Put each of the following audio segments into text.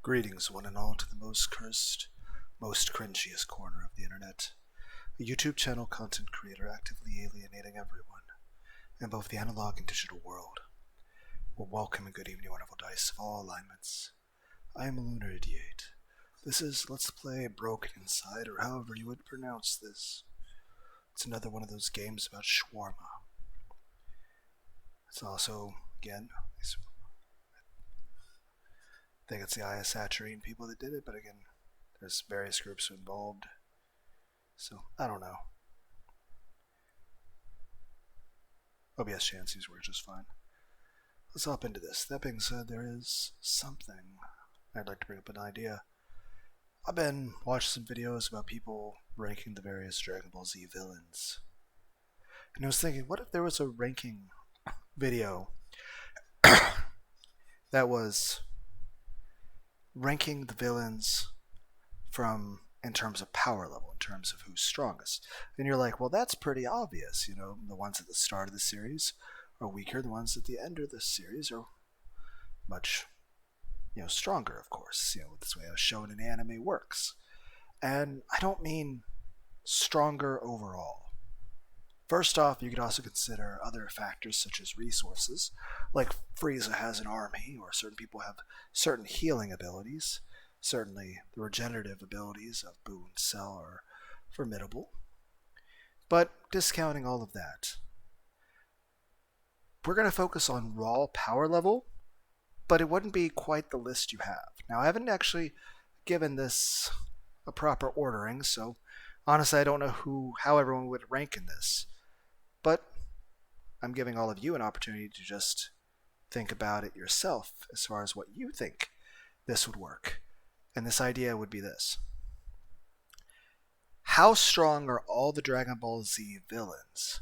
Greetings, one and all, to the most cursed, most cringiest corner of the internet. A YouTube channel content creator actively alienating everyone in both the analog and digital world. Well, welcome and good evening, wonderful dice of all alignments. I am Lunar Idiot. This is Let's Play Broken Inside, or however you would pronounce this. It's another one of those games about shawarma. It's also, again, I think it's the IS-saturating people that did it, but again, there's various groups involved, so I don't know. OBS chances work just fine. Let's hop into this. That being said, there is something I'd like to bring up, an idea. I've been watching some videos about people ranking the various Dragon Ball Z villains, and I was thinking, what if there was a ranking video that was ranking the villains from in terms of power level, in terms of who's strongest. And you're like, well, that's pretty obvious. You know, the ones at the start of the series are weaker. The ones at the end of the series are much, stronger, of course. This way a shonen anime works. And I don't mean stronger overall. First off, you could also consider other factors such as resources, like Frieza has an army, or certain people have certain healing abilities. Certainly, the regenerative abilities of Boo and Cell are formidable. But discounting all of that, we're going to focus on raw power level, but it wouldn't be quite the list you have. Now, I haven't actually given this a proper ordering, so honestly, I don't know how everyone would rank in this. But I'm giving all of you an opportunity to just think about it yourself as far as what you think this would work. And this idea would be this. How strong are all the Dragon Ball Z villains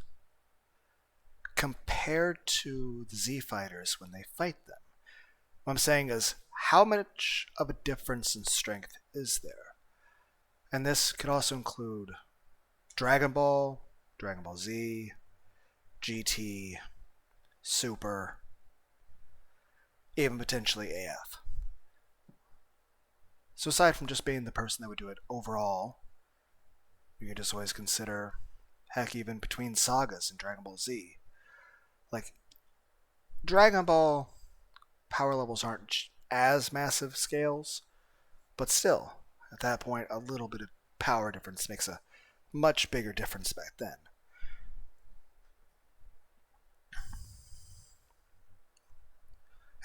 compared to the Z fighters when they fight them? What I'm saying is, how much of a difference in strength is there? And this could also include Dragon Ball Z, GT, Super, even potentially AF. So aside from just being the person that would do it overall, you could just always consider, heck, even between sagas in Dragon Ball Z. Like, Dragon Ball power levels aren't as massive scales, but still, at that point, a little bit of power difference makes a much bigger difference back then.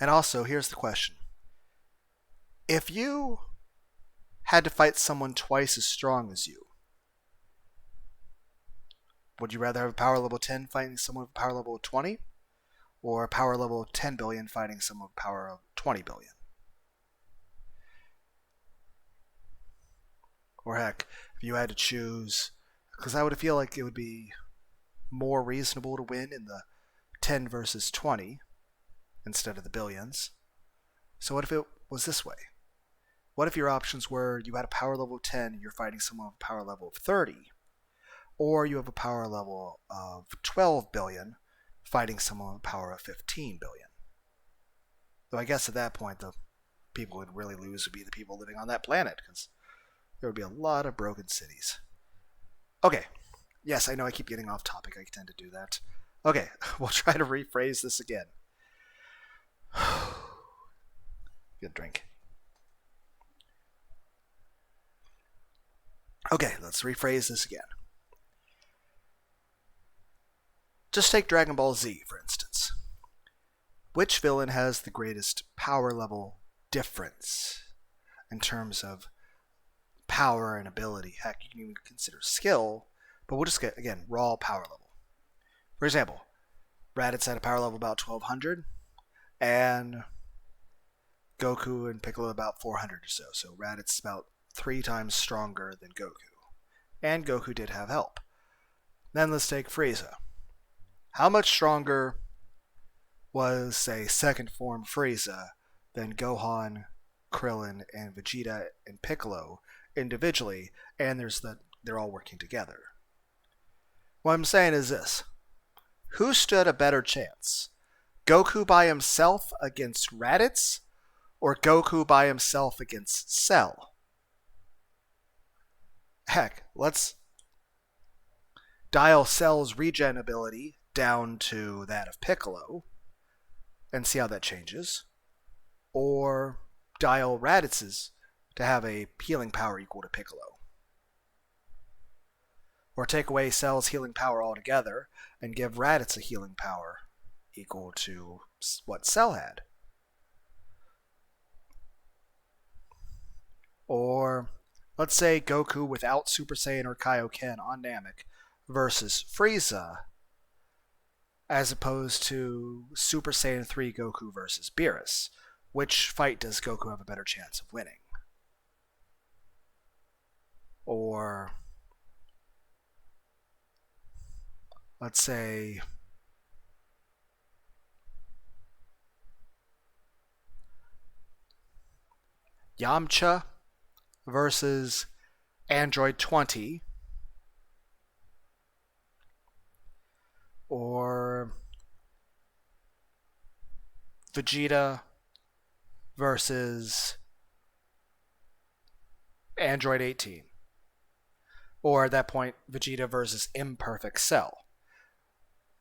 And also, here's the question. If you had to fight someone twice as strong as you, would you rather have a power level 10 fighting someone with a power level 20? Or a power level 10 billion fighting someone with a power of 20 billion? Or heck, if you had to choose, because I would feel like it would be more reasonable to win in the 10 versus 20 instead of the billions. So what if it was this way? What if your options were you had a power level of 10 and you're fighting someone with a power level of 30, or you have a power level of 12 billion fighting someone with a power of 15 billion? Though I guess at that point the people who would really lose would be the people living on that planet, because there would be a lot of broken cities. Okay, yes, I know I keep getting off topic. I tend to do that. Okay, we'll try to rephrase this again. Good drink. Okay, let's rephrase this again. Just take Dragon Ball Z, for instance. Which villain has the greatest power level difference in terms of power and ability? Heck, you can even consider skill, but we'll just get, again, raw power level. For example, Raditz had a power level about 1200, and Goku and Piccolo about 400 or so. So Raditz is about 3 times stronger than Goku. And Goku did have help. Then let's take Frieza. How much stronger was, say, second form Frieza than Gohan, Krillin, and Vegeta and Piccolo individually? And they're all working together. What I'm saying is this. Who stood a better chance? Goku by himself against Raditz, or Goku by himself against Cell. Heck, let's dial Cell's regen ability down to that of Piccolo and see how that changes. Or dial Raditz's to have a healing power equal to Piccolo. Or take away Cell's healing power altogether and give Raditz a healing power equal to what Cell had. Or let's say Goku without Super Saiyan or Kaioken on Namek versus Frieza, as opposed to Super Saiyan 3 Goku versus Beerus. Which fight does Goku have a better chance of winning? Or let's say Yamcha versus Android 20, or Vegeta versus Android 18, or at that point Vegeta versus Imperfect Cell.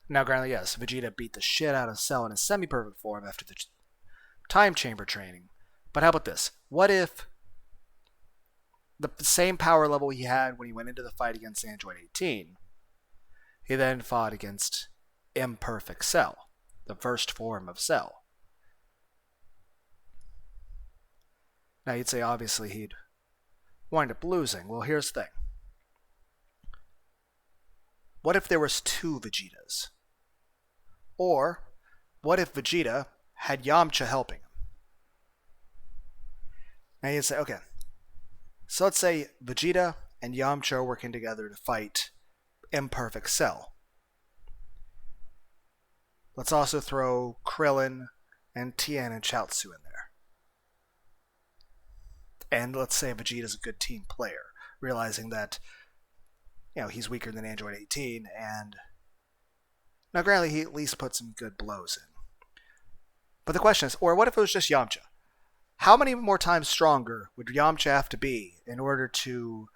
Now granted, yes, Vegeta beat the shit out of Cell in his semi-perfect form after the time chamber training, but how about this? What if the same power level he had when he went into the fight against Android 18, he then fought against Imperfect Cell, the first form of Cell? Now you'd say obviously he'd wind up losing. Well, here's the thing. What if there was two Vegetas? Or what if Vegeta had Yamcha helping him? Now you'd say, okay, so let's say Vegeta and Yamcha are working together to fight Imperfect Cell. Let's also throw Krillin and Tien and Chaozu in there. And let's say Vegeta's a good team player, realizing that he's weaker than Android 18, and now granted he at least put some good blows in. But the question is, or what if it was just Yamcha? How many more times stronger would Yamcha have to be in order to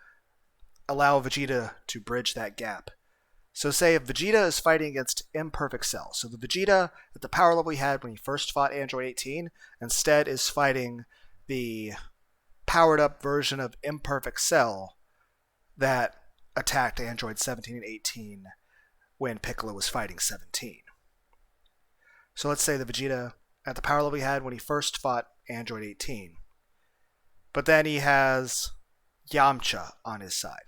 allow Vegeta to bridge that gap? So say if Vegeta is fighting against Imperfect Cell, so the Vegeta at the power level he had when he first fought Android 18 instead is fighting the powered up version of Imperfect Cell that attacked Android 17 and 18 when Piccolo was fighting 17. So let's say the Vegeta at the power level he had when he first fought Android 18. But then he has Yamcha on his side.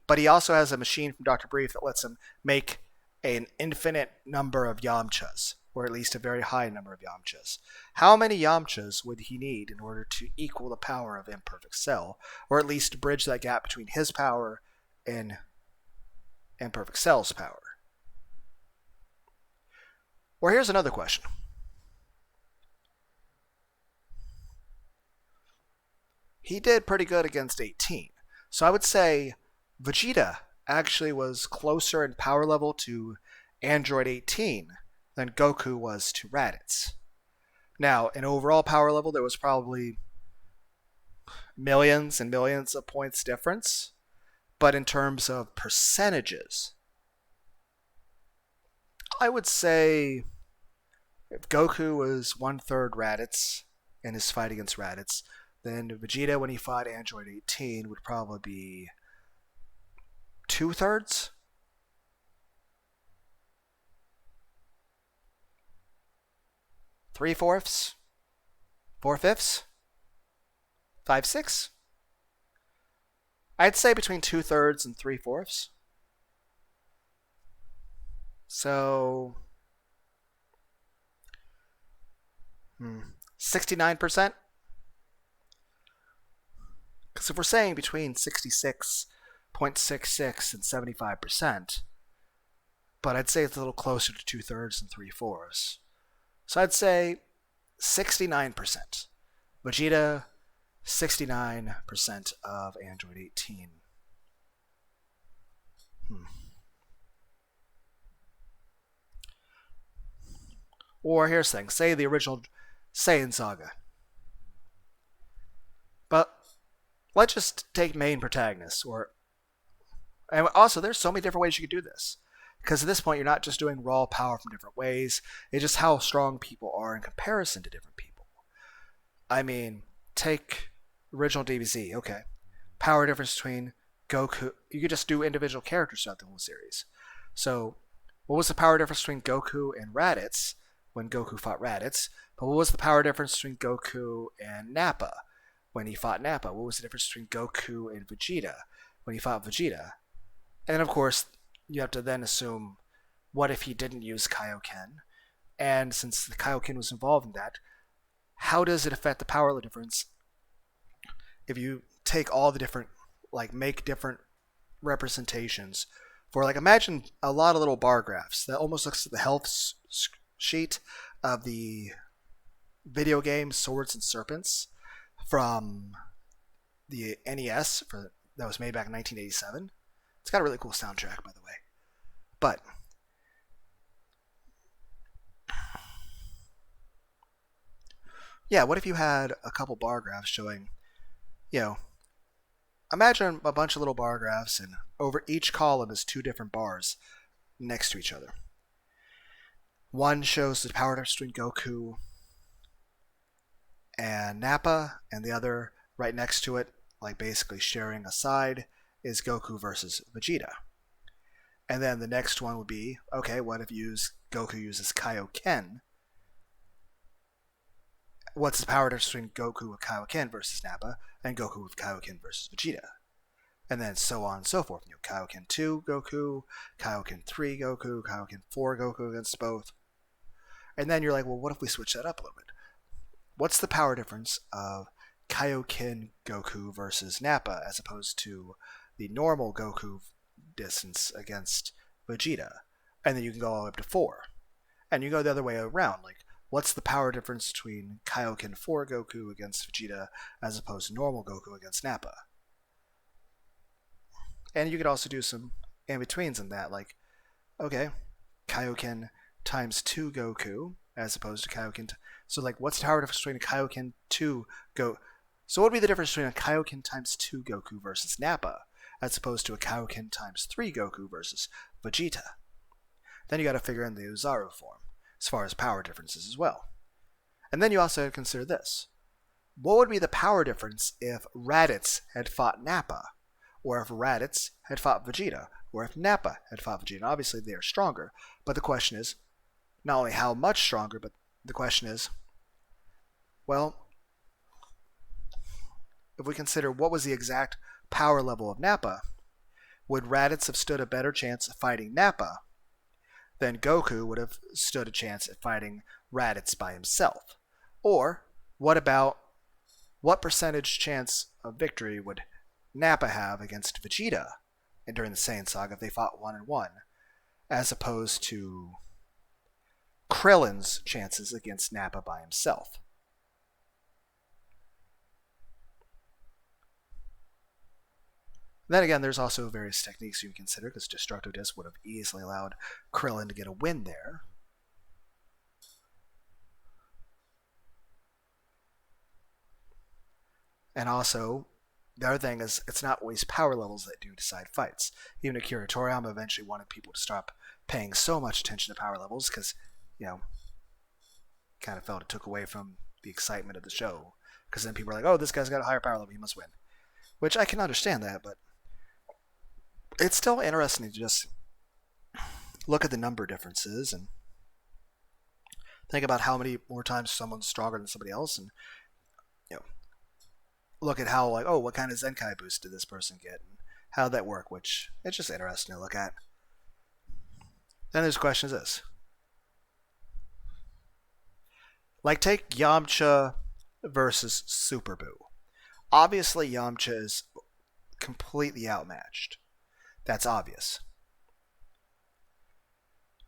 But he also has a machine from Dr. Brief that lets him make an infinite number of Yamchas, or at least a very high number of Yamchas. How many Yamchas would he need in order to equal the power of Imperfect Cell, or at least bridge that gap between his power and Imperfect Cell's power? Or here's another question. He did pretty good against 18. So I would say Vegeta actually was closer in power level to Android 18 than Goku was to Raditz. Now, in overall power level, there was probably millions and millions of points difference. But in terms of percentages, I would say if Goku was 1/3 Raditz in his fight against Raditz, then Vegeta, when he fought Android 18, would probably be 2/3. 3/4, 4/5, 5/6. I'd say between 2/3 and 3/4. So 69%. Because if we're saying between 66.66 and 75%, but I'd say it's a little closer to 2/3 and 3/4. So I'd say 69%. Vegeta, 69% of Android 18. Or here's the thing. Say the original Saiyan Saga. But let's just take main protagonists, or and also there's so many different ways you could do this. Because at this point, you're not just doing raw power from different ways. It's just how strong people are in comparison to different people. I mean, take original DBZ. Okay, power difference between Goku. You could just do individual characters throughout the whole series. So, what was the power difference between Goku and Raditz when Goku fought Raditz? But what was the power difference between Goku and Nappa when he fought Nappa? What was the difference between Goku and Vegeta when he fought Vegeta? And of course, you have to then assume, what if he didn't use Kaioken? And since the Kaioken was involved in that, how does it affect the power difference if you take all the different, like, make different representations for, like, imagine a lot of little bar graphs that almost looks like the health sheet of the video game Swords and Serpents from the NES that was made back in 1987. It's got a really cool soundtrack, by the way. But yeah, what if you had a couple bar graphs showing, imagine a bunch of little bar graphs, and over each column is two different bars next to each other. One shows the power difference between Goku and Nappa, and the other right next to it, like basically sharing a side, is Goku versus Vegeta. And then the next one would be, okay, what if Goku uses Kaioken? What's the power difference between Goku with Kaioken versus Nappa, and Goku with Kaioken versus Vegeta? And then so on and so forth. Kaioken 2 Goku, Kaioken 3 Goku, Kaioken 4 Goku against both. And then you're like, well, what if we switch that up a little bit? What's the power difference of Kaioken Goku versus Nappa as opposed to the normal Goku distance against Vegeta? And then you can go all the way up to 4. And you go the other way around. Like, what's the power difference between Kaioken 4 Goku against Vegeta as opposed to normal Goku against Nappa? And you could also do some in-betweens in that. Like, okay, Kaioken times 2 Goku as opposed to Kaioken. So, like, what's the power difference between a Kaioken 2 Goku? So what would be the difference between a Kaioken times 2 Goku versus Nappa as opposed to a Kaioken times 3 Goku versus Vegeta? Then you got to figure in the Uzaru form as far as power differences as well. And then you also have to consider this. What would be the power difference if Raditz had fought Nappa? Or if Raditz had fought Vegeta? Or if Nappa had fought Vegeta? And obviously they are stronger. But the question is, not only how much stronger, but the question is, well, if we consider what was the exact power level of Nappa, would Raditz have stood a better chance of fighting Nappa than Goku would have stood a chance at fighting Raditz by himself? Or what percentage chance of victory would Nappa have against Vegeta during the Saiyan Saga if they fought 1-1, as opposed to Krillin's chances against Nappa by himself? Then again, there's also various techniques you can consider, because Destructo Disc would have easily allowed Krillin to get a win there. And also, the other thing is, it's not always power levels that do decide fights. Even Akira Toriyama eventually wanted people to stop paying so much attention to power levels, because, kind of felt it took away from the excitement of the show. Because then people were like, oh, this guy's got a higher power level, he must win. Which I can understand that, but it's still interesting to just look at the number differences and think about how many more times someone's stronger than somebody else, and look at how, like, oh, what kind of Zenkai boost did this person get, and how did that work, which it's just interesting to look at. Then there's the question is this. Like, take Yamcha versus Super Buu. Obviously, Yamcha is completely outmatched. That's obvious.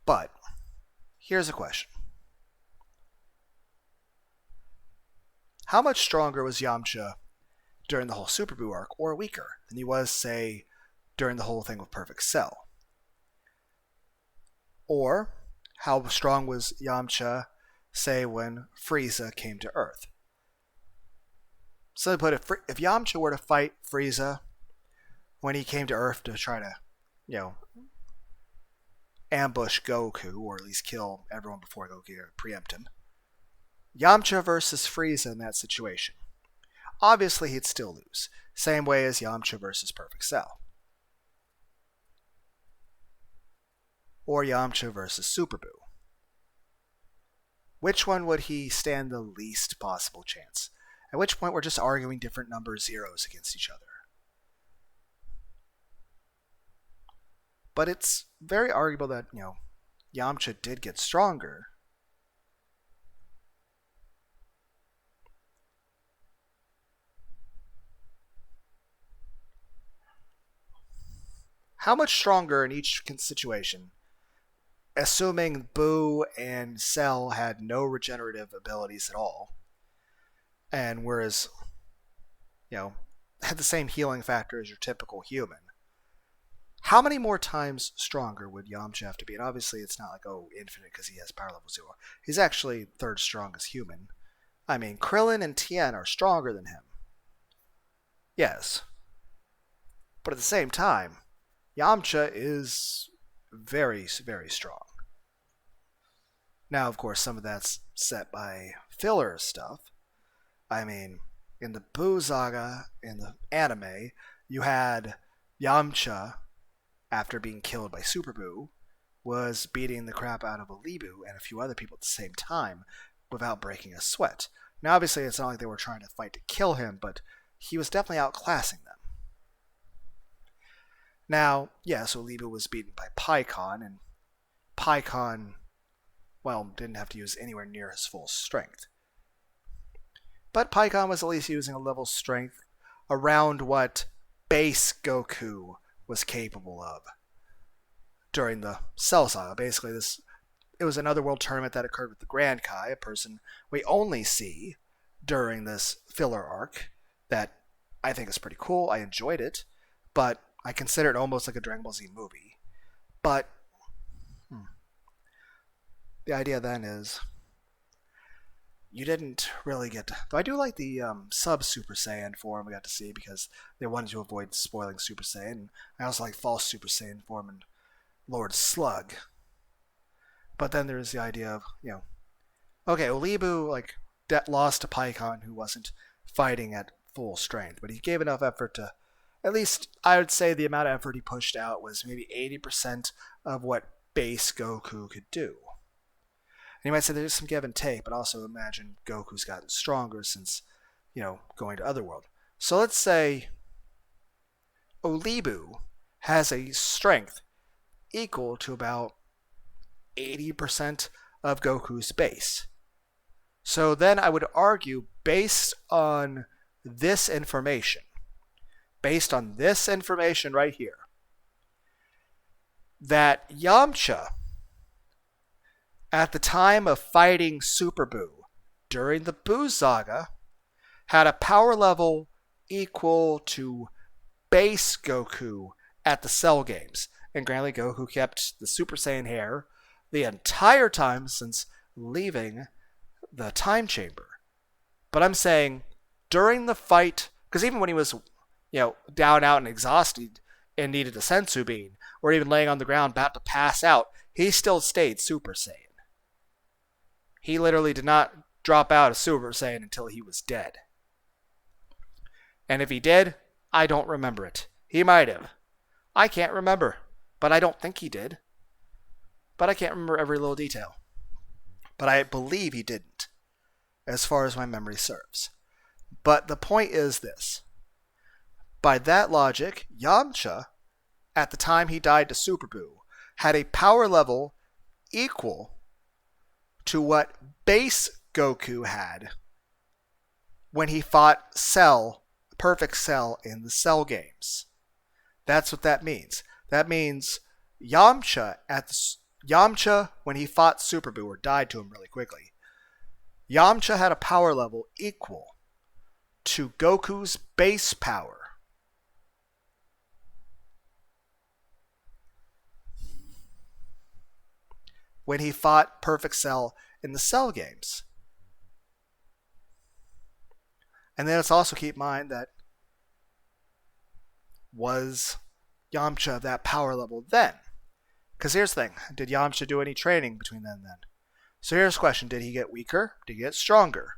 But here's a question. How much stronger was Yamcha during the whole Super Buu arc, or weaker than he was, say, during the whole thing with Perfect Cell? Or how strong was Yamcha, say when Frieza came to Earth. So put if Yamcha were to fight Frieza when he came to Earth to try to, ambush Goku, or at least kill everyone before Goku could preempt him. Yamcha versus Frieza in that situation. Obviously, he'd still lose. Same way as Yamcha versus Perfect Cell. Or Yamcha versus Super Buu. Which one would he stand the least possible chance? At which point we're just arguing different number zeros against each other. But it's very arguable that, Yamcha did get stronger. How much stronger in each situation? Assuming Buu and Cell had no regenerative abilities at all, and whereas, had the same healing factor as your typical human, how many more times stronger would Yamcha have to be? And obviously it's not like, infinite because he has power level 0. He's actually third strongest human. I mean, Krillin and Tien are stronger than him. Yes. But at the same time, Yamcha is very, very strong. Now, of course, some of that's set by filler stuff. I mean, in the Buu saga, in the anime, you had Yamcha, after being killed by Super Buu, was beating the crap out of Olibu and a few other people at the same time without breaking a sweat. Now, obviously, it's not like they were trying to fight to kill him, but he was definitely outclassing them. Now, yes, Olibu was beaten by Pikkon, and Pikkon, didn't have to use anywhere near his full strength. But Pikkon was at least using a level strength around what baseGoku was capable of during the Cell Saga. Basically, it was another world tournament that occurred with the Grand Kai, a person we only see during this filler arc that I think is pretty cool. I enjoyed it, but I consider it almost like a Dragon Ball Z movie. But the idea then is you didn't really get to... Though I do like the sub-Super Saiyan form we got to see because they wanted to avoid spoiling Super Saiyan. I also like false Super Saiyan form and Lord Slug. But then there's the idea of, Olibu lost to Pikkon, who wasn't fighting at full strength, but he gave enough effort to... At least, I would say the amount of effort he pushed out was maybe 80% of what base Goku could do. And you might say there's some give and take, but also imagine Goku's gotten stronger since, going to Otherworld. So let's say Olibu has a strength equal to about 80% of Goku's base. So then I would argue, based on this information right here, that Yamcha, at the time of fighting Super Buu during the Buu saga, had a power level equal to base Goku at the Cell games. And granted, Goku kept the Super Saiyan hair the entire time since leaving the time chamber. But I'm saying, during the fight, because even when he was, down, out, and exhausted and needed a Senzu bean, or even laying on the ground about to pass out, he still stayed Super Saiyan. He literally did not drop out of Super Saiyan until he was dead. And if he did, I don't remember it. He might have. I can't remember, but I don't think he did. But I can't remember every little detail. But I believe he didn't, as far as my memory serves. But the point is this. By that logic, Yamcha, at the time he died to Super Buu, had a power level equal to what base Goku had when he fought Perfect Cell in the Cell games. That's what that means. That means Yamcha, when he fought Super Buu, or died to him really quickly, Yamcha had a power level equal to Goku's base power. When he fought Perfect Cell in the Cell games. And then let's also keep in mind that was Yamcha that power level then? Because here's the thing. Did Yamcha do any training between then and then? So here's the question. Did he get weaker? Did he get stronger?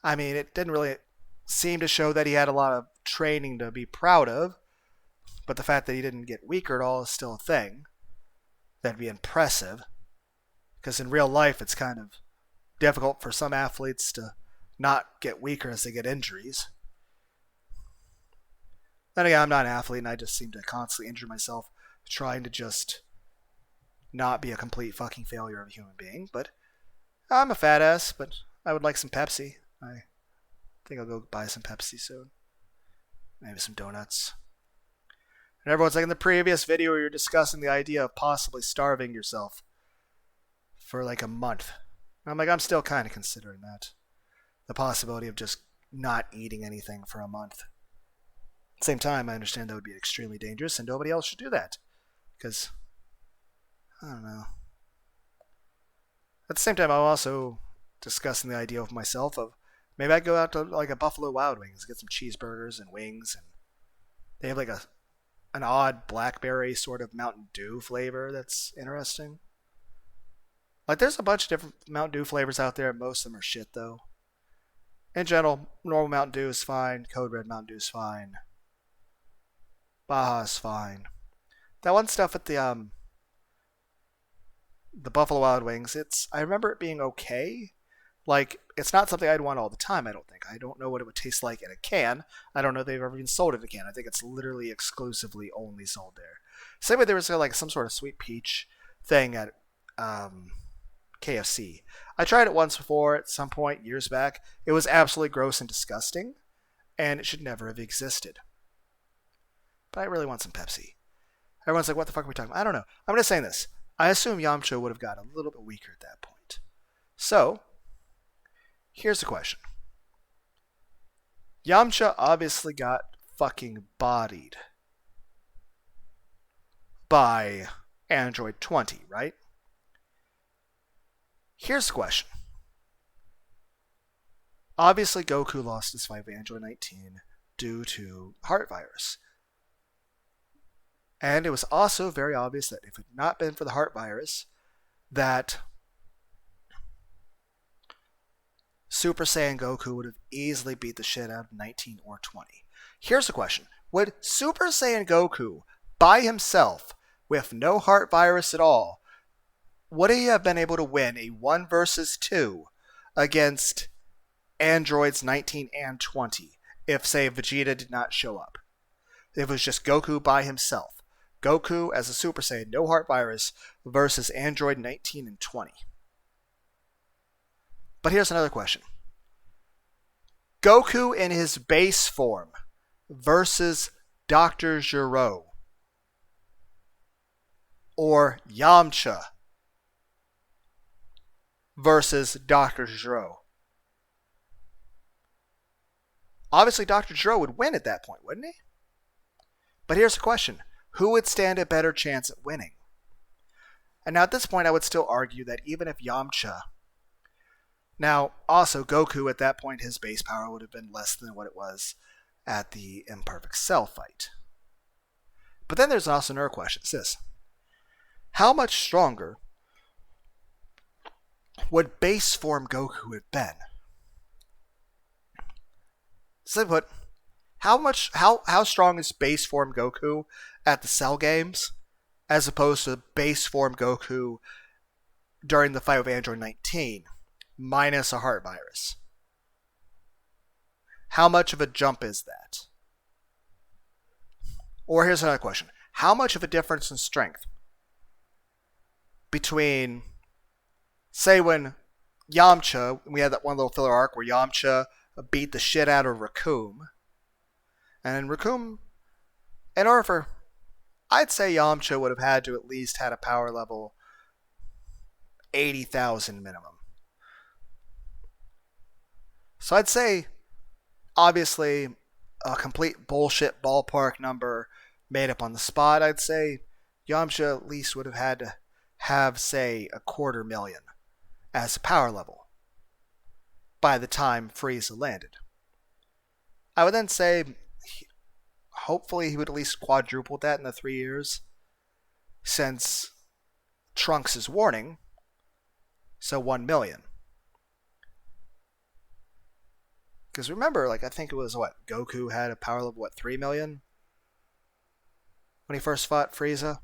I mean, it didn't really seem to show that he had a lot of training to be proud of. But the fact that he didn't get weaker at all is still a thing. That'd be impressive. Because in real life, it's kind of difficult for some athletes to not get weaker as they get injuries. Then again, I'm not an athlete, and I just seem to constantly injure myself trying to just not be a complete fucking failure of a human being. But I'm a fat ass, but I would like some Pepsi. I think I'll go buy some Pepsi soon. Maybe some donuts. And everyone's like, in the previous video, you're discussing the idea of possibly starving yourself for like a month. And I'm like, I'm still kind of considering that. The possibility of just not eating anything for a month. At the same time, I understand that would be extremely dangerous, and nobody else should do that. Because, I don't know. At the same time, I'm also discussing the idea of myself of maybe I go out to like a Buffalo Wild Wings, get some cheeseburgers and wings, and they have like an odd blackberry sort of Mountain Dew flavor that's interesting. Like, there's a bunch of different Mountain Dew flavors out there. Most of them are shit, though. In general, normal Mountain Dew is fine. Code Red Mountain Dew is fine. Baja is fine. That one stuff at the Buffalo Wild Wings, I remember it being okay. Like, it's not something I'd want all the time, I don't think. I don't know what it would taste like in a can. I don't know if they've ever even sold it in a can. I think it's literally exclusively only sold there. Same way there was like some sort of sweet peach thing at KFC. I tried it once before at some point years back. It was absolutely gross and disgusting, and it should never have existed. But I really want some Pepsi. Everyone's like, what the fuck are we talking about? I don't know. I'm just saying this. I assume Yamcha would have got a little bit weaker at that point. So, here's the question. Yamcha obviously got fucking bodied by Android 20, right? Here's the question. Obviously, Goku lost his fight with Android 19 due to heart virus. And it was also very obvious that if it had not been for the heart virus, that Super Saiyan Goku would have easily beat the shit out of 19 or 20. Here's the question. Would Super Saiyan Goku, by himself, with no heart virus at all, would he have been able to win a 1 versus 2 against androids 19 and 20 if, say, Vegeta did not show up? If it was just Goku by himself. Goku as a Super Saiyan, no heart virus, versus android 19 and 20. But here's another question. Goku in his base form versus Dr. Gero. Or Yamcha versus Dr. Gero. Obviously, Dr. Gero would win at that point, wouldn't he? But here's the question. Who would stand a better chance at winning? And now at this point, I would still argue that even if Yamcha... Now, also, Goku at that point, his base power would have been less than what it was at the Imperfect Cell fight. But then there's also another question. It's this. How much stronger would base form Goku have been? Simply put, how strong is base form Goku at the Cell games as opposed to base form Goku during the fight with Android 19 minus a heart virus? How much of a jump is that? Or here's another question. How much of a difference in strength between, say, when Yamcha, we had that one little filler arc where Yamcha beat the shit out of Recoome, and Recoome, in order for, I'd say Yamcha would have had to at least had a power level 80,000 minimum. So I'd say, obviously, a complete bullshit ballpark number made up on the spot. I'd say Yamcha at least would have had to have, say, 250,000 as a power level by the time Frieza landed. I would then say hopefully he would at least quadruple that in the 3 years, since Trunks' warning, so 1 million. Because remember, I think it was Goku had a power level, 3 million? When he first fought Frieza?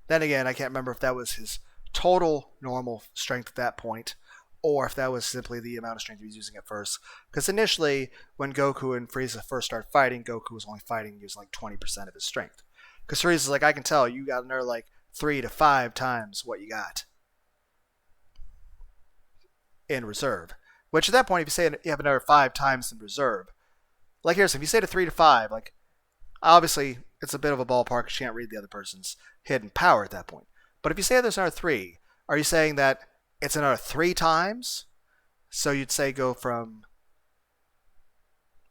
Then again, I can't remember if that was his total normal strength at that point, or if that was simply the amount of strength he was using at first. Because initially, when Goku and Frieza first started fighting, Goku was only fighting using 20% of his strength. Because Frieza's I can tell you got another 3 to 5 times what you got in reserve. Which at that point, if you say you have another 5 times in reserve, here's if you say to 3 to 5, obviously it's a bit of a ballpark because you can't read the other person's hidden power at that point. But if you say there's another 3, are you saying that it's another 3 times? So you'd say go from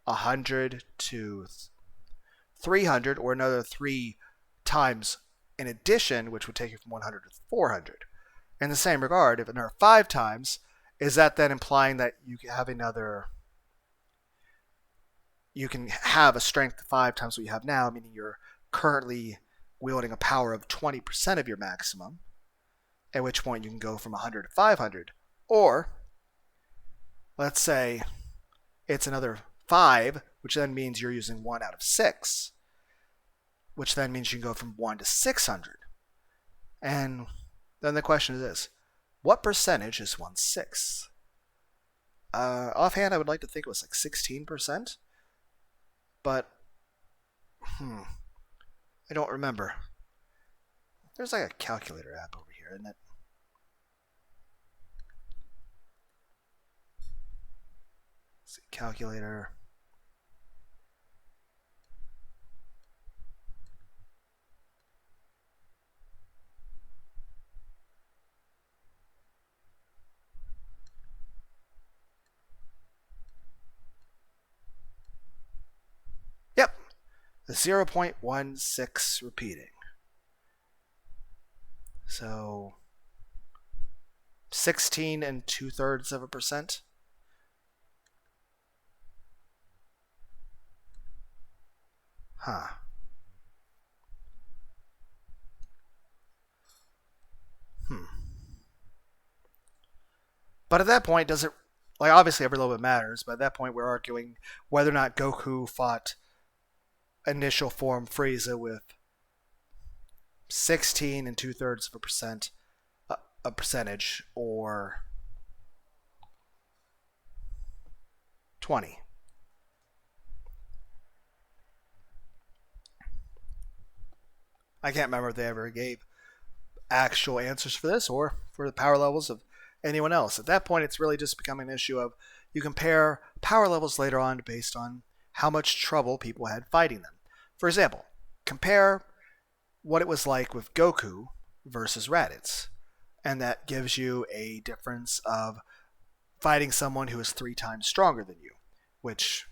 100 to 300, or another 3 times in addition, which would take you from 100 to 400. In the same regard, if another 5 times, is that then implying that you can have a strength 5 times what you have now, meaning you're currently wielding a power of 20% of your maximum, at which point you can go from 100 to 500. Or, let's say it's another 5, which then means you're using 1 out of 6, which then means you can go from 1 to 600. And then the question is this: what percentage is 1/6? Offhand, I would like to think it was 16%, but I don't remember. There's a calculator app over here, isn't it? Let's see, calculator. Yep, 0.16 repeating. So 16 2/3%. Huh. But at that point, does it, obviously every little bit matters, but at that point we're arguing whether or not Goku fought initial form Frieza with 16 2/3%, a percentage, or 20. I can't remember if they ever gave actual answers for this or for the power levels of anyone else. At that point, it's really just becoming an issue of you compare power levels later on based on how much trouble people had fighting them. For example, compare what it was like with Goku versus Raditz, and that gives you a difference of fighting someone who is 3 times stronger than you, which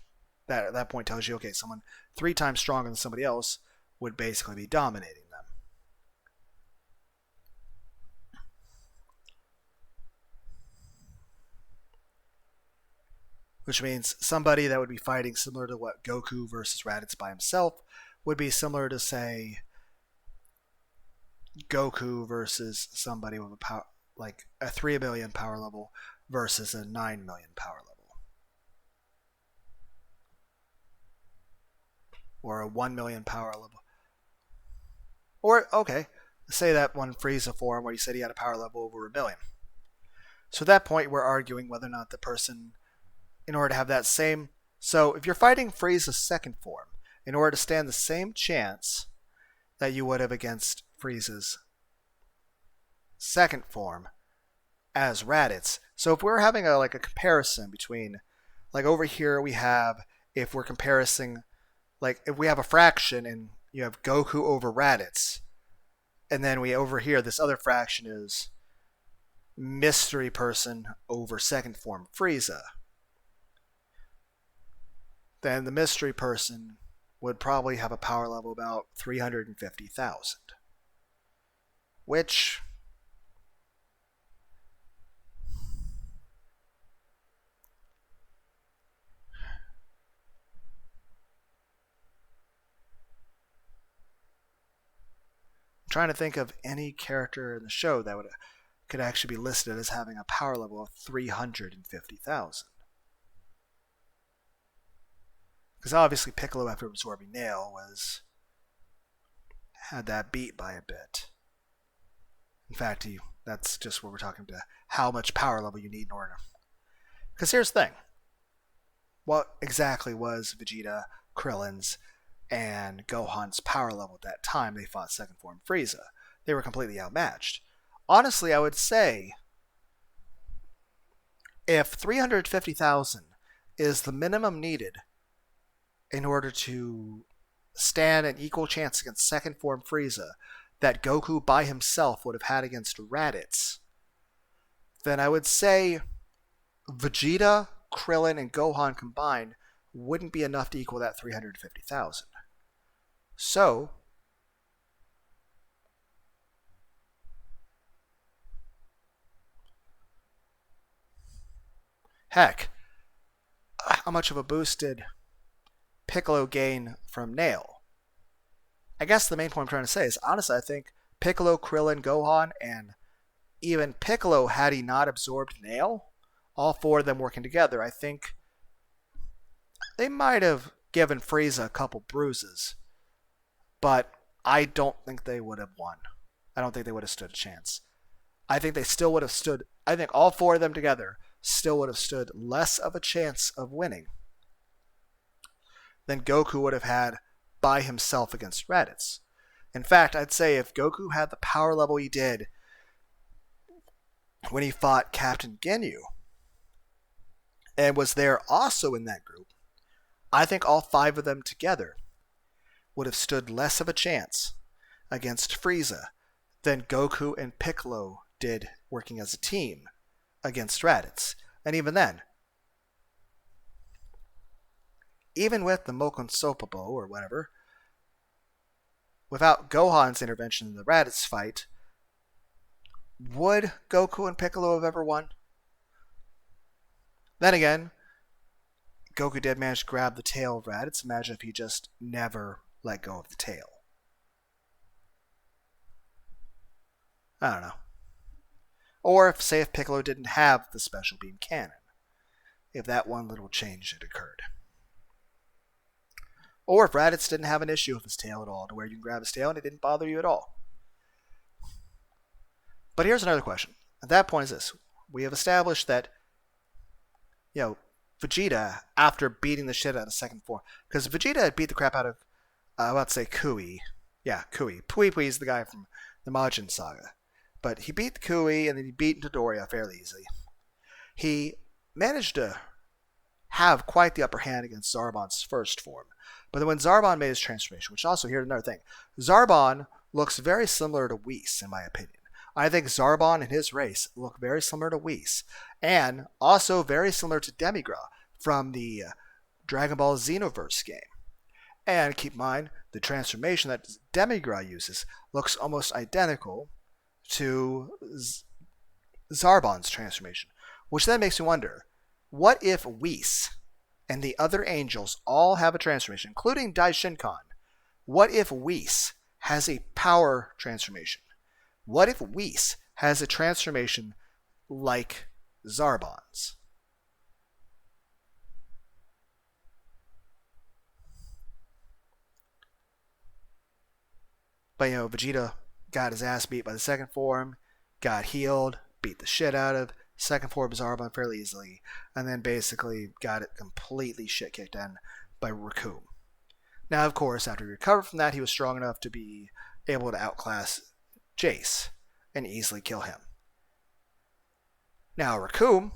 that at that point tells you, okay, someone 3 times stronger than somebody else would basically be dominating them. Which means somebody that would be fighting similar to what Goku versus Raditz by himself would be similar to, say, Goku versus somebody with a 3 million power level versus a 9 million power level. Or a 1 million power level. Or, okay, say that one Frieza form where you said he had a power level over 1 billion. So at that point, we're arguing whether or not the person, in order to have that same... So if you're fighting Frieza's second form, in order to stand the same chance that you would have against Frieza's second form as Raditz. So if we're having a comparison between, over here we have, if we're comparing, if we have a fraction and you have Goku over Raditz, and then we over here, this other fraction is mystery person over second form Frieza, then the mystery person would probably have a power level about 350,000. which I'm trying to think of any character in the show that could actually be listed as having a power level of 350,000. Because obviously Piccolo, after absorbing Nail, had that beat by a bit. In fact, that's just what we're talking about, how much power level you need in order. Because here's the thing. What exactly was Vegeta, Krillin's, and Gohan's power level at that time they fought second form Frieza? They were completely outmatched. Honestly, I would say if 350,000 is the minimum needed in order to stand an equal chance against second form Frieza that Goku by himself would have had against Raditz, then I would say Vegeta, Krillin, and Gohan combined wouldn't be enough to equal that 350,000. So, heck, how much of a boost did Piccolo gain from Nail? I guess the main point I'm trying to say is, honestly, I think Piccolo, Krillin, Gohan, and even Piccolo, had he not absorbed Nail, all four of them working together, I think they might have given Frieza a couple bruises. But I don't think they would have won. I don't think they would have stood a chance. I think they still would have stood, I think all four of them together still would have stood less of a chance of winning than Goku would have had by himself against Raditz. In fact, I'd say if Goku had the power level he did when he fought Captain Ginyu and was there also in that group, I think all five of them together would have stood less of a chance against Frieza than Goku and Piccolo did working as a team against Raditz. And even then, even with the Mokon Sopobo or whatever, without Gohan's intervention in the Raditz fight, would Goku and Piccolo have ever won? Then again, Goku did manage to grab the tail of Raditz. Imagine if he just never let go of the tail. I don't know. Or if Piccolo didn't have the special beam cannon. If that one little change had occurred. Or if Raditz didn't have an issue with his tail at all, to where you can grab his tail and it didn't bother you at all. But here's another question. At that point is this. We have established that, Vegeta, after beating the shit out of second form, because Vegeta had beat the crap out of, I about to say Kui. Yeah, Kui. Puipui is the guy from the Majin Saga. But he beat Kui and then he beat Dodoria fairly easily. He managed to have quite the upper hand against Zarbon's first form. But then when Zarbon made his transformation, which also, here's another thing. Zarbon looks very similar to Whis, in my opinion. I think Zarbon and his race look very similar to Whis. And also very similar to Demigra from the Dragon Ball Xenoverse game. And keep in mind, the transformation that Demigra uses looks almost identical to Zarbon's transformation. Which then makes me wonder, what if Whis and the other angels all have a transformation, including Daishinkan? What if Whis has a power transformation? What if Whis has a transformation like Zarbon's? But Vegeta got his ass beat by the second form, got healed, beat the shit out of second form Zarbon fairly easily, and then basically got it completely shit kicked in by Recoome. Now, of course, after he recovered from that, he was strong enough to be able to outclass Jace and easily kill him. Now, Recoome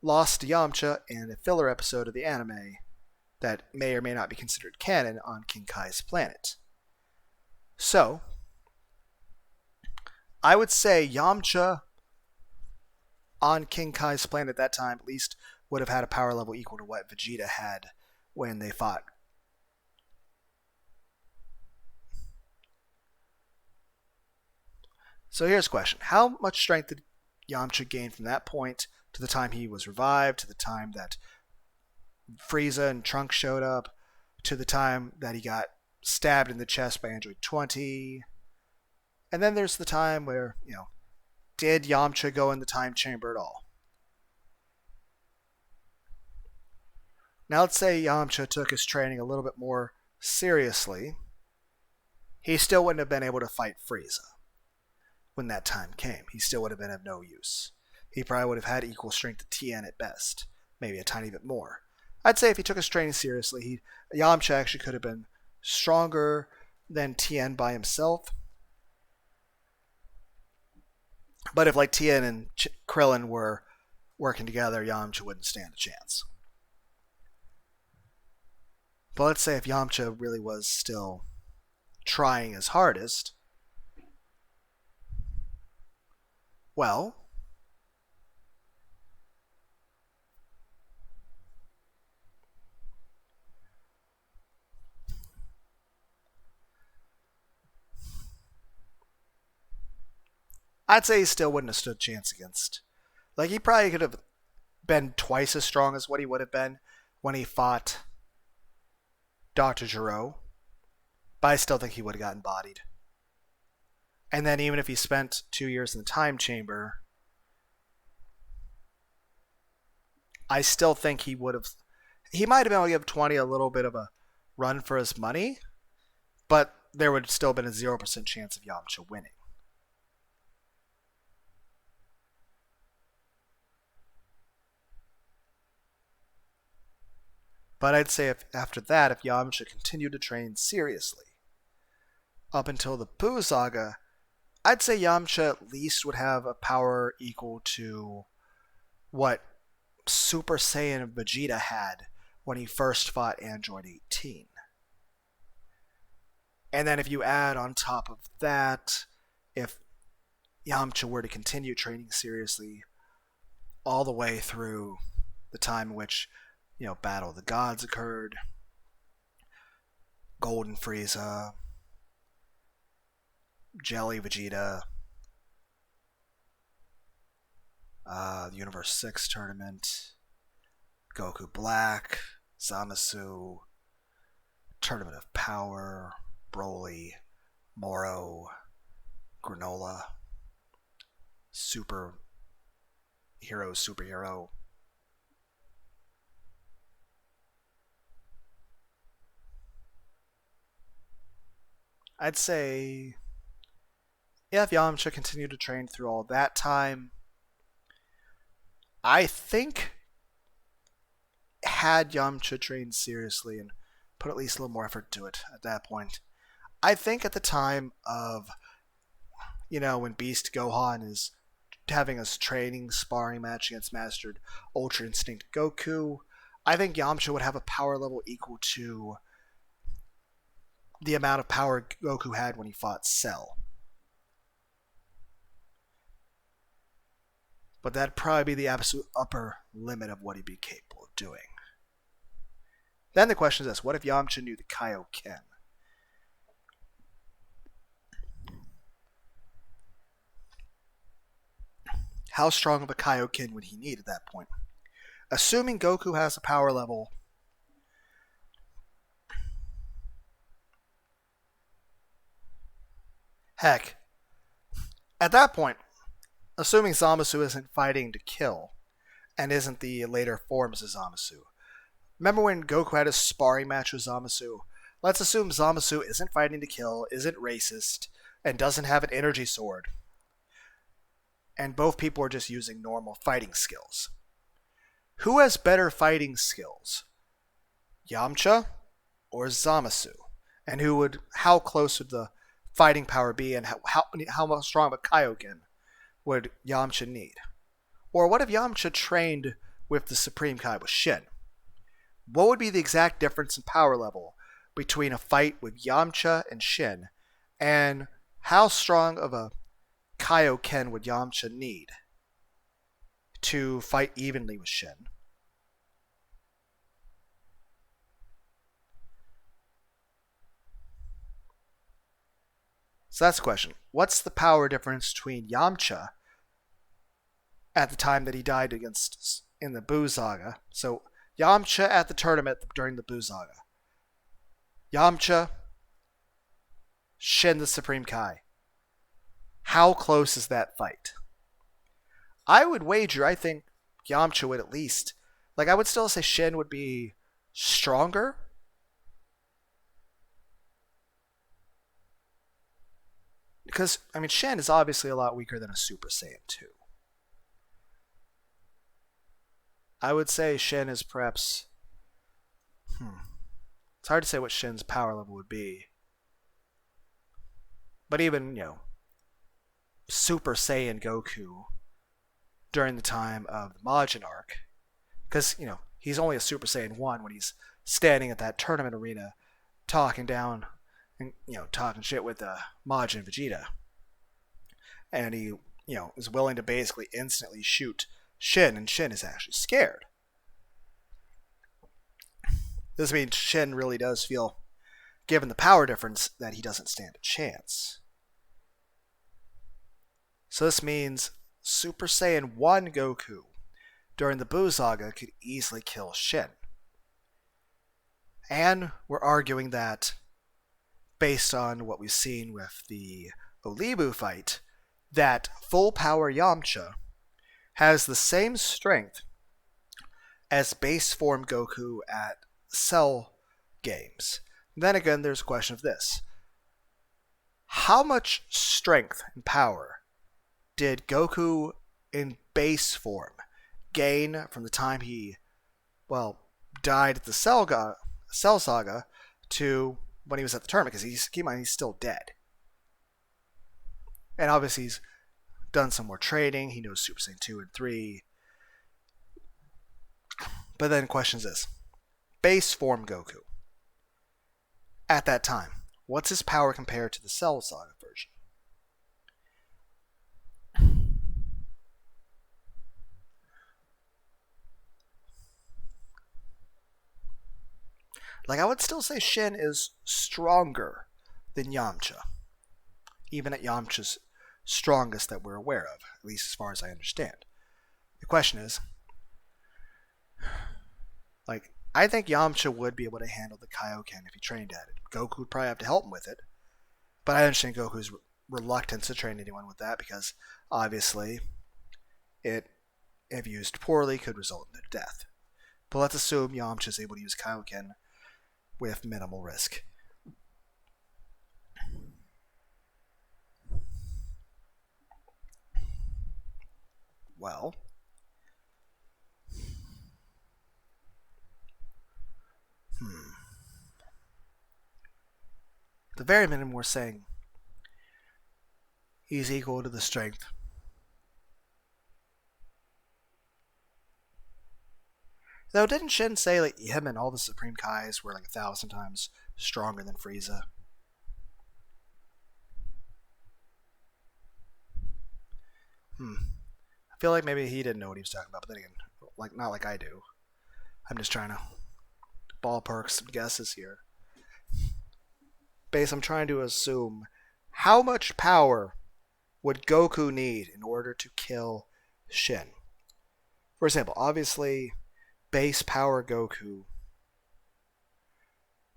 lost to Yamcha in a filler episode of the anime that may or may not be considered canon on King Kai's planet. So, I would say Yamcha on King Kai's planet at that time at least would have had a power level equal to what Vegeta had when they fought. So here's a question. How much strength did Yamcha gain from that point to the time he was revived, to the time that Frieza and Trunks showed up, to the time that he got stabbed in the chest by Android 20? And then there's the time where, did Yamcha go in the time chamber at all? Now let's say Yamcha took his training a little bit more seriously. He still wouldn't have been able to fight Frieza when that time came. He still would have been of no use. He probably would have had equal strength to Tien at best, maybe a tiny bit more. I'd say if he took his training seriously, Yamcha actually could have been stronger than Tien by himself. But if like Tien and Krillin were working together, Yamcha wouldn't stand a chance. But let's say if Yamcha really was still trying his hardest, well, I'd say he still wouldn't have stood a chance against. Like, he probably could have been twice as strong as what he would have been when he fought Dr. Gero, but I still think he would have gotten bodied. And then even if he spent 2 years in the time chamber, I still think he would have. He might have been able to give 20 a little bit of a run for his money, but there would still have been a 0% chance of Yamcha winning. But I'd say after that, if Yamcha continued to train seriously up until the Buu Saga, I'd say Yamcha at least would have a power equal to what Super Saiyan Vegeta had when he first fought Android 18. And then if you add on top of that, if Yamcha were to continue training seriously all the way through the time in which, Battle of the Gods occurred, Golden Frieza, Jelly Vegeta, the Universe 6 tournament, Goku Black, Zamasu, Tournament of Power, Broly, Moro, Granola, Superhero. I'd say, if Yamcha continued to train through all that time, I think had Yamcha trained seriously and put at least a little more effort to it at that point, I think at the time of, when Beast Gohan is having a training sparring match against Mastered Ultra Instinct Goku, I think Yamcha would have a power level equal to the amount of power Goku had when he fought Cell. But that'd probably be the absolute upper limit of what he'd be capable of doing. Then the question is this: what if Yamcha knew the Kaioken? How strong of a Kaioken would he need at that point? Assuming Goku has a power level heck, at that point, assuming Zamasu isn't fighting to kill and isn't the later forms of Zamasu. Remember when Goku had a sparring match with Zamasu? Let's assume Zamasu isn't fighting to kill, isn't racist, and doesn't have an energy sword. And both people are just using normal fighting skills. Who has better fighting skills? Yamcha or Zamasu? And how close would the fighting power be, and how strong of a Kaioken would Yamcha need? Or what if Yamcha trained with the Supreme Kai with Shin? What would be the exact difference in power level between a fight with Yamcha and Shin, and how strong of a Kaioken would Yamcha need to fight evenly with Shin? So that's the question. What's the power difference between Yamcha at the time that he died against in the Buu Saga? So Yamcha at the tournament during the Buu Saga. Yamcha, Shin the Supreme Kai. How close is that fight? I would wager, I think Yamcha would at least, like I would still say Shin would be stronger. Because, I mean, Shin is obviously a lot weaker than a Super Saiyan 2. I would say Shin is perhaps... It's hard to say what Shin's power level would be. But even, Super Saiyan Goku during the time of the Majin arc, because, he's only a Super Saiyan 1 when he's standing at that tournament arena talking down and, talking shit with Majin Vegeta. And he, is willing to basically instantly shoot Shin, and Shin is actually scared. This means Shin really does feel, given the power difference, that he doesn't stand a chance. So this means Super Saiyan 1 Goku during the Buu Saga could easily kill Shin. And we're arguing that, based on what we've seen with the Olibu fight, that full power Yamcha has the same strength as base form Goku at Cell games. Then again, there's a question of this. How much strength and power did Goku in base form gain from the time he, died at the Cell Saga to when he was at the tournament? Because he's still dead. And obviously he's done some more training. He knows Super Saiyan 2 and 3. But then the question is this. Base form Goku. At that time, what's his power compared to the Cell Saga version? I would still say Shin is stronger than Yamcha. Even at Yamcha's strongest that we're aware of, at least as far as I understand. The question is, I think Yamcha would be able to handle the Kaioken if he trained at it. Goku would probably have to help him with it. But I understand Goku's reluctance to train anyone with that because, obviously, it, if used poorly, could result in their death. But let's assume Yamcha is able to use Kaioken with minimal risk. Well, at the very minimum, we're saying he's equal to the strength. Though, didn't Shin say him and all the Supreme Kais were 1,000 times stronger than Frieza? I feel like maybe he didn't know what he was talking about, but then again, not like I do. I'm just trying to ballpark some guesses here. I'm trying to assume how much power would Goku need in order to kill Shin? For example, obviously, base power Goku.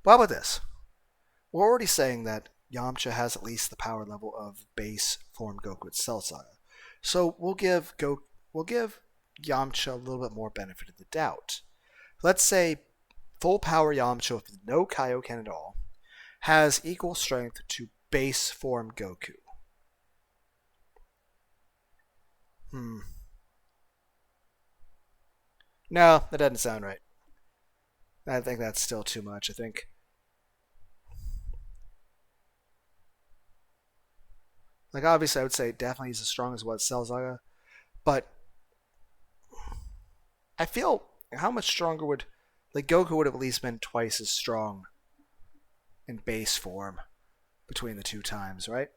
Well, how about this? We're already saying that Yamcha has at least the power level of base form Goku at Cell Saga. So we'll give Yamcha a little bit more benefit of the doubt. Let's say full power Yamcha with no Kaioken at all has equal strength to base form Goku. No, that doesn't sound right. I think that's still too much. I think obviously I would say definitely he's as strong as what Cell Saga, but I feel how much stronger would Goku would have at least been twice as strong in base form between the two times, right?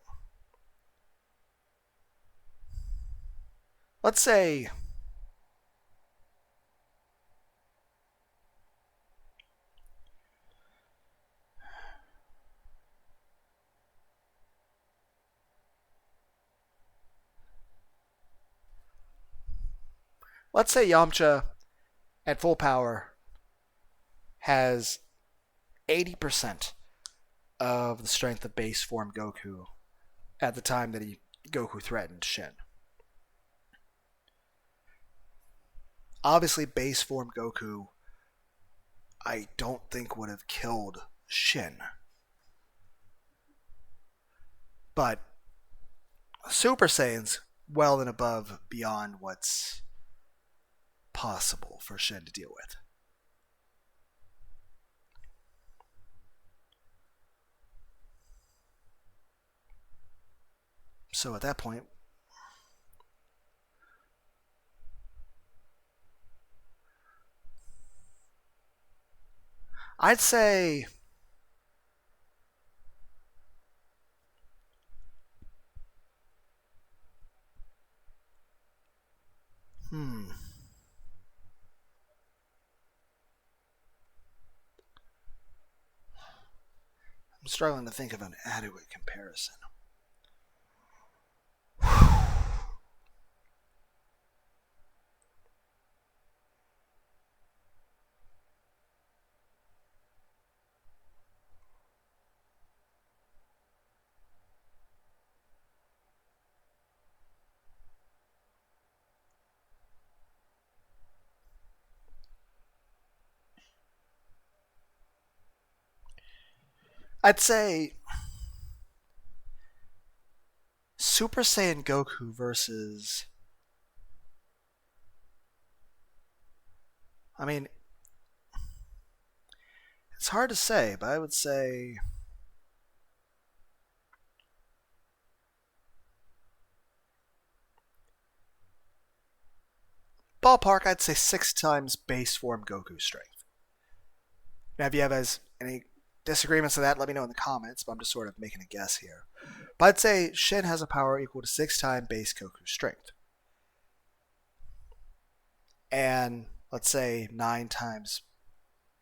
Let's say let's say Yamcha at full power has 80% of the strength of base form Goku at the time that Goku threatened Shin. Obviously, base form Goku, I don't think would have killed Shin. But Super Saiyan's well and above beyond what's possible for Shin to deal with. So at that point, I'd say I'm struggling to think of an adequate comparison. I'd say Super Saiyan Goku versus. I mean, it's hard to say, but I would say. Ballpark, I'd say 6 times base form Goku strength. Now, if you have any disagreements with that, let me know in the comments, but I'm just sort of making a guess here. But I'd say Shin has a power equal to 6 times base Goku strength. And let's say 9 times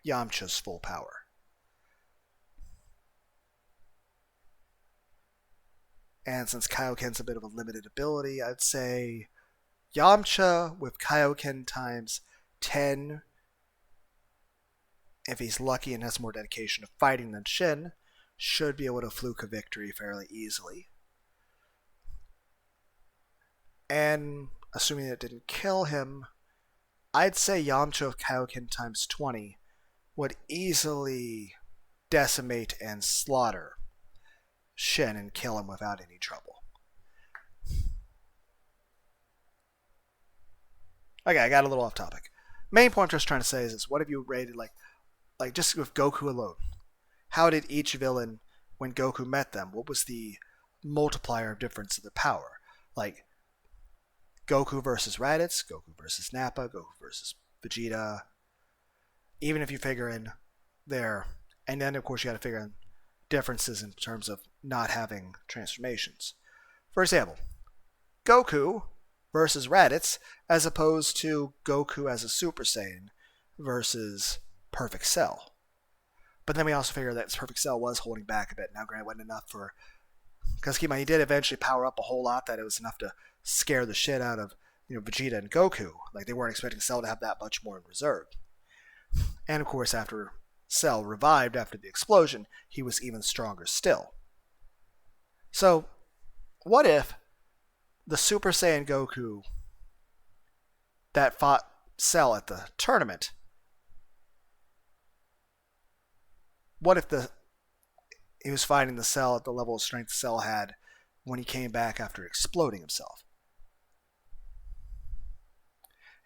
Yamcha's full power. And since Kaioken's a bit of a limited ability, I'd say Yamcha with Kaioken times 10, if he's lucky and has more dedication to fighting than Shin, should be able to fluke a victory fairly easily. And assuming it didn't kill him, I'd say Yamcha with Kaioken times 20 would easily decimate and slaughter Shin and kill him without any trouble. Okay, I got a little off topic. Main point I'm just trying to say is this: what have you rated like just with Goku alone? How did each villain, when Goku met them, what was the multiplier of difference of the power? Like Goku versus Raditz, Goku versus Nappa, Goku versus Vegeta. Even if you figure in there, and then of course you got to figure in differences in terms of not having transformations. For example, Goku versus Raditz as opposed to Goku as a Super Saiyan versus Perfect Cell. But then we also figure that Perfect Cell was holding back a bit. Now, granted, it wasn't enough for... Because keep in mind, he did eventually power up a whole lot that it was enough to scare the shit out of Vegeta and Goku. Like, they weren't expecting Cell to have that much more in reserve. And, of course, after Cell revived after the explosion, he was even stronger still. So, what if the Super Saiyan Goku that fought Cell at the tournament, what if he was fighting the Cell at the level of strength Cell had when he came back after exploding himself?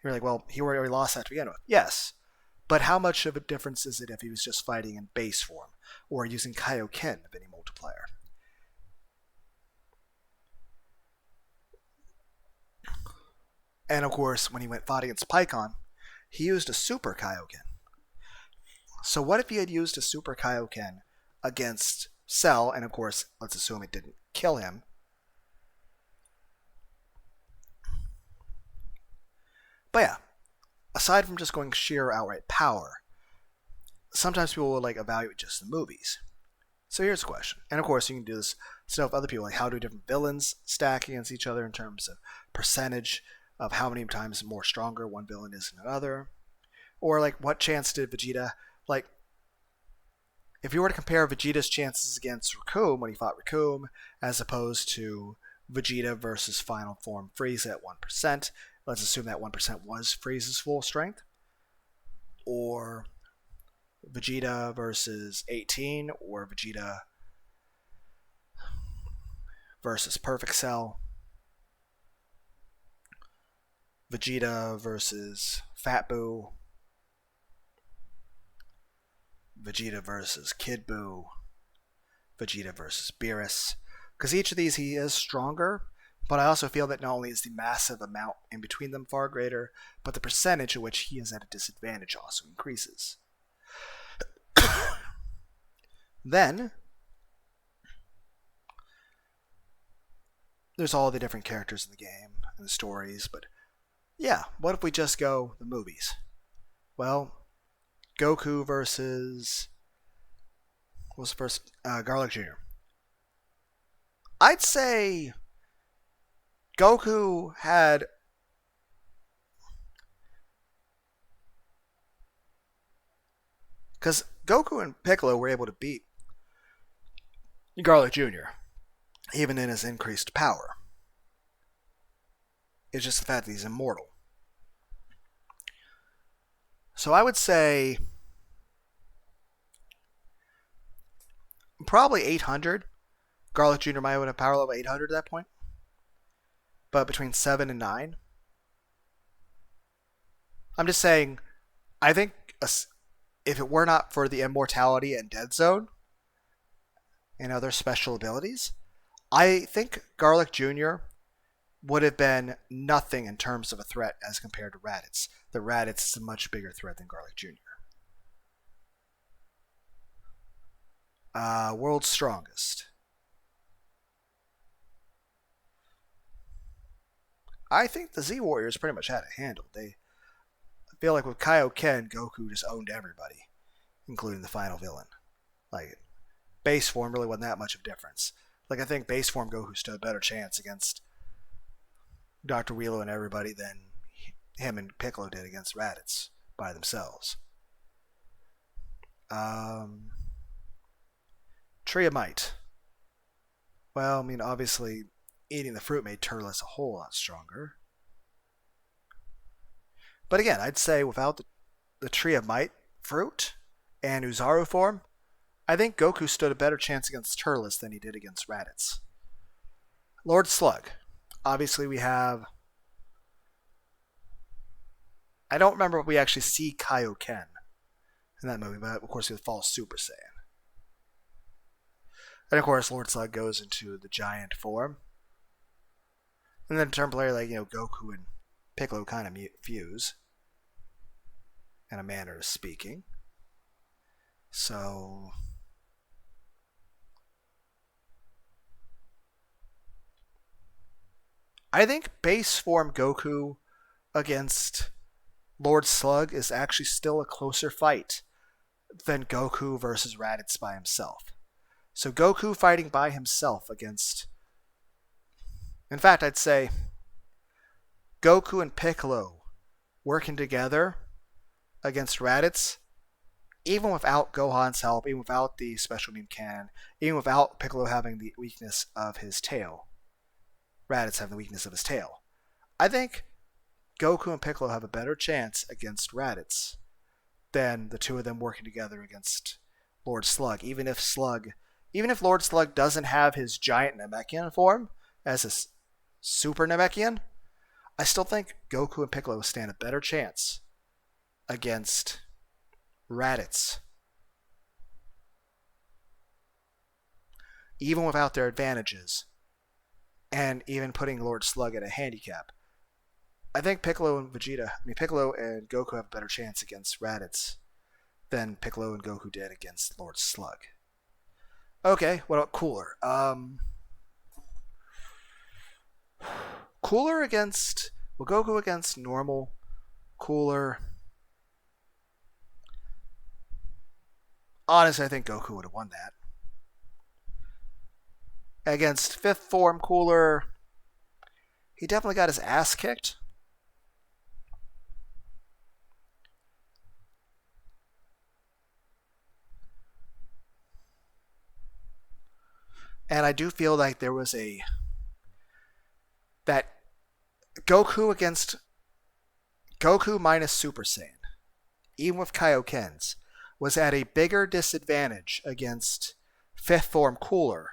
You're like, well, he already lost that to begin with. Yes, but how much of a difference is it if he was just fighting in base form or using Kaioken of any multiplier? And of course, when he fought against Pikkon, he used a Super Kaioken. So what if he had used a Super Kaioken against Cell, and of course, let's assume it didn't kill him. But yeah, aside from just going sheer outright power, sometimes people will evaluate just the movies. So here's a question, and of course you can do this stuff with other people, like how do different villains stack against each other in terms of percentage of how many times more stronger one villain is than another. Or like what chance did Vegeta, like if you were to compare Vegeta's chances against Recoome when he fought Recoome as opposed to Vegeta versus Final Form Frieza at 1%, let's assume that 1% was Frieza's full strength. Or Vegeta versus 18, or Vegeta versus Perfect Cell, Vegeta versus Fat Buu, Vegeta versus Kid Buu, Vegeta versus Beerus. Because each of these he is stronger, but I also feel that not only is the massive amount in between them far greater, but the percentage at which he is at a disadvantage also increases. Then there's all the different characters in the game and the stories, but yeah, what if we just go the movies? Well, Goku versus what was the first? Garlic Jr. I'd say Goku had because Goku and Piccolo were able to beat Garlic Jr. even in his increased power. It's just the fact that he's immortal. So I would say probably 800. Garlic Jr. might have a power level 800 at that point. But between 7 and 9. I'm just saying, I think if it were not for the immortality and dead zone and other special abilities, I think Garlic Jr. would have been nothing in terms of a threat as compared to Raditz. The Raditz is a much bigger threat than Garlic Jr. World's Strongest. I think the Z Warriors pretty much had it handled. I feel like with Kaioken, Goku just owned everybody, including the final villain. Like, base form really wasn't that much of a difference. Like, I think base form Goku stood a better chance against Dr. Wheelo and everybody than him and Piccolo did against Raditz by themselves. Tree of Might. Well, I mean, obviously, eating the fruit made Turles a whole lot stronger. But again, I'd say without the Tree of Might fruit and Uzaru form, I think Goku stood a better chance against Turles than he did against Raditz. Lord Slug. Obviously, we have... I don't remember if we actually see Kaioken in that movie, but of course he falls Super Saiyan. And of course, Lord Slug goes into the giant form. And then turn player like, Goku and Piccolo kind of fuse. In a manner of speaking. So... I think base form Goku against Lord Slug is actually still a closer fight than Goku versus Raditz by himself. So Goku fighting by himself against... In fact, I'd say Goku and Piccolo working together against Raditz, even without Gohan's help, even without the special beam cannon, even without Piccolo having the weakness of his tail, Raditz having the weakness of his tail, I think Goku and Piccolo have a better chance against Raditz than the two of them working together against Lord Slug. Even if Lord Slug doesn't have his giant Namekian form as a Super Namekian, I still think Goku and Piccolo stand a better chance against Raditz. Even without their advantages. And even putting Lord Slug at a handicap. I think Piccolo and Goku have a better chance against Raditz than Piccolo and Goku did against Lord Slug. Okay, what about Cooler? Cooler against... Well, Goku against normal. Cooler. Honestly, I think Goku would have won that. Against fifth form Cooler, he definitely got his ass kicked. And I do feel like there was that Goku against Goku minus Super Saiyan, even with Kaioken's, was at a bigger disadvantage against fifth form Cooler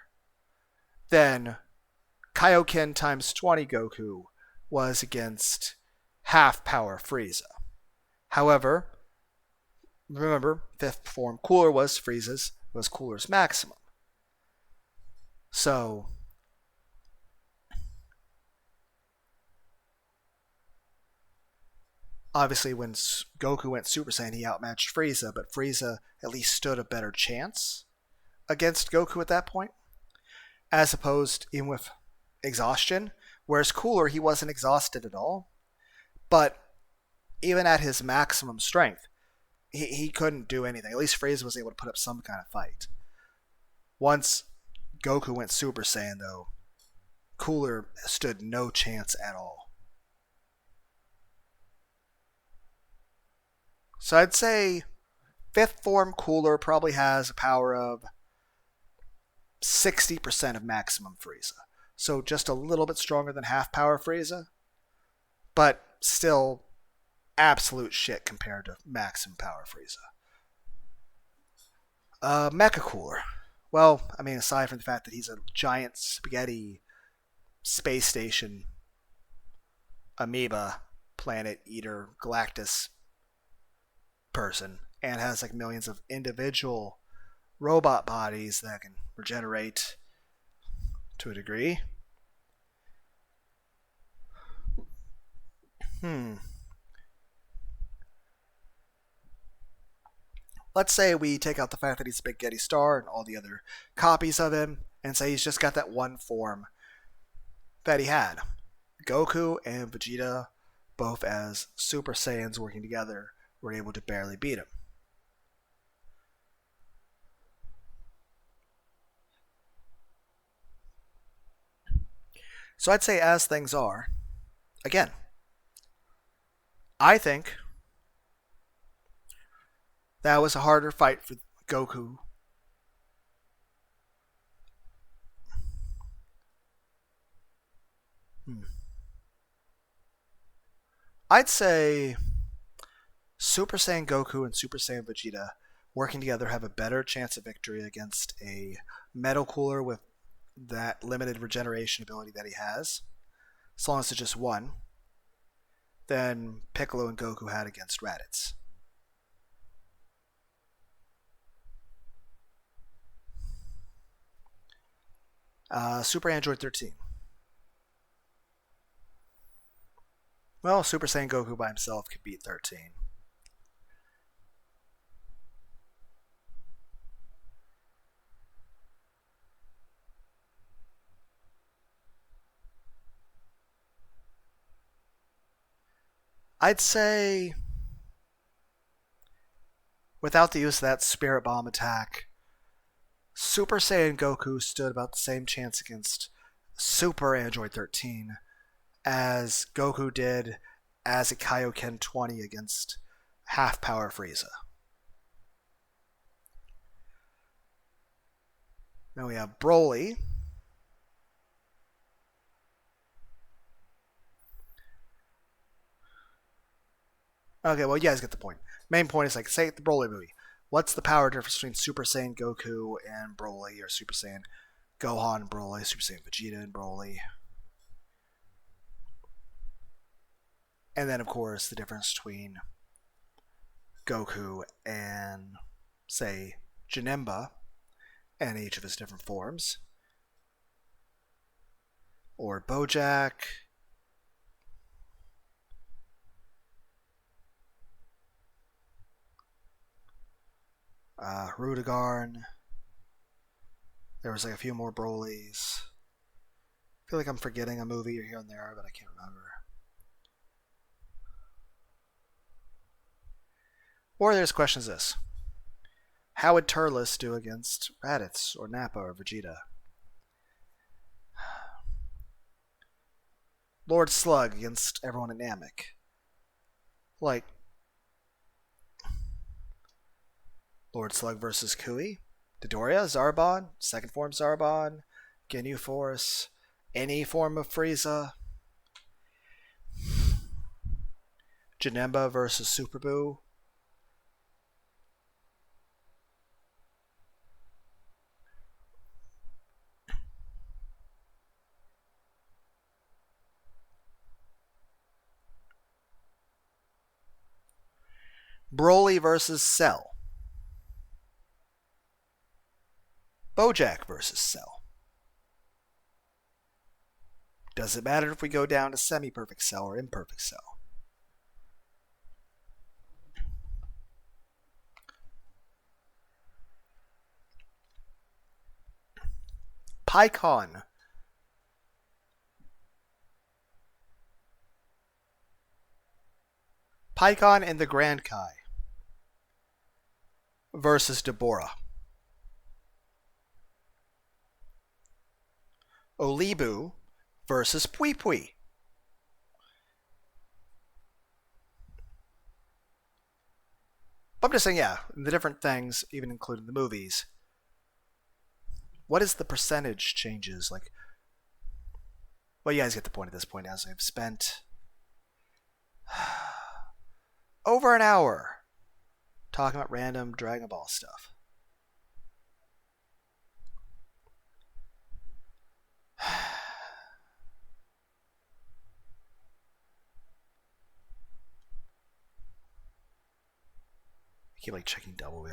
than Kaioken times 20 Goku was against half power Frieza. However, remember, fifth form Cooler was Cooler's maximum. So obviously when Goku went Super Saiyan, he outmatched Frieza, but Frieza at least stood a better chance against Goku at that point, as opposed in with exhaustion. Whereas Cooler, he wasn't exhausted at all, but even at his maximum strength, he couldn't do anything. At least Frieza was able to put up some kind of fight. Once Goku went Super Saiyan, though, Cooler stood no chance at all. So I'd say fifth form Cooler probably has a power of 60% of maximum Frieza. So just a little bit stronger than half power Frieza, but still absolute shit compared to maximum power Frieza. Mecha Cooler. Well, I mean, aside from the fact that he's a giant spaghetti space station amoeba planet eater Galactus person and has like millions of individual robot bodies that can regenerate to a degree. Let's say we take out the fact that he's a Big Getty Star and all the other copies of him and say he's just got that one form that he had. Goku and Vegeta, both as Super Saiyans working together, were able to barely beat him. So I'd say as things are, again, I think that was a harder fight for Goku. I'd say Super Saiyan Goku and Super Saiyan Vegeta working together have a better chance of victory against a Metal Cooler with that limited regeneration ability that he has, as long as it's just one, than Piccolo and Goku had against Raditz. Super Android 13. Well, Super Saiyan Goku by himself could beat 13. I'd say without the use of that Spirit Bomb attack, Super Saiyan Goku stood about the same chance against Super Android 13 as Goku did as a Kaioken 20 against half power Frieza. Now we have Broly. Okay, well, you guys get the point. Main point is like, say the Broly movie. What's the power difference between Super Saiyan Goku and Broly, or Super Saiyan Gohan and Broly, Super Saiyan Vegeta and Broly? And then, of course, the difference between Goku and, say, Janemba and each of his different forms. Or Bojack. Rudigarn. There was like a few more Brolys. I feel like I'm forgetting a movie here and there, but I can't remember. Or there's questions this. How would Turles do against Raditz or Nappa or Vegeta? Lord Slug against everyone in Namek. Like, Lord Slug versus Kui, Dodoria, Zarbon, second form Zarbon, Ginyu Force, any form of Frieza, Janemba versus Super Buu, Broly versus Cell, Bojack versus Cell. Does it matter if we go down to semi-perfect Cell or imperfect Cell? Pikkon and the Grand Kai versus Deborah. Olibu versus Puipui. I'm just saying, yeah, the different things, even including the movies. What is the percentage changes? Like, well, you guys get the point at this point, as I've spent over an hour talking about random Dragon Ball stuff. I keep like checking double. I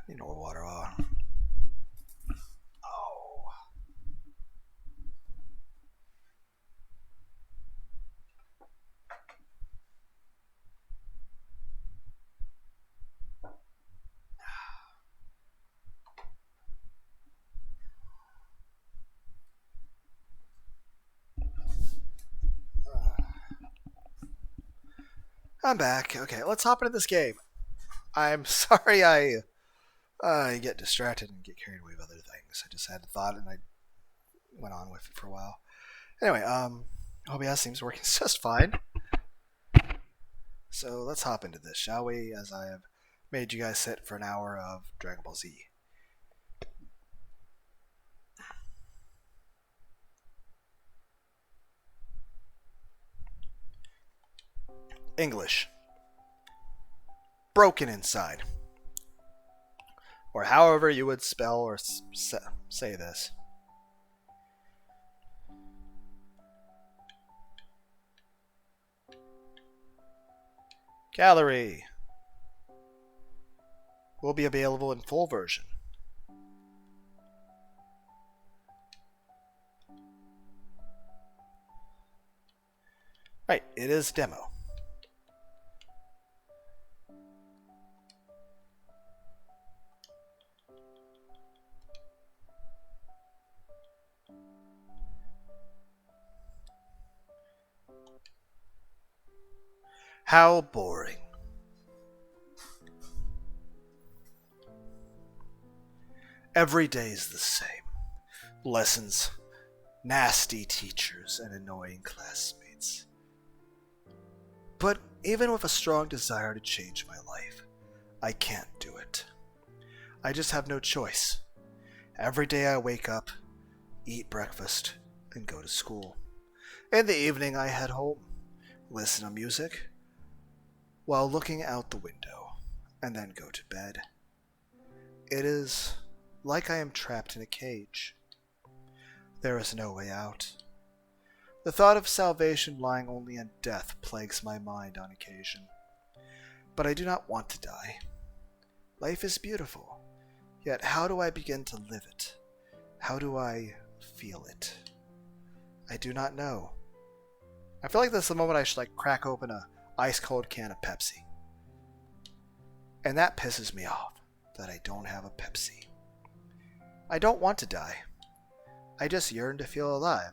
need more water. Oh. I'm back. Okay, let's hop into this game. I'm sorry I get distracted and get carried away with other things. I just had a thought and I went on with it for a while. Anyway, OBS seems working just fine. So let's hop into this, shall we? As I have made you guys sit for an hour of Dragon Ball Z. English. Broken inside. Or however you would spell or say this. Gallery will be available in full version. Right, it is demo. How boring. Every day is the same. Lessons, nasty teachers, and annoying classmates. But even with a strong desire to change my life, I can't do it. I just have no choice. Every day I wake up, eat breakfast, and go to school. In the evening I head home, listen to music, while looking out the window, and then go to bed. It is like I am trapped in a cage. There is no way out. The thought of salvation lying only in death plagues my mind on occasion. But I do not want to die. Life is beautiful, yet how do I begin to live it? How do I feel it? I do not know. I feel like this is the moment I should like crack open a ice cold can of Pepsi. And that pisses me off, that I don't have a Pepsi. I don't want to die. I just yearn to feel alive.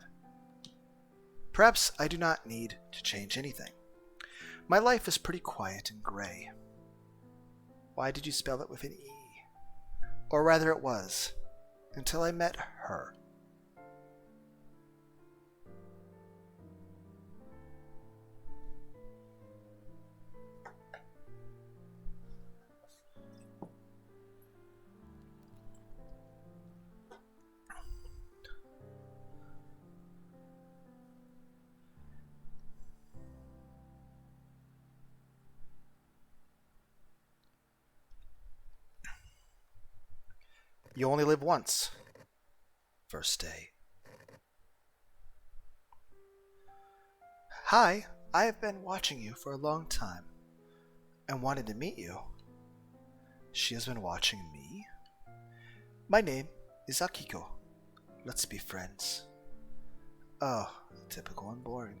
Perhaps I do not need to change anything. My life is pretty quiet and gray. Why did you spell it with an E? Or rather it was, until I met her. You only live once. First day. Hi, I have been watching you for a long time and wanted to meet you. She has been watching me? My name is Akiko. Let's be friends. Oh, typical and boring.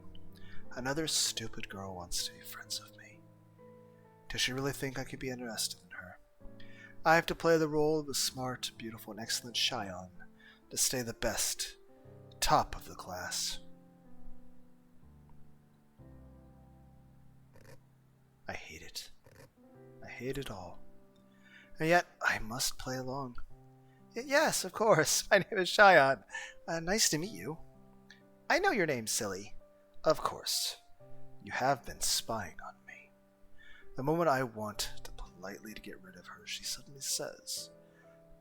Another stupid girl wants to be friends with me. Does she really think I could be interested in her? I have to play the role of a smart, beautiful, and excellent Shion to stay the best, top of the class. I hate it. I hate it all. And yet, I must play along. Yes, of course. My name is Shion. Nice to meet you. I know your name, silly. Of course. You have been spying on me. The moment I want to politely to get rid of her, she suddenly says,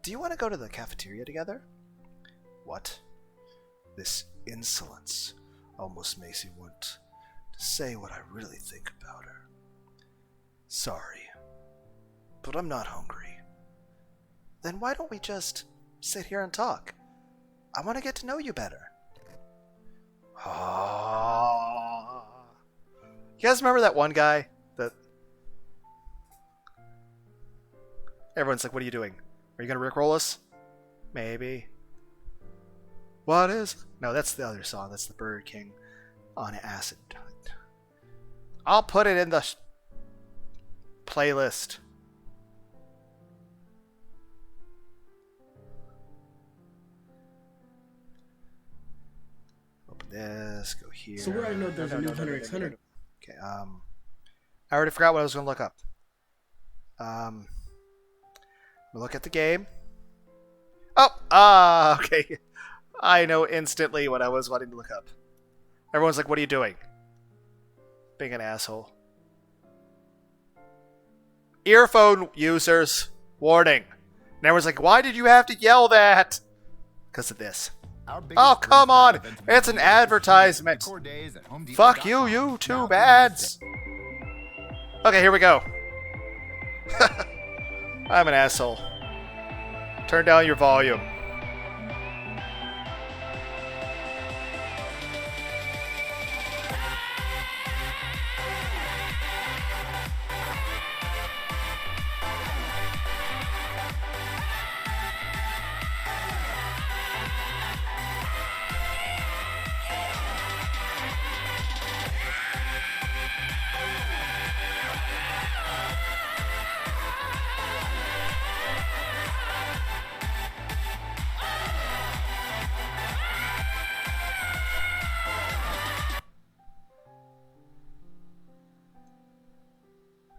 "Do you want to go to the cafeteria together?" What? This insolence almost makes me want to say what I really think about her. Sorry, but I'm not hungry. Then why don't we just sit here and talk? I want to get to know you better. You guys remember that one guy that everyone's like, what are you doing? Are you going to rickroll us? Maybe. What is? No, that's the other song. That's the Burger King on acid. I'll put it in the playlist. Open this, go here. So where I know there's a new Hunter x Hunter. Okay, I already forgot what I was going to look up. Look at the game. Oh, okay. I know instantly what I was wanting to look up. Everyone's like, what are you doing? Being an asshole. Earphone users, warning. And everyone's like, why did you have to yell that? Because of this. Oh, come on. It's an advertisement. Fuck you, you two bads. Okay, here we go. I'm an asshole. Turn down your volume.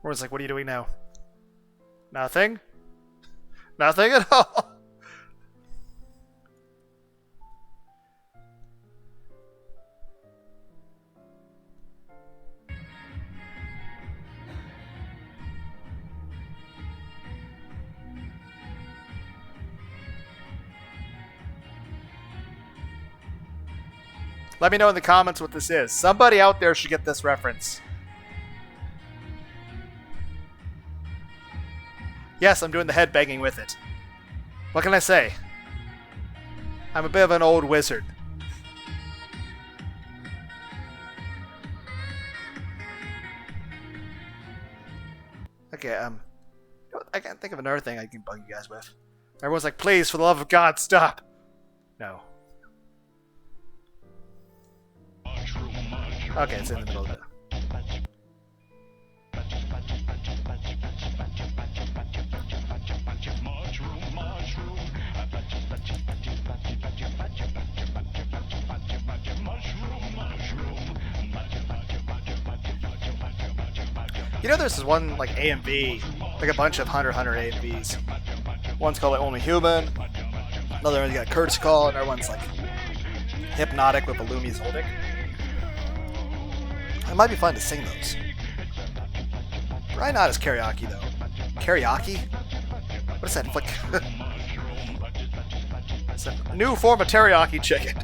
Everyone's like, what are you doing now? Nothing? Nothing at all? Let me know in the comments what this is. Somebody out there should get this reference. Yes, I'm doing the head banging with it. What can I say? I'm a bit of an old wizard. Okay, I can't think of another thing I can bug you guys with. Everyone's like, please, for the love of God, stop. No. Okay, it's in the middle of it. You know, there's this one like AMV, like a bunch of Hunter x Hunter AMVs. One's called like Only Human. Another one's got Curtis Call, and everyone's like Hypnotic with Illumi's holding. It might be fun to sing those. Probably not as karaoke though. Karaoke? What is that? Like it's a new form of teriyaki chicken.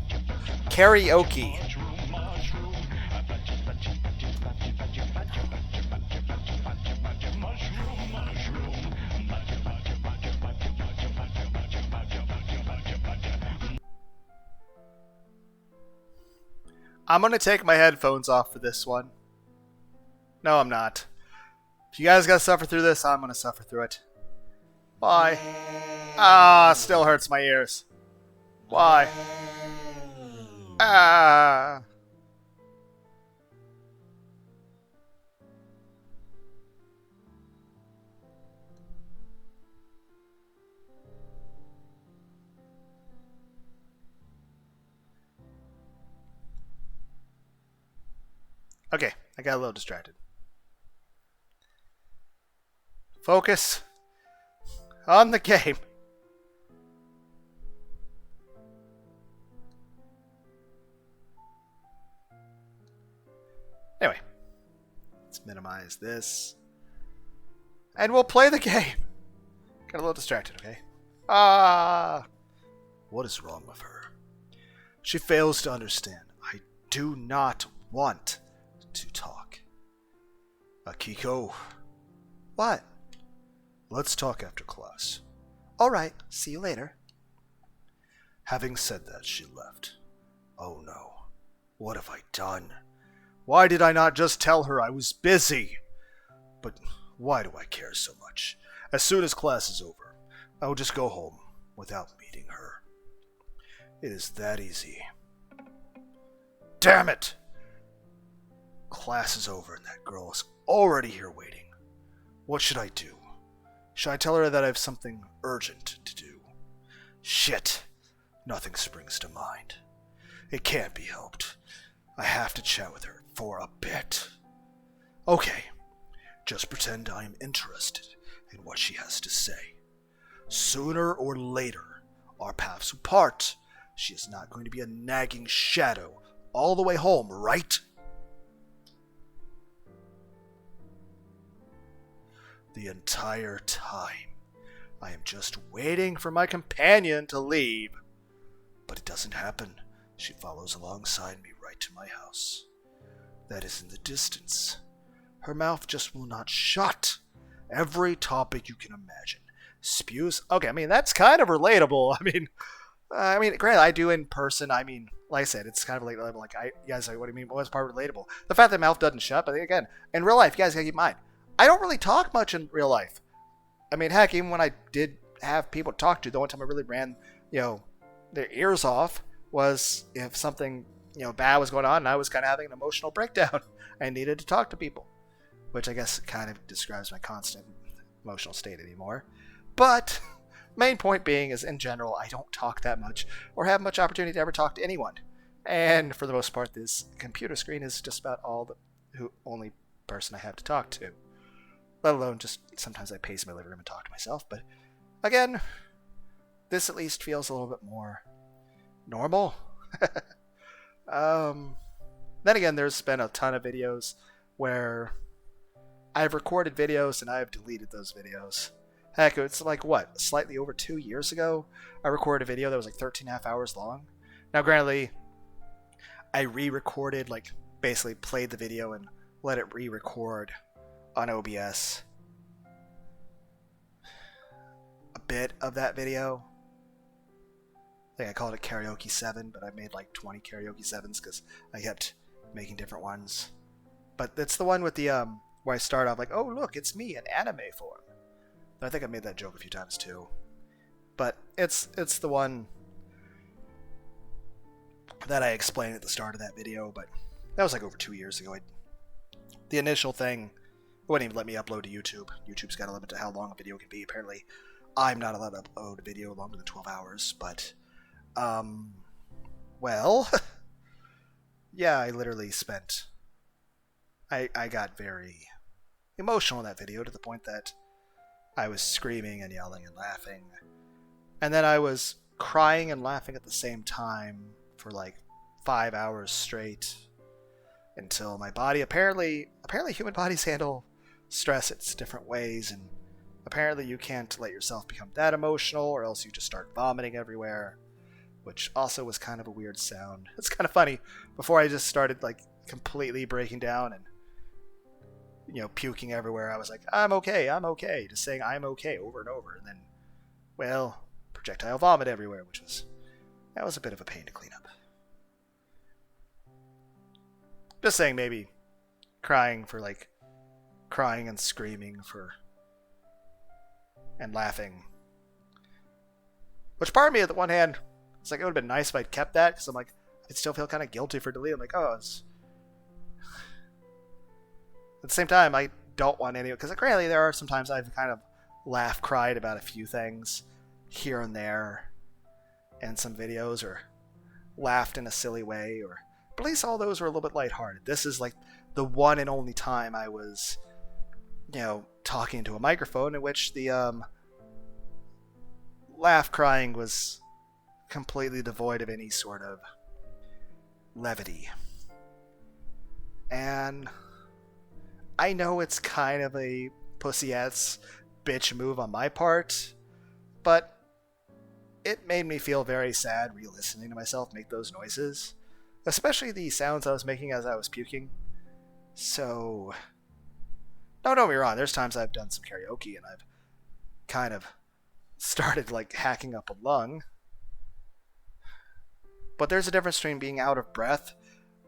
Karaoke. I'm going to take my headphones off for this one. No, I'm not. If you guys got to suffer through this, I'm going to suffer through it. Why? Ah, still hurts my ears. Why? Ah. Okay, I got a little distracted. Focus on the game. Anyway, let's minimize this. And we'll play the game. Got a little distracted, okay? Ah. What is wrong with her? She fails to understand. I do not want to talk. Akiko. What? Let's talk after class. Alright, see you later. Having said that, she left. Oh no. What have I done? Why did I not just tell her I was busy? But why do I care so much? As soon as class is over, I will just go home without meeting her. It is that easy. Damn it! Class is over and that girl is already here waiting. What should I do? Should I tell her that I have something urgent to do? Shit! Nothing springs to mind. It can't be helped. I have to chat with her for a bit. Okay, just pretend I am interested in what she has to say. Sooner or later, our paths will part. She is not going to be a nagging shadow all the way home, right? The entire time, I am just waiting for my companion to leave. But it doesn't happen. She follows alongside me right to my house. That is in the distance. Her mouth just will not shut. Every topic you can imagine. Spews. Okay, I mean, that's kind of relatable. I mean, granted, I do in person. I mean, like I said, it's kind of relatable. Like, you guys say, what do you mean? What's part of relatable? The fact that mouth doesn't shut, but again, in real life, you guys gotta keep in mind, I don't really talk much in real life. I mean, heck, even when I did have people to talk to, the only time I really ran, their ears off was if something, bad was going on and I was kind of having an emotional breakdown. I needed to talk to people, which I guess kind of describes my constant emotional state anymore. But main point being is, in general, I don't talk that much or have much opportunity to ever talk to anyone. And for the most part, this computer screen is just about only person I have to talk to. Let alone just sometimes I pace my living room and talk to myself. But again, this at least feels a little bit more normal. Then again, there's been a ton of videos where I've recorded videos and I've deleted those videos. Heck, it's like, slightly over 2 years ago, I recorded a video that was like 13.5 hours long. Now, granted, I re-recorded, basically played the video and let it re-record on OBS a bit of that video. I think I called it Karaoke 7, but I made like 20 Karaoke 7s because I kept making different ones. But it's the one with the where I start off like, oh look, it's me in anime form. I think I made that joke a few times too. But it's the one that I explained at the start of that video, but that was like over 2 years ago. The initial thing wouldn't even let me upload to YouTube. YouTube's got a limit to how long a video can be. Apparently, I'm not allowed to upload a video longer than 12 hours, but, well, yeah, I literally I got very emotional in that video to the point that I was screaming and yelling and laughing. And then I was crying and laughing at the same time for like 5 hours straight until my body apparently human bodies handle stress its different ways, and apparently you can't let yourself become that emotional or else you just start vomiting everywhere, which also was kind of a weird sound. It's kind of funny. Before I just started like completely breaking down and puking everywhere, I was like, I'm okay, just saying I'm okay over and over, and then, well, projectile vomit everywhere, that was a bit of a pain to clean up. Just saying, maybe crying for like crying and screaming for and laughing. Which part of me, at the one hand, it's like it would have been nice if I'd kept that, because I'm like, I'd still feel kind of guilty for deleting. I'm like, oh, it's... At the same time, I don't want any, because apparently there are sometimes I've kind of laughed, cried about a few things here and there in some videos, or laughed in a silly way, or but at least all those were a little bit lighthearted. This is like the one and only time I was, talking into a microphone in which the laugh crying was completely devoid of any sort of levity. And I know it's kind of a pussy-ass bitch move on my part, but it made me feel very sad re-listening to myself make those noises, especially the sounds I was making as I was puking. So, don't get me wrong, there's times I've done some karaoke and I've kind of started like hacking up a lung, but there's a difference between being out of breath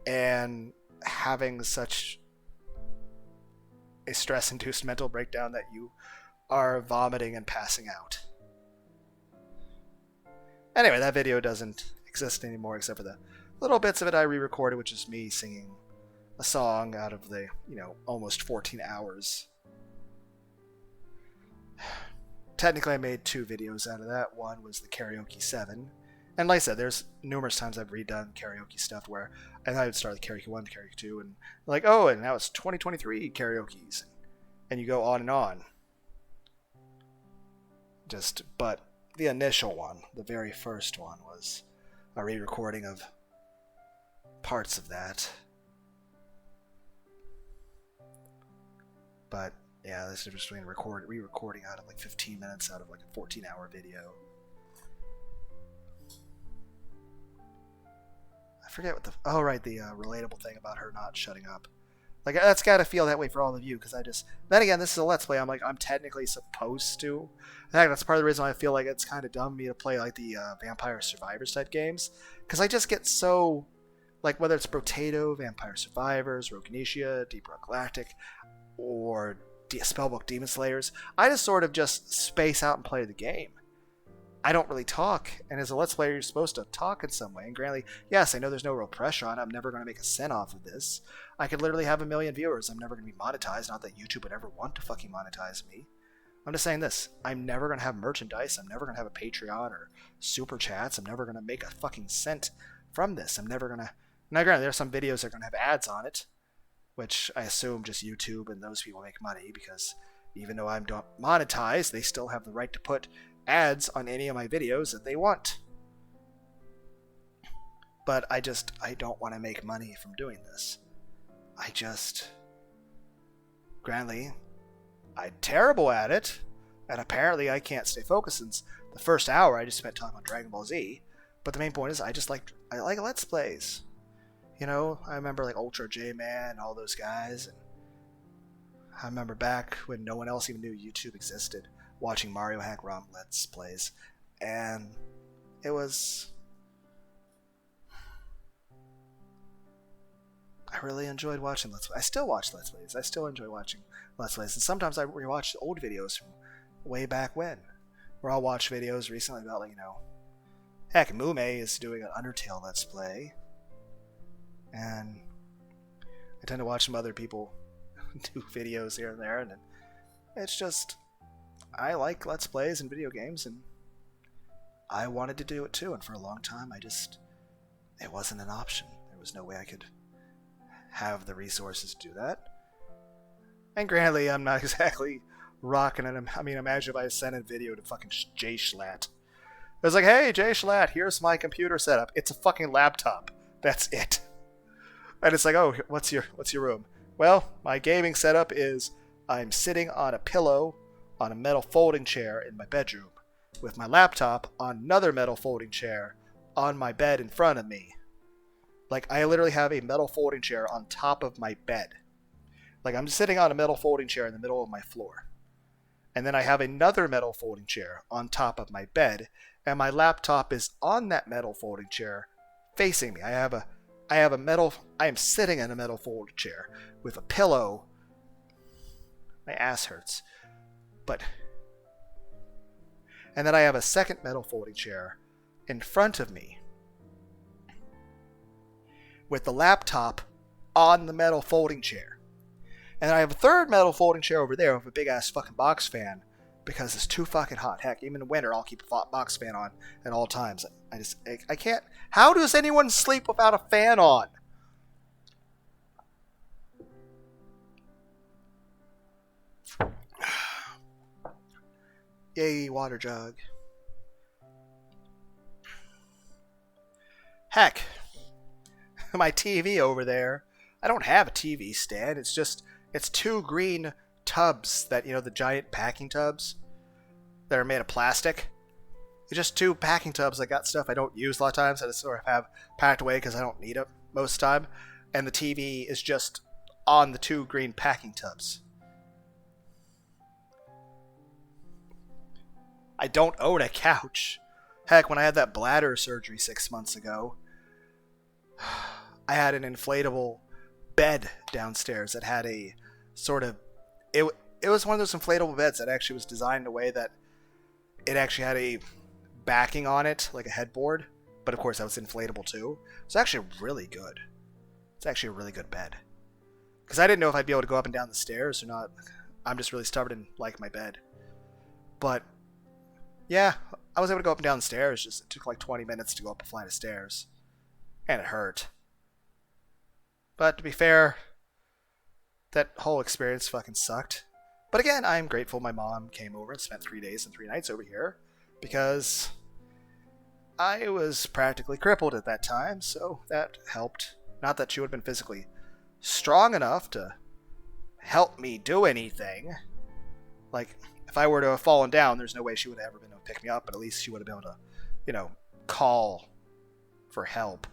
and having such a stress-induced mental breakdown that you are vomiting and passing out. Anyway, that video doesn't exist anymore except for the little bits of it I re-recorded, which is me singing a song out of the, almost 14 hours. Technically, I made 2 videos out of that. One was the Karaoke 7. And like I said, there's numerous times I've redone karaoke stuff where I would start the Karaoke 1, Karaoke 2, and like, oh, and now it's 2023 karaoke's. And you go on and on. But the initial one, the very first one, was a re-recording of parts of that. But yeah, there's a difference between re-recording out of like 15 minutes out of like a 14-hour video. I forget what the relatable thing about her not shutting up. Like, that's got to feel that way for all of you, because then again, this is a Let's Play. I'm technically supposed to. In fact, that's part of the reason why I feel like it's kind of dumb of me to play, like, the Vampire Survivors type games, because I just get so, like, whether it's Brotato, Vampire Survivors, Rogue Initia, Deep Rock Galactic, or Spellbook Demon Slayers, I just sort of just space out and play the game. I don't really talk, and as a Let's Player, you're supposed to talk in some way. And granted, yes, I know there's no real pressure on it. I'm never going to make a cent off of this. I could literally have 1 million viewers. I'm never going to be monetized. Not that YouTube would ever want to fucking monetize me. I'm just saying this. I'm never going to have merchandise. I'm never going to have a Patreon or super chats. I'm never going to make a fucking cent from this. I'm never going to... Now, granted, there are some videos that are going to have ads on it, which I assume just YouTube and those people make money, because even though I'm not monetized, they still have the right to put ads on any of my videos that they want. But I don't want to make money from doing this. Granted, I'm terrible at it, and apparently I can't stay focused since the first hour I just spent talking about Dragon Ball Z. But the main point is I like Let's Plays. I remember like Ultra J-Man and all those guys, and I remember back when no one else even knew YouTube existed, watching Mario Hack ROM Let's Plays, and it was... I really enjoyed watching Let's Plays. I still watch Let's Plays. I still enjoy watching Let's Plays, and sometimes I rewatch old videos from way back when, where I'll watch videos recently about, like, heck, Mume is doing an Undertale Let's Play, and I tend to watch some other people do videos here and there, and it's just... I like Let's Plays and video games, and I wanted to do it too, and for a long time it wasn't an option. There was no way I could have the resources to do that. And granted, I'm not exactly rocking it. I mean, imagine if I sent a video to fucking Jay Schlatt. It was like, hey, Jay Schlatt, here's my computer setup. It's a fucking laptop. That's it. And it's like, oh, what's your room? Well, my gaming setup is I'm sitting on a pillow on a metal folding chair in my bedroom, with my laptop on another metal folding chair on my bed in front of me. Like, I literally have a metal folding chair on top of my bed. Like, I'm sitting on a metal folding chair in the middle of my floor. And then I have another metal folding chair on top of my bed, and my laptop is on that metal folding chair facing me. I I am sitting in a metal folding chair with a pillow. My ass hurts. And then I have a second metal folding chair in front of me with the laptop on the metal folding chair. And then I have a third metal folding chair over there with a big ass fucking box fan because it's too fucking hot. Heck, even in winter, I'll keep a box fan on at all times. I can't. How does anyone sleep without a fan on? Yay, water jug. Heck, my TV over there. I don't have a TV stand. It's two green tubs that, the giant packing tubs that are made of plastic. It's just two packing tubs. I got stuff I don't use a lot of times. I just sort of have packed away because I don't need it most of the time. And the TV is just on the two green packing tubs. I don't own a couch. Heck, when I had that bladder surgery 6 months ago, I had an inflatable bed downstairs that had a sort of... It was one of those inflatable beds that actually was designed in a way that it actually had a backing on it, like a headboard. But of course, that was inflatable too. It's actually really good. It's actually a really good bed. Because I didn't know if I'd be able to go up and down the stairs or not. I'm just really stubborn and like my bed. But yeah, I was able to go up and down the stairs. It took like 20 minutes to go up a flight of stairs. And it hurt. But to be fair, that whole experience fucking sucked. But again, I'm grateful my mom came over and spent 3 days and 3 nights over here. Because I was practically crippled at that time, so that helped. Not that she would have been physically strong enough to help me do anything. Like, if I were to have fallen down, there's no way she would have ever been able to pick me up, but at least she would have been able to, call for help.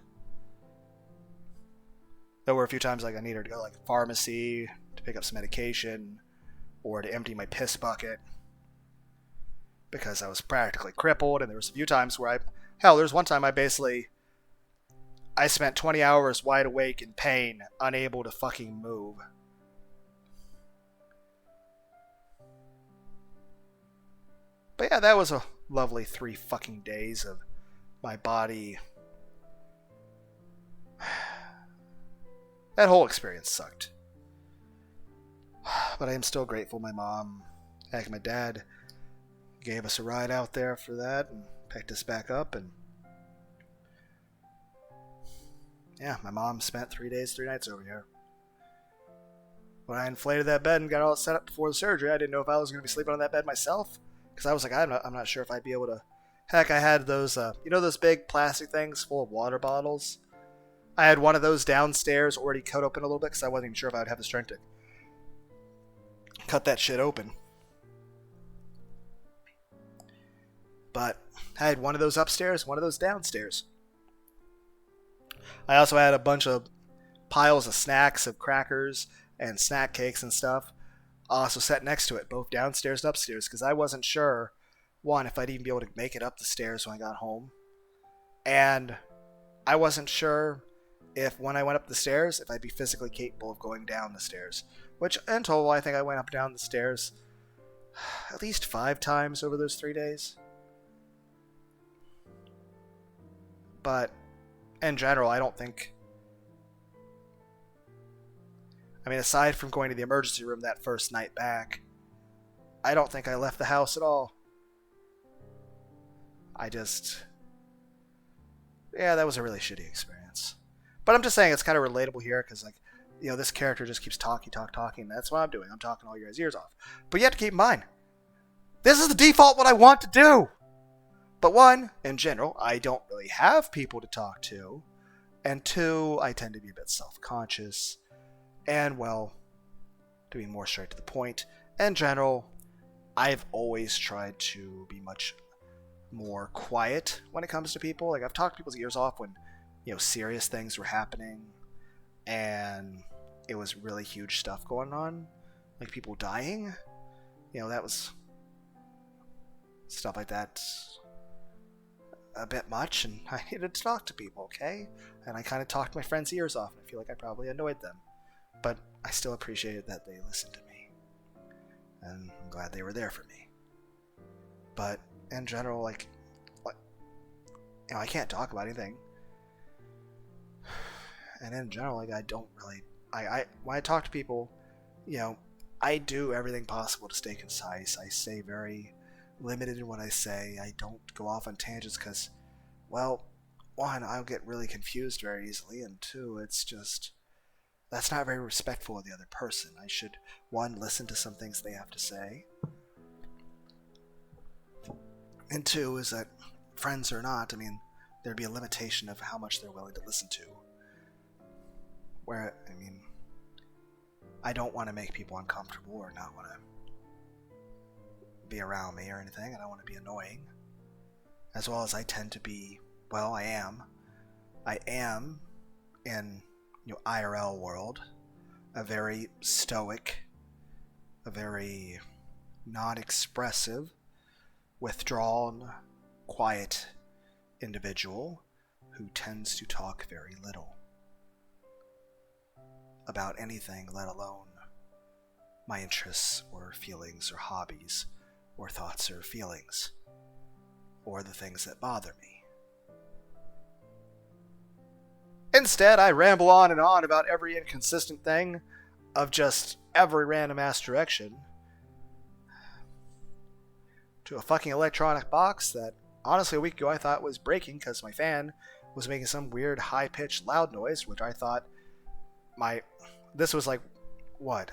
There were a few times like I needed her to go to like a pharmacy to pick up some medication or to empty my piss bucket because I was practically crippled, and there was a few times where there's one time I spent 20 hours wide awake in pain, unable to fucking move. But yeah, that was a lovely 3 fucking days of my body. That whole experience sucked. But I am still grateful my mom, heck, my dad, gave us a ride out there for that and picked us back up. And yeah, my mom spent 3 days, 3 nights over here. When I inflated that bed and got all set up before the surgery, I didn't know if I was going to be sleeping on that bed myself. Because I was like, I'm not sure if I'd be able to. Heck, I had those, those big plastic things full of water bottles. I had one of those downstairs already cut open a little bit because I wasn't even sure if I would have the strength to cut that shit open. But I had one of those upstairs, one of those downstairs. I also had a bunch of piles of snacks, of crackers and snack cakes and stuff also sat next to it, both downstairs and upstairs, because I wasn't sure, one, if I'd even be able to make it up the stairs when I got home. And I wasn't sure if when I went up the stairs, if I'd be physically capable of going down the stairs. Which, in total, I think I went up and down the stairs at least 5 times over those 3 days. But, in general, I don't think... I mean, aside from going to the emergency room that first night back, I don't think I left the house at all. Yeah, that was a really shitty experience. But I'm just saying it's kind of relatable here, because, like, this character just keeps talking. That's what I'm doing. I'm talking all your guys' ears off. But you have to keep in mind, this is the default what I want to do. But one, in general, I don't really have people to talk to. And 2, I tend to be a bit self-conscious. And, well, to be more straight to the point, in general, I've always tried to be much more quiet when it comes to people. Like, I've talked people's ears off when, serious things were happening and it was really huge stuff going on, like people dying. That was stuff like that. a bit much, and I needed to talk to people, okay? And I kind of talked my friends' ears off, and I feel like I probably annoyed them. But I still appreciated that they listened to me. And I'm glad they were there for me. But in general, like, I can't talk about anything. And in general, like, I don't really... when I talk to people, I do everything possible to stay concise. I stay very limited in what I say. I don't go off on tangents because, well, one, I'll get really confused very easily, and two, it's just... that's not very respectful of the other person. I should, one, listen to some things they have to say. And two, is that friends or not, there'd be a limitation of how much they're willing to listen to. Where, I don't want to make people uncomfortable or not want to be around me or anything. I don't want to be annoying. As well as I tend to be, well, I am in IRL world, a very stoic, a very non-expressive, withdrawn, quiet individual who tends to talk very little about anything, let alone my interests or feelings or hobbies or thoughts or feelings or the things that bother me. Instead, I ramble on and on about every inconsistent thing of just every random ass direction to a fucking electronic box that, honestly, a week ago I thought was breaking because my fan was making some weird high-pitched loud noise, which I thought this was like, what,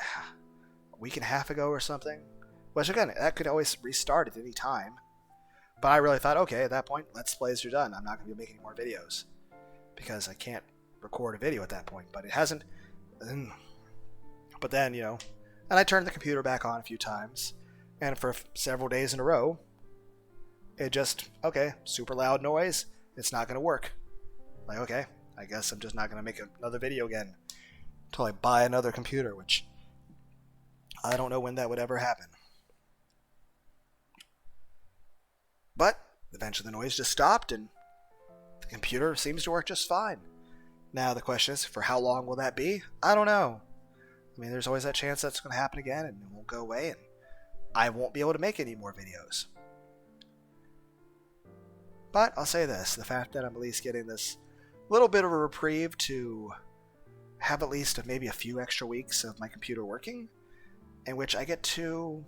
a week and a half ago or something? Which, again, that could always restart at any time. But I really thought, okay, at that point, Let's Plays are done. I'm not going to be making more videos. Because I can't record a video at that point. But it hasn't. But then, and I turned the computer back on a few times. And for several days in a row, it just, okay, super loud noise. It's not going to work. Like, okay, I guess I'm just not going to make another video again until I buy another computer, which I don't know when that would ever happen. But eventually the noise just stopped and the computer seems to work just fine. Now the question is, for how long will that be? I don't know. There's always that chance that's going to happen again and it won't go away and I won't be able to make any more videos. But I'll say this, the fact that I'm at least getting this little bit of a reprieve to have at least maybe a few extra weeks of my computer working, in which I get to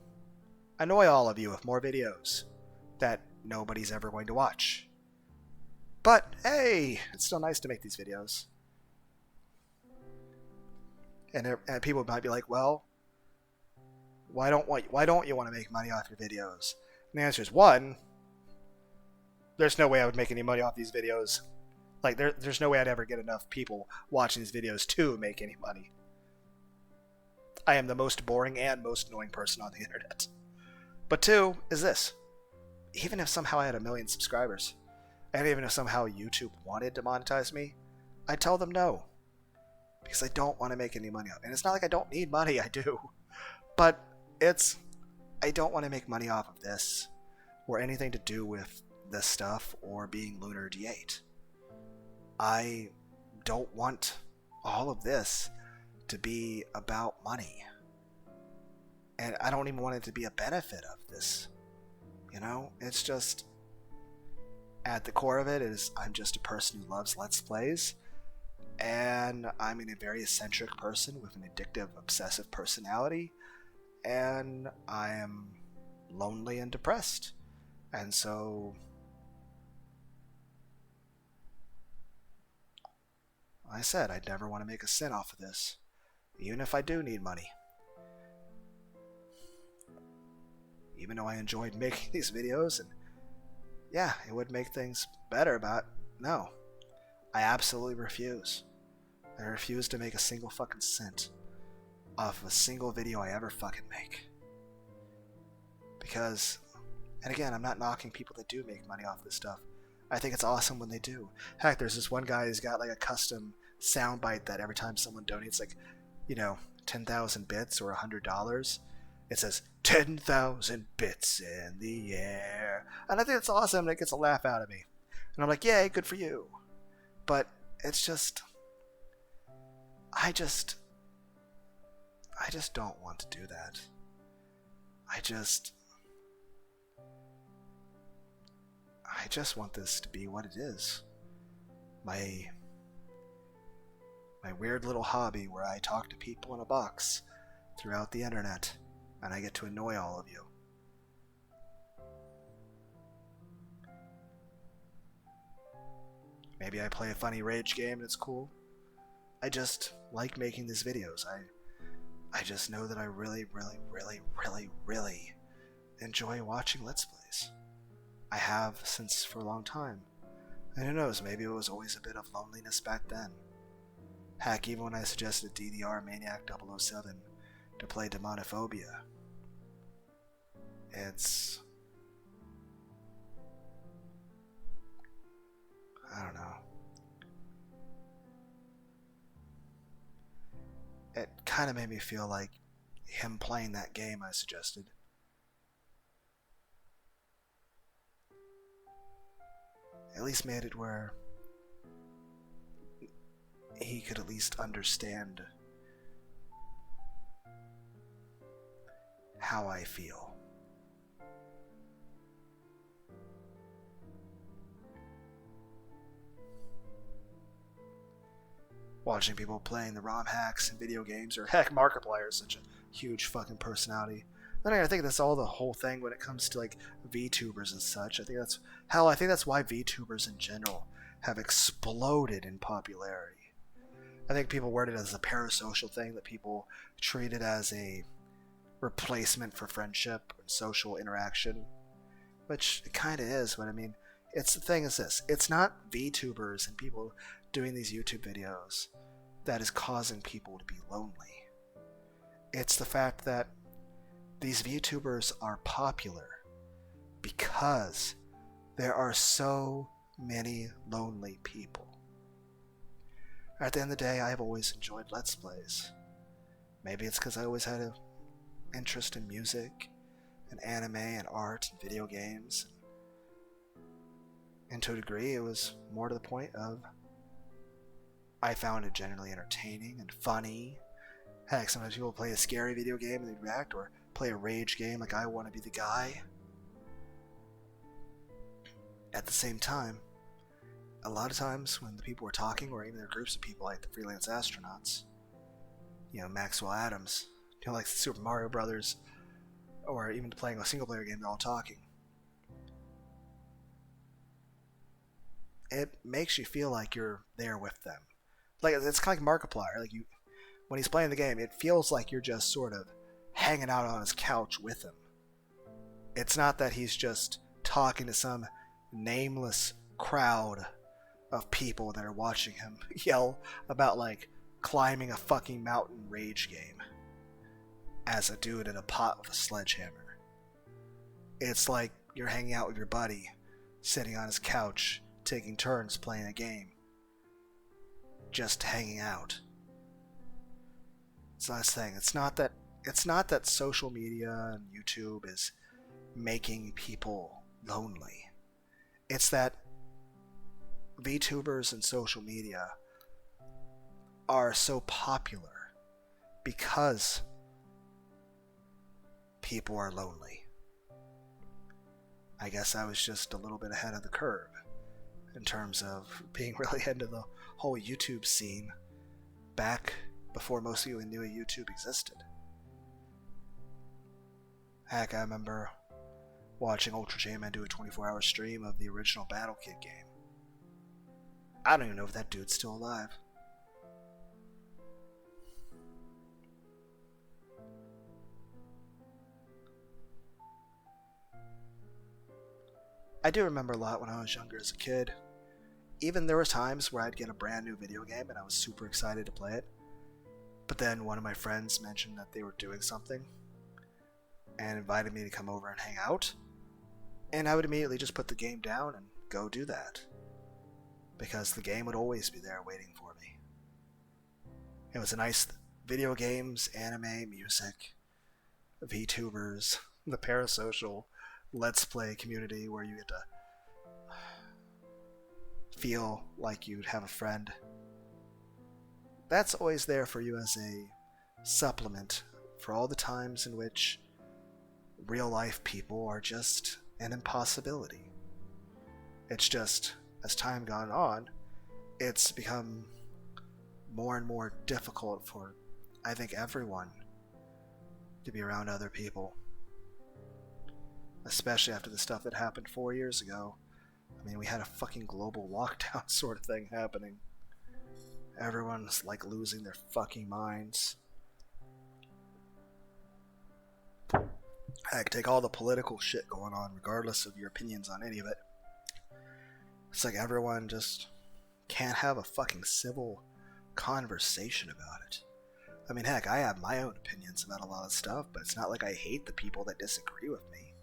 annoy all of you with more videos that nobody's ever going to watch. But hey, it's still nice to make these videos. And people might be like, well, why don't you want to make money off your videos? And the answer is, one, there's no way I would make any money off these videos. Like, there's no way I'd ever get enough people watching these videos to make any money. I am the most boring and most annoying person on the internet. But two is this. Even if somehow I had 1 million subscribers, and even if somehow YouTube wanted to monetize me, I'd tell them no. Because I don't want to make any money off it. And it's not like I don't need money, I do. But I don't want to make money off of this, or anything to do with this stuff, or being Lunar D8. I don't want all of this to be about money. And I don't even want it to be a benefit of this. It's just, at the core of it is, I'm just a person who loves Let's Plays. And I'm a very eccentric person with an addictive, obsessive personality. And I am lonely and depressed. And so I said I'd never want to make a cent off of this, even if I do need money. Even though I enjoyed making these videos, and yeah, it would make things better, but no. I absolutely refuse. I refuse to make a single fucking cent off of a single video I ever fucking make. Because, and again, I'm not knocking people that do make money off this stuff. I think it's awesome when they do. Heck, there's this one guy who's got like a custom soundbite that every time someone donates 10,000 bits or $100, it says 10,000 bits in the air. And I think it's awesome and it gets a laugh out of me. And I'm like, yay, good for you. But it's just, I just don't want to do that. I just want this to be what it is. My weird little hobby where I talk to people in a box throughout the internet, and I get to annoy all of you. Maybe I play a funny rage game and it's cool. I just like making these videos. I just know that I really, really, really, really, really enjoy watching Let's Plays. I have since for a long time. And who knows, maybe it was always a bit of loneliness back then. Heck, even when I suggested DDR Maniac 007 to play Demonophobia, it's... I don't know. It kind of made me feel like him playing that game I suggested at least made it where he could at least understand how I feel. Watching people playing the ROM hacks in video games, or heck, Markiplier is such a huge fucking personality. Then I think that's all the whole thing when it comes to like VTubers and such. I think that's why VTubers in general have exploded in popularity. I think people word it as a parasocial thing, that people treat it as a replacement for friendship and social interaction, which it kind of is. But I mean, the thing is this: it's not VTubers and people doing these YouTube videos that is causing people to be lonely. It's the fact that these VTubers are popular because there are so many lonely people. At the end of the day, I have always enjoyed Let's Plays. Maybe it's because I always had an interest in music and anime and art and video games. And to a degree, it was more to the point of I found it generally entertaining and funny. Heck, sometimes people play a scary video game and they react, or play a rage game like I Want to Be the Guy. At the same time, a lot of times when the people were talking, or even there are groups of people like the Freelance Astronauts, Maxwell Adams, like Super Mario Brothers, or even playing a single player game, they're all talking. It makes you feel like you're there with them. Like, it's kind of like Markiplier. Like, when he's playing the game, it feels like you're just sort of hanging out on his couch with him. It's not that he's just talking to some nameless crowd of people that are watching him yell about, like, climbing a fucking mountain rage game as a dude in a pot with a sledgehammer. It's like you're hanging out with your buddy, sitting on his couch, taking turns playing a game. Just hanging out. It's last thing. It's not that social media and YouTube is making people lonely. It's that VTubers and social media are so popular because people are lonely. I guess I was just a little bit ahead of the curve in terms of being really into the whole YouTube scene back before most of you knew YouTube existed. Heck, I remember watching Ultra J-Man do a 24-hour stream of the original Battle Kid game. I don't even know if that dude's still alive. I do remember a lot when I was younger as a kid. Even there were times where I'd get a brand new video game and I was super excited to play it. But then one of my friends mentioned that they were doing something and invited me to come over and hang out. And I would immediately just put the game down and go do that. Because the game would always be there waiting for me. It was a nice video games, anime, music, VTubers, the parasocial Let's Play community where you get to feel like you'd have a friend, that's always there for you as a supplement for all the times in which real life people are just an impossibility. It's just, as time gone on, it's become more and more difficult for, I think, everyone to be around other people. Especially after the stuff that happened 4 years ago. I mean, we had a fucking global lockdown sort of thing happening. Everyone's like losing their fucking minds. Heck, take all the political shit going on, regardless of your opinions on any of it. It's like everyone just can't have a fucking civil conversation about it. I mean, heck, I have my own opinions about a lot of stuff, but it's not like I hate the people that disagree with me.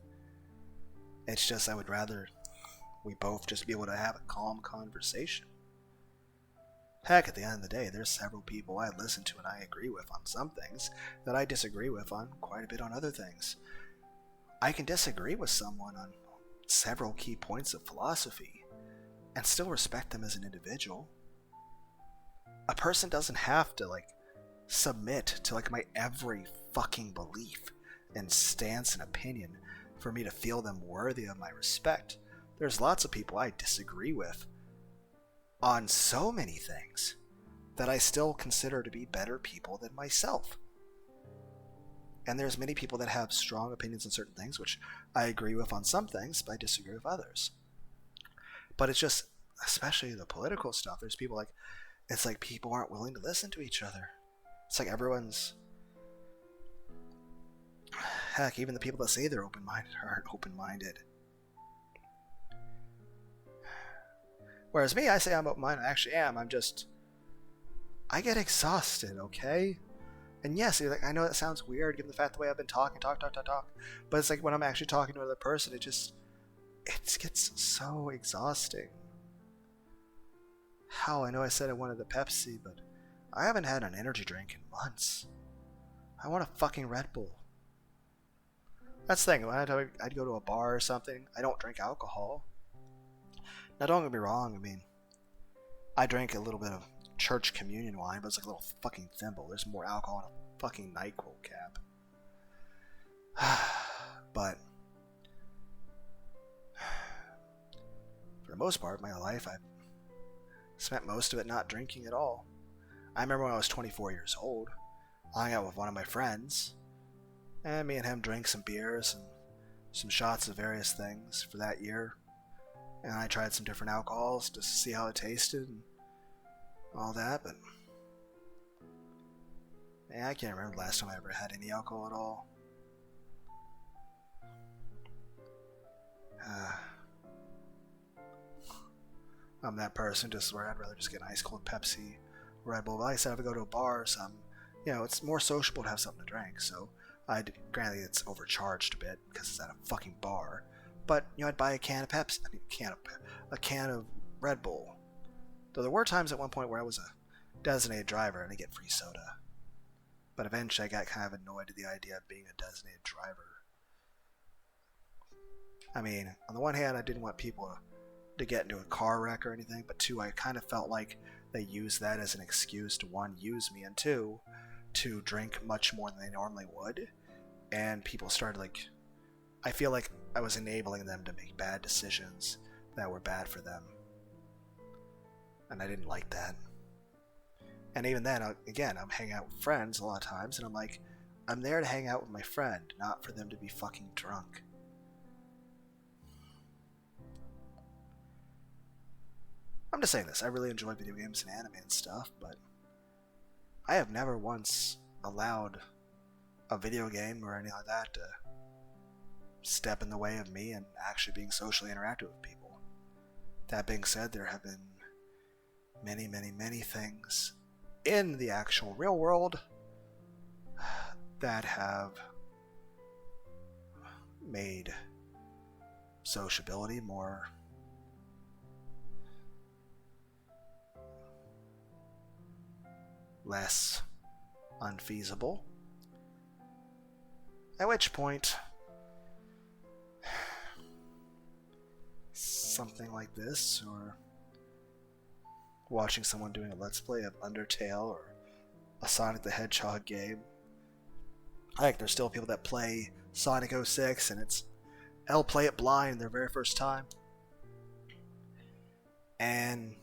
It's just I would rather we both just be able to have a calm conversation. Heck, at the end of the day, there's several people I listen to and I agree with on some things that I disagree with on quite a bit on other things. I can disagree with someone on several key points of philosophy and still respect them as an individual. A person doesn't have to, submit to, my every fucking belief and stance and opinion for me to feel them worthy of my respect. There's lots of people I disagree with on so many things that I still consider to be better people than myself. And there's many people that have strong opinions on certain things, which I agree with on some things, but I disagree with others. But it's just, especially the political stuff, there's people it's like people aren't willing to listen to each other. It's like everyone's... Heck, even the people that say they're open-minded aren't open-minded. Whereas me, I say I'm open-minded. I actually am. I get exhausted, okay? And yes, I know that sounds weird given the fact the way I've been talk. But it's like when I'm actually talking to another person, it gets so exhausting. Hell, I know I said I wanted the Pepsi, but I haven't had an energy drink in months. I want a fucking Red Bull. That's the thing, when I'd go to a bar or something, I don't drink alcohol. Now don't get me wrong, I mean, I drank a little bit of church communion wine, but it's like a little fucking thimble. There's more alcohol in a fucking NyQuil cap. But for the most part of my life, I've spent most of it not drinking at all. I remember when I was 24 years old, I hung out with one of my friends, and me and him drank some beers and some shots of various things for that year. And I tried some different alcohols just to see how it tasted and all that, but man, I can't remember the last time I ever had any alcohol at all. I'm that person just where I'd rather just get an ice cold Pepsi, Red Bull. Like I said, if I go to a bar or something, it's more sociable to have something to drink. So granted it's overcharged a bit because it's at a fucking bar, but I'd buy a can of Pepsi. A can of Red Bull. Though there were times at one point where I was a designated driver and I get free soda. But eventually I got kind of annoyed at the idea of being a designated driver. I mean, on the one hand, I didn't want people to get into a car wreck or anything, but two, I kind of felt like they used that as an excuse to, one, use me, and two, to drink much more than they normally would. And people started, I feel like I was enabling them to make bad decisions that were bad for them. And I didn't like that. And even then, again, I'm hanging out with friends a lot of times, and I'm there to hang out with my friend, not for them to be fucking drunk. I'm just saying this, I really enjoy video games and anime and stuff, but I have never once allowed a video game or anything like that to step in the way of me and actually being socially interactive with people. That being said, there have been many, many, many things in the actual real world that have made sociability more less unfeasible. At which point, something like this, or watching someone doing a Let's Play of Undertale or a Sonic the Hedgehog game. Like, there's still people that play Sonic 06 and they'll play it blind their very first time. And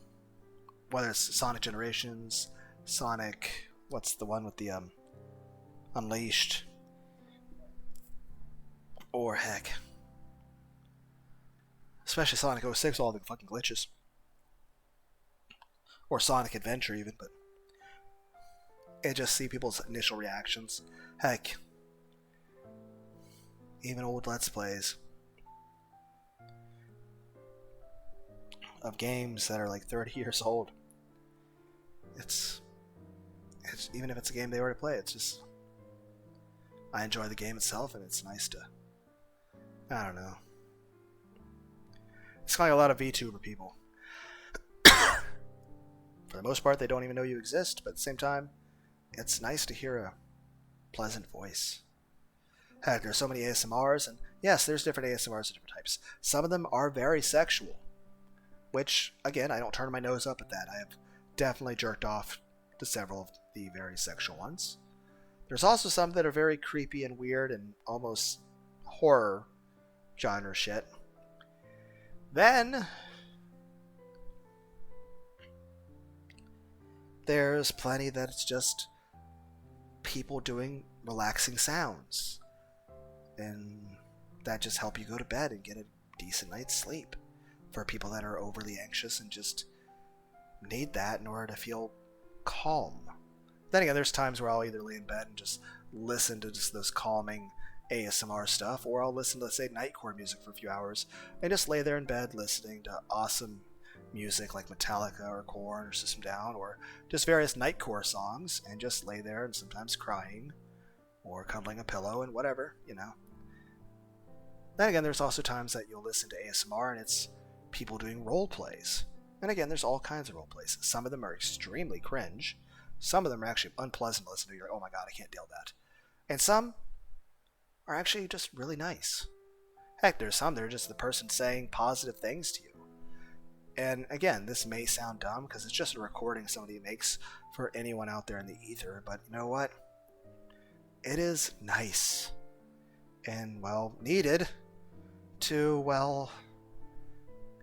whether it's Sonic Generations, Sonic, what's the one with the Unleashed, or heck, especially Sonic 06, all the fucking glitches, or Sonic Adventure even, but I just see people's initial reactions. Heck, even old Let's Plays of games that are like 30 years old. It's even if it's a game they already play, it's just, I enjoy the game itself, and it's nice to, I don't know. It's kind of like a lot of VTuber people. For the most part, they don't even know you exist, but at the same time, it's nice to hear a pleasant voice. Heck, there's so many ASMRs, and yes, there's different ASMRs of different types. Some of them are very sexual, which, again, I don't turn my nose up at that. I have definitely jerked off to several of the very sexual ones. There's also some that are very creepy and weird and almost horror genre shit. Then there's plenty that's just people doing relaxing sounds, and that just help you go to bed and get a decent night's sleep, for people that are overly anxious and just need that in order to feel calm. Then again, there's times where I'll either lay in bed and just listen to just those calming ASMR stuff, or I'll listen to, let's say, nightcore music for a few hours and just lay there in bed listening to awesome music like Metallica or Korn or System Down, or just various nightcore songs, and just lay there and sometimes crying or cuddling a pillow and whatever, you know. Then again, there's also times that you'll listen to ASMR and it's people doing role plays. And again, there's all kinds of role plays. Some of them are extremely cringe. Some of them are actually unpleasant to listen to. You're like, oh my god, I can't deal with that. And some are actually just really nice. Heck, there's some that are just the person saying positive things to you. And again, this may sound dumb because it's just a recording somebody makes for anyone out there in the ether, but you know what? It is nice and, well, needed to, well,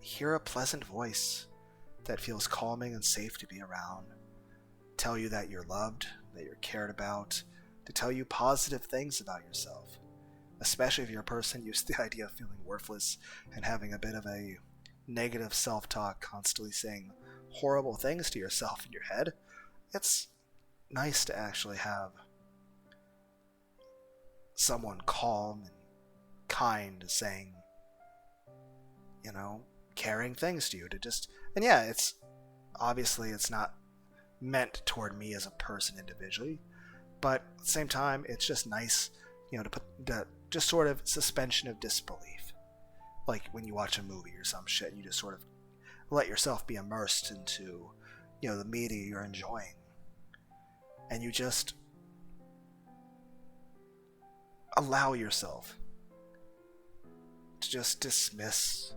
hear a pleasant voice that feels calming and safe to be around. Tell you that you're loved, that you're cared about, to tell you positive things about yourself. Especially if you're a person used to the idea of feeling worthless and having a bit of a negative self-talk, constantly saying horrible things to yourself in your head. It's nice to actually have someone calm and kind saying, you know, caring things to you, to just, and yeah, it's obviously it's not meant toward me as a person individually, but at the same time, it's just nice, you know, to put the just sort of suspension of disbelief, like when you watch a movie or some shit, and you just sort of let yourself be immersed into, you know, the media you're enjoying, and you just allow yourself to just dismiss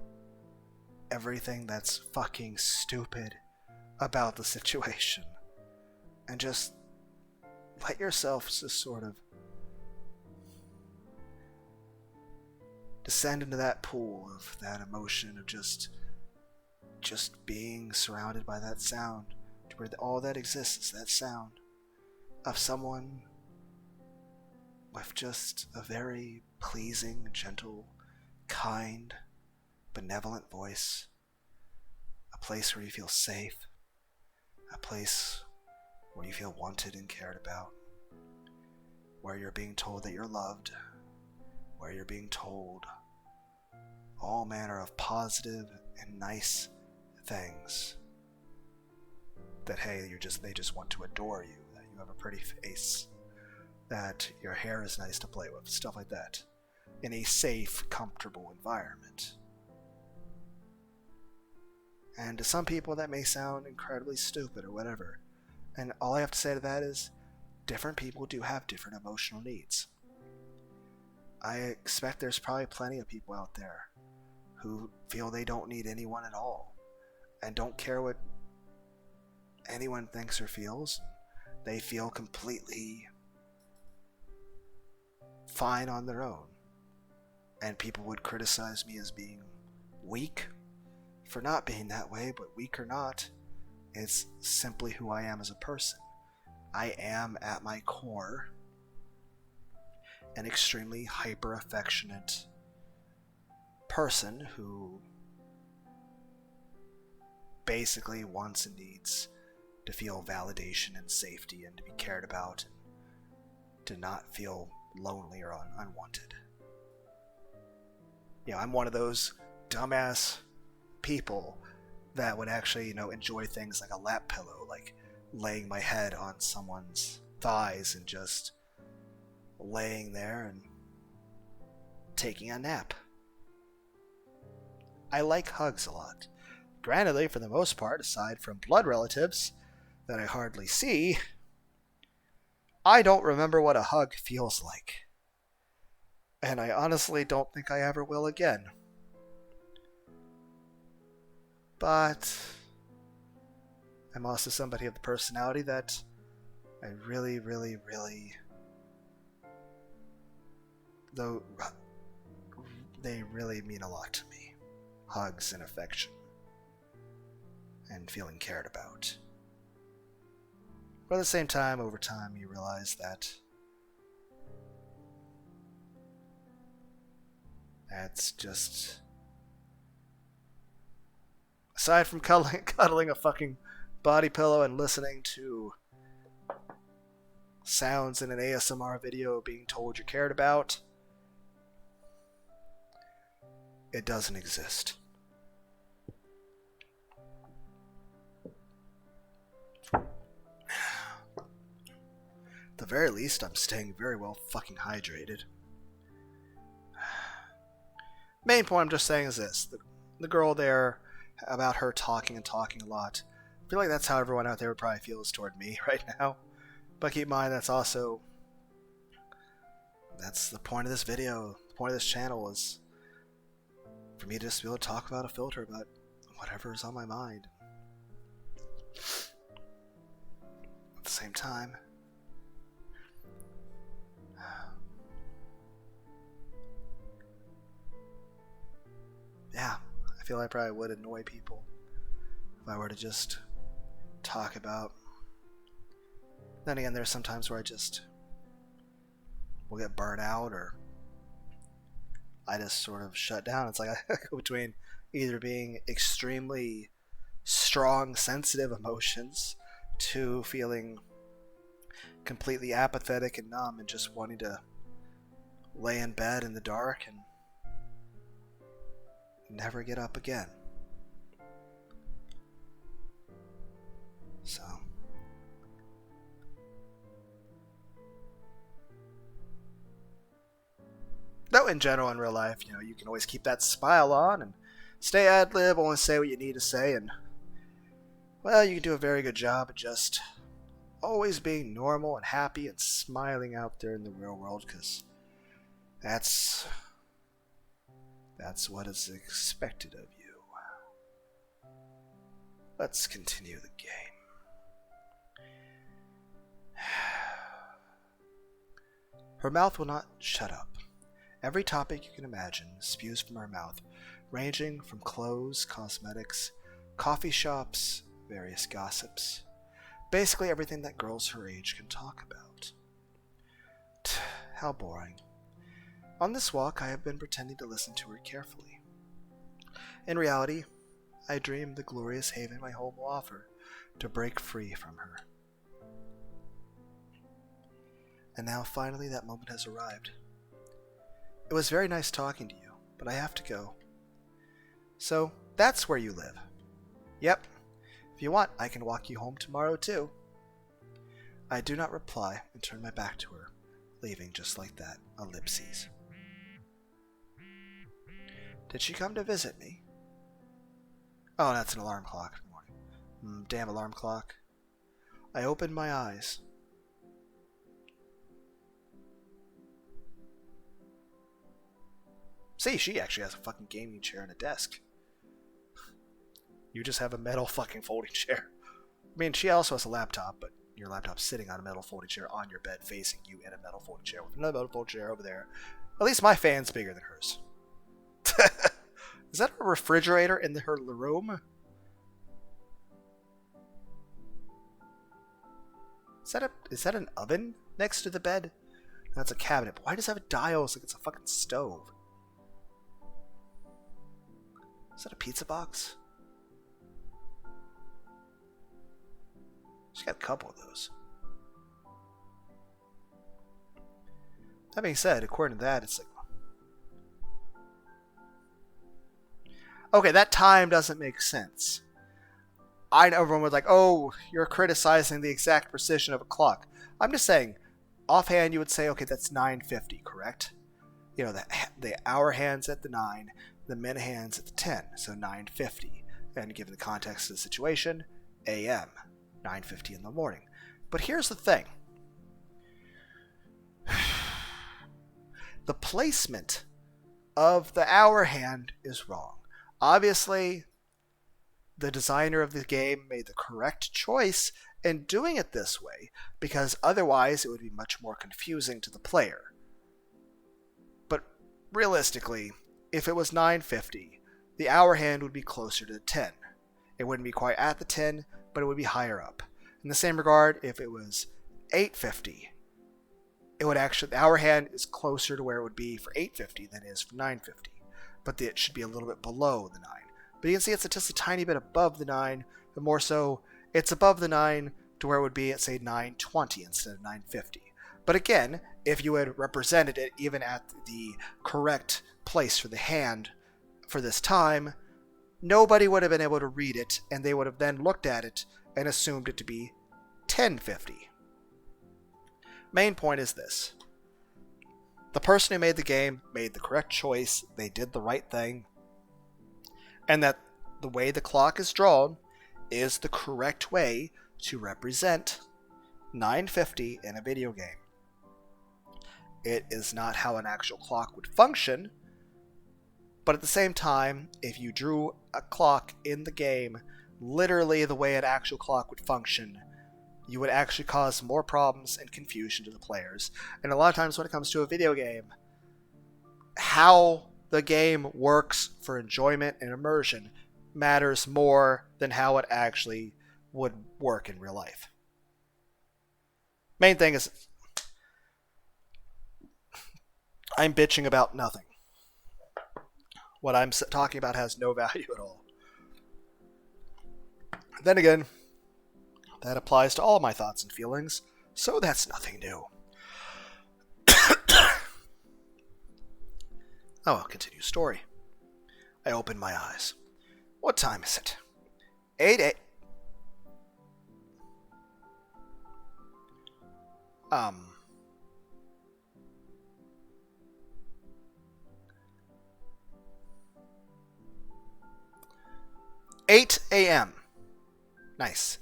everything that's fucking stupid about the situation, and just let yourself just sort of descend into that pool of that emotion of just being surrounded by that sound, to where all that exists is that sound of someone with just a very pleasing, gentle, kind, benevolent voice, a place where you feel safe, a place where you feel wanted and cared about, where you're being told that you're loved, where you're being told all manner of positive and nice things, that hey, they just want to adore you, that you have a pretty face, that your hair is nice to play with, stuff like that, in a safe, comfortable environment. And to some people that may sound incredibly stupid or whatever, and all I have to say to that is, different people do have different emotional needs. I expect there's probably plenty of people out there who feel they don't need anyone at all, and don't care what anyone thinks or feels. They feel completely fine on their own. And people would criticize me as being weak for not being that way, but weak or not, it's simply who I am as a person. I am, at my core, an extremely hyper-affectionate person who basically wants and needs to feel validation and safety and to be cared about and to not feel lonely or unwanted. I'm one of those dumbass people that would actually, enjoy things like a lap pillow, like laying my head on someone's thighs and just laying there and taking a nap. I like hugs a lot. Granted, for the most part, aside from blood relatives that I hardly see, I don't remember what a hug feels like. And I honestly don't think I ever will again. But I'm also somebody of the personality that I really, really, really, though they really mean a lot to me. Hugs and affection. And feeling cared about. But at the same time, over time, you realize that that's just... Aside from cuddling a fucking body pillow and listening to sounds in an ASMR video being told you're cared about, it doesn't exist. At the very least, I'm staying very well fucking hydrated. Main point I'm just saying is this. The girl there, about her talking a lot. I feel like that's how everyone out there would probably feel toward me right now. But keep in mind, that's the point of this video. The point of this channel is for me to just be able to talk about a filter about whatever is on my mind. At the same time, yeah, I feel I probably would annoy people if I were to just talk about. Then again, there's some times where I just will get burnt out or I just sort of shut down. It's like I go between either being extremely strong, sensitive emotions to feeling completely apathetic and numb and just wanting to lay in bed in the dark and never get up again. So though in general in real life, you can always keep that smile on and stay ad-lib, only say what you need to say, and well, you can do a very good job at just always being normal and happy and smiling out there in the real world, because that's what is expected of you. Let's continue the game. Her mouth will not shut up. Every topic you can imagine spews from her mouth, ranging from clothes, cosmetics, coffee shops, various gossips. Basically everything that girls her age can talk about. How boring. On this walk, I have been pretending to listen to her carefully. In reality, I dreamed the glorious haven my home will offer to break free from her. And now finally that moment has arrived. It was very nice talking to you, but I have to go. So, that's where you live. Yep. If you want, I can walk you home tomorrow too. I do not reply and turn my back to her, leaving just like that, ellipses. Did she come to visit me? Oh, that's an alarm clock. Damn alarm clock. I opened my eyes. See, she actually has a fucking gaming chair and a desk. You just have a metal fucking folding chair. I mean, she also has a laptop, but your laptop's sitting on a metal folding chair on your bed facing you in a metal folding chair with another metal folding chair over there. At least my fan's bigger than hers. Is that a refrigerator in her room? Is that an oven next to the bed? That's a cabinet. But why does it have dials like it's a fucking stove? Is that a pizza box? She's got a couple of those. That being said, according to that, it's like... Okay, that time doesn't make sense. I know everyone was like, oh, you're criticizing the exact precision of a clock. I'm just saying, offhand, you would say, okay, that's 9:50, correct? You know, the hour hands at the 9, the minute hands at the 10, so 9:50. And given the context of the situation, a.m., 9:50 in the morning. But here's the thing. The placement of the hour hand is wrong. Obviously, the designer of the game made the correct choice in doing it this way, because otherwise it would be much more confusing to the player. But realistically, if it was 9:50, the hour hand would be closer to the 10. It wouldn't be quite at the 10, but it would be higher up. In the same regard, if it was 8:50, it would actually, the hour hand is closer to where it would be for 8:50 than it is for 9:50. But it should be a little bit below the 9. But you can see it's just a tiny bit above the 9, but more so, it's above the 9 to where it would be at, say, 9:20 instead of 9:50. But again, if you had represented it even at the correct place for the hand for this time, nobody would have been able to read it, and they would have then looked at it and assumed it to be 10:50. Main point is this. The person who made the game made the correct choice, they did the right thing, and that the way the clock is drawn is the correct way to represent 9:50 in a video game. It is not how an actual clock would function, but at the same time, if you drew a clock in the game literally the way an actual clock would function, you would actually cause more problems and confusion to the players. And a lot of times when it comes to a video game, how the game works for enjoyment and immersion matters more than how it actually would work in real life. Main thing is, I'm bitching about nothing. What I'm talking about has no value at all. Then again, that applies to all my thoughts and feelings, so that's nothing new. I'll continue story. I open my eyes. What time is it? 8 a.m. Nice.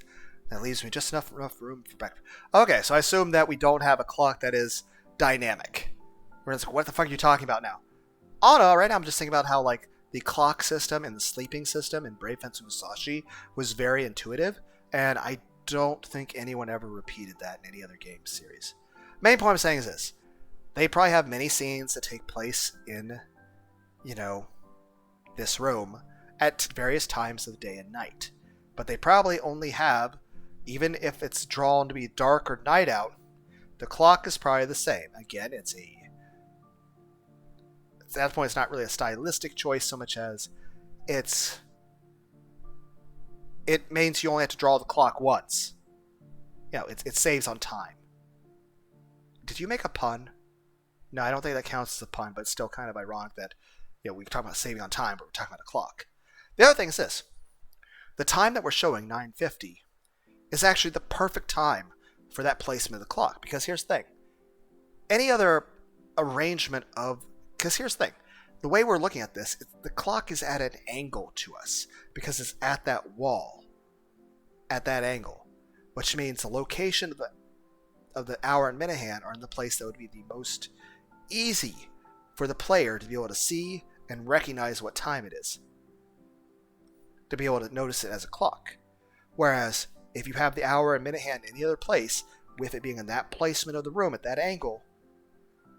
That leaves me just enough room for breakfast. Okay, so I assume that we don't have a clock that is dynamic. Whereas, what the fuck are you talking about now? Oh no, right now I'm just thinking about how, like, the clock system and the sleeping system in Brave Fencer Musashi was very intuitive, and I don't think anyone ever repeated that in any other game series. Main point I'm saying is this. They probably have many scenes that take place in, you know, this room at various times of the day and night. But they probably only have, even if it's drawn to be dark or night out, the clock is probably the same. Again, at that point, it's not really a stylistic choice so much as it means you only have to draw the clock once. You know, it saves on time. Did you make a pun? No, I don't think that counts as a pun, but it's still kind of ironic that, you know, we talk about saving on time, but we're talking about a clock. The other thing is this. The time that we're showing, 9:50, is actually the perfect time for that placement of the clock. Because here's the thing. Any other arrangement of... Because here's the thing. The way we're looking at this, the clock is at an angle to us. Because it's at that wall. At that angle. Which means the location of the hour and minute hand are in the place that would be the most easy for the player to be able to see and recognize what time it is. To be able to notice it as a clock. Whereas If you have the hour and minute hand any other place, with it being in that placement of the room at that angle,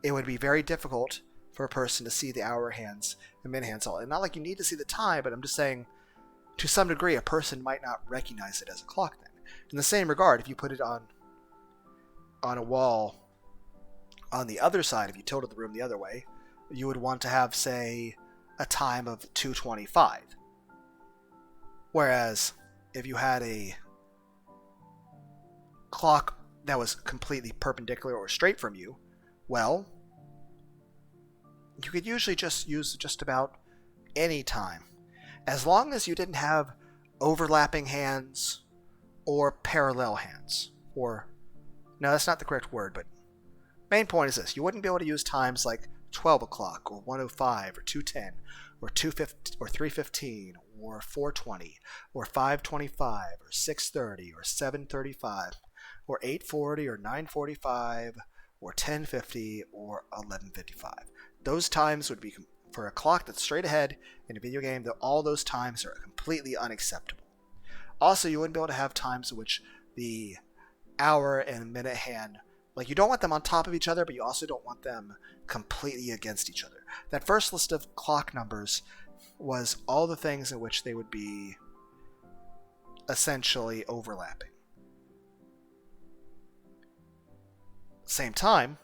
it would be very difficult for a person to see the hour hands and minute hands all. And not like you need to see the time, but I'm just saying, to some degree, a person might not recognize it as a clock then. In the same regard, if you put it on a wall on the other side, if you tilted the room the other way, you would want to have, say, a time of 2:25. Whereas if you had a clock that was completely perpendicular or straight from you, well, you could usually just use just about any time, as long as you didn't have overlapping hands or parallel hands. Or, no, that's not the correct word, but main point is this: you wouldn't be able to use times like 12 o'clock or 1:05 or 2:10 or 2:50 or 3:15 or 4:20 or 5:25 or 6:30 or 7:35 or 8:40 or 9:45 or 10:50 or 11:55. Those times would be, for a clock that's straight ahead in a video game, that all those times are completely unacceptable. Also, you wouldn't be able to have times in which the hour and minute hand, like, you don't want them on top of each other, but you also don't want them completely against each other. That first list of clock numbers was all the things in which they would be essentially overlapping. Same time,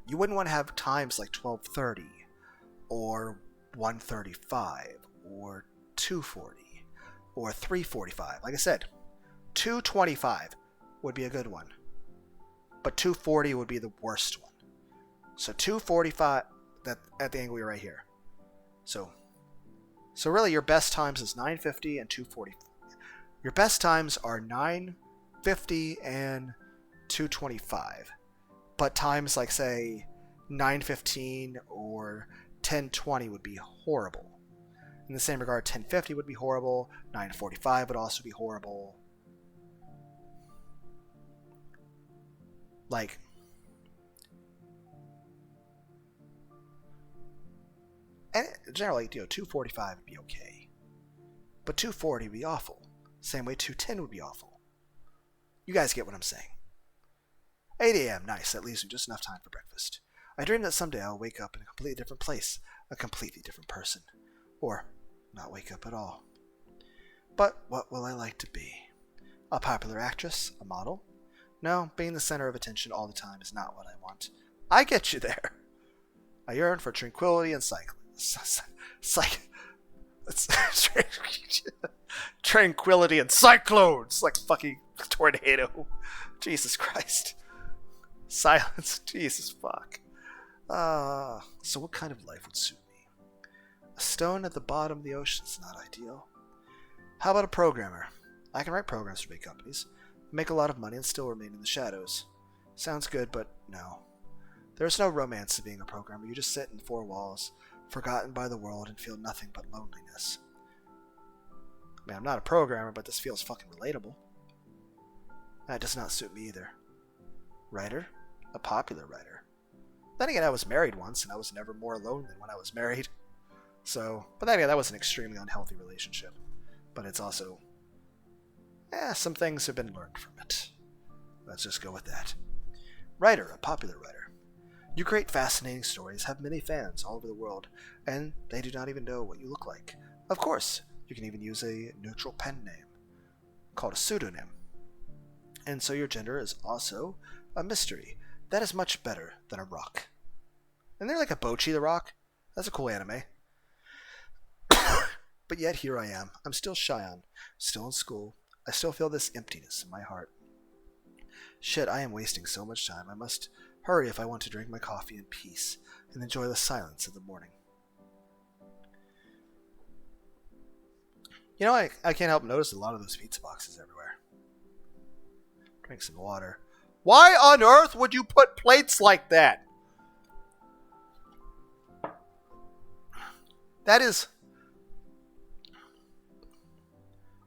you wouldn't want to have times like 12:30 or 1:35 or 2:40 or 3:45. Like I said, 2:25 would be a good one, but 2:40 would be the worst one. So 2:45, that at the angle you're right here. So really your best times is 9:50 and 2:40. Your best times are 9:50 and 2:25. But times like, say, 9:15 or 10:20 would be horrible. In the same regard, 10:50 would be horrible. 9:45 would also be horrible. Like, and generally, 2:45 would be okay, but 2:40 would be awful. Same way 2:10 would be awful. You guys get what I'm saying. 8 a.m. Nice. That leaves me just enough time for breakfast. I dream that someday I'll wake up in a completely different place, a completely different person, or not wake up at all. But what will I like to be? A popular actress? A model? No, being the center of attention all the time is not what I want. I get you there. I yearn for tranquility and tranquility and cyclones, like fucking tornado. Jesus Christ. Silence. Jesus fuck. So what kind of life would suit me? A stone at the bottom of the ocean is not ideal. How about a programmer? I can write programs for big companies, make a lot of money, and still remain in the shadows. Sounds good, but no. There's no romance to being a programmer. You just sit in four walls, forgotten by the world, and feel nothing but loneliness. I mean, I'm not a programmer, but this feels fucking relatable. That does not suit me either. Writer? A popular writer. Then again, I was married once, and I was never more alone than when I was married. But then again, that was an extremely unhealthy relationship. But it's also, some things have been learned from it. Let's just go with that. Writer, a popular writer. You create fascinating stories, have many fans all over the world, and they do not even know what you look like. Of course, you can even use a neutral pen name, called a pseudonym. And so your gender is also a mystery. That is much better than a rock. And they're like a Bochi the Rock. That's a cool anime. But yet here I am. I'm still Cheyenne, still in school. I still feel this emptiness in my heart. Shit, I am wasting so much time. I must hurry if I want to drink my coffee in peace and enjoy the silence of the morning. You know, I can't help but notice a lot of those pizza boxes everywhere. Drink some water. Why on earth would you put plates like that? That is...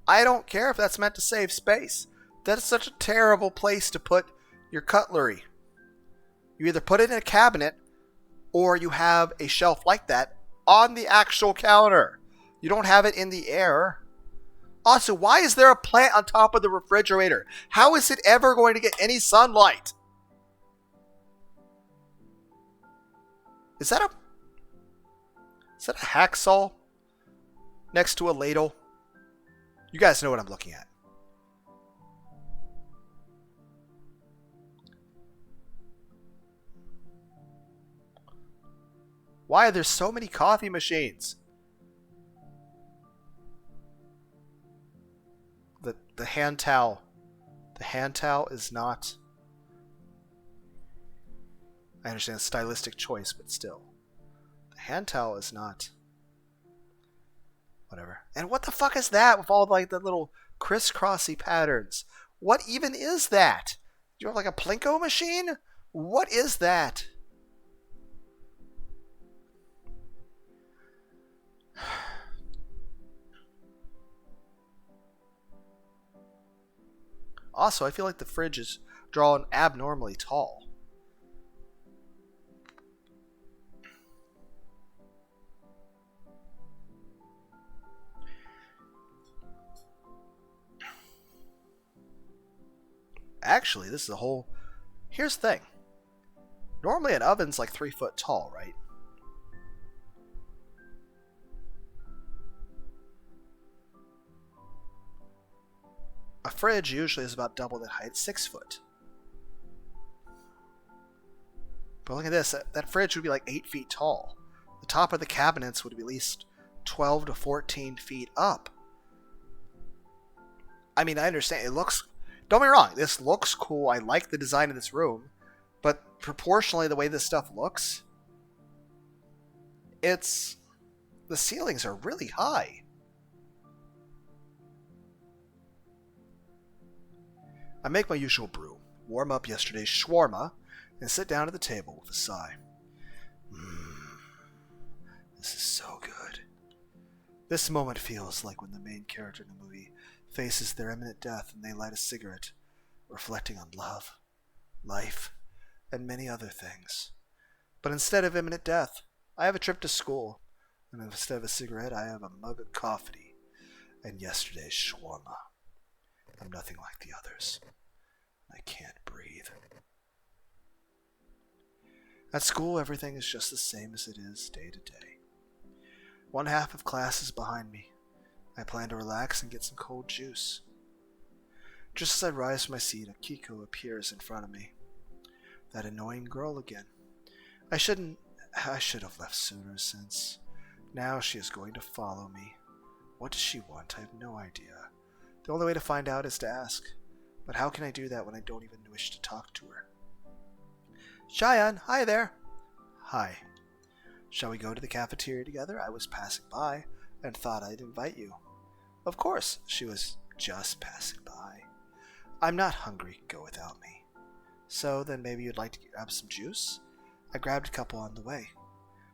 I don't care if that's meant to save space. That is such a terrible place to put your cutlery. You either put it in a cabinet or you have a shelf like that on the actual counter. You don't have it in the air. Also, why is there a plant on top of the refrigerator? How is it ever going to get any sunlight? Is that a hacksaw next to a ladle? You guys know what I'm looking at. Why are there so many coffee machines? The hand towel. The hand towel is not... I understand it's a stylistic choice, but still. The hand towel is not... Whatever. And what the fuck is that with all like the little crisscrossy patterns? What even is that? Do you have like a Plinko machine? What is that? Also, I feel like the fridge is drawn abnormally tall. Actually, this is a whole... Here's the thing. Normally an oven's like 3 foot tall, right? A fridge usually is about double that height, 6 foot. But look at this, that fridge would be like 8 feet tall. The top of the cabinets would be at least 12 to 14 feet up. I mean, I understand, it looks... Don't get me wrong, this looks cool, I like the design of this room, but proportionally the way this stuff looks, it's... The ceilings are really high. I make my usual brew, warm up yesterday's shawarma, and sit down at the table with a sigh. This is so good. This moment feels like when the main character in the movie faces their imminent death and they light a cigarette, reflecting on love, life, and many other things. But instead of imminent death, I have a trip to school, and instead of a cigarette, I have a mug of coffee and yesterday's shawarma. I'm nothing like the others. I can't breathe. At school, everything is just the same as it is day to day. One half of class is behind me. I plan to relax and get some cold juice. Just as I rise from my seat, Akiko appears in front of me. That annoying girl again. I should have left sooner, since now she is going to follow me. What does she want? I have no idea. The only way to find out is to ask. But how can I do that when I don't even wish to talk to her? Cheyenne, hi there. Hi. Shall we go to the cafeteria together? I was passing by and thought I'd invite you. Of course, she was just passing by. I'm not hungry, go without me. So then maybe you'd like to grab some juice? I grabbed a couple on the way.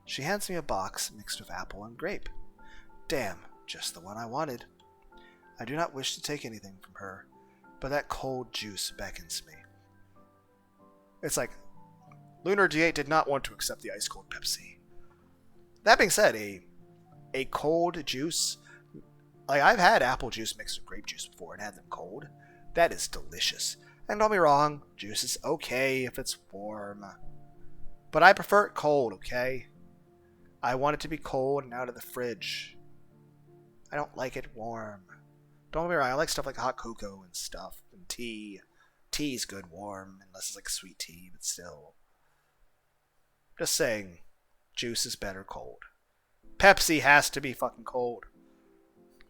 She hands me a box mixed with apple and grape. Damn, just the one I wanted. I do not wish to take anything from her, but that cold juice beckons me. It's like, Lunar D8 did not want to accept the ice cold Pepsi. That being said, a cold juice, like I've had apple juice mixed with grape juice before and had them cold. That is delicious. And don't be wrong, juice is okay if it's warm. But I prefer it cold, okay? I want it to be cold and out of the fridge. I don't like it warm. Don't get me wrong, I like stuff like hot cocoa and stuff, and tea. Tea's good warm, unless it's like sweet tea, but still. Just saying, juice is better cold. Pepsi has to be fucking cold.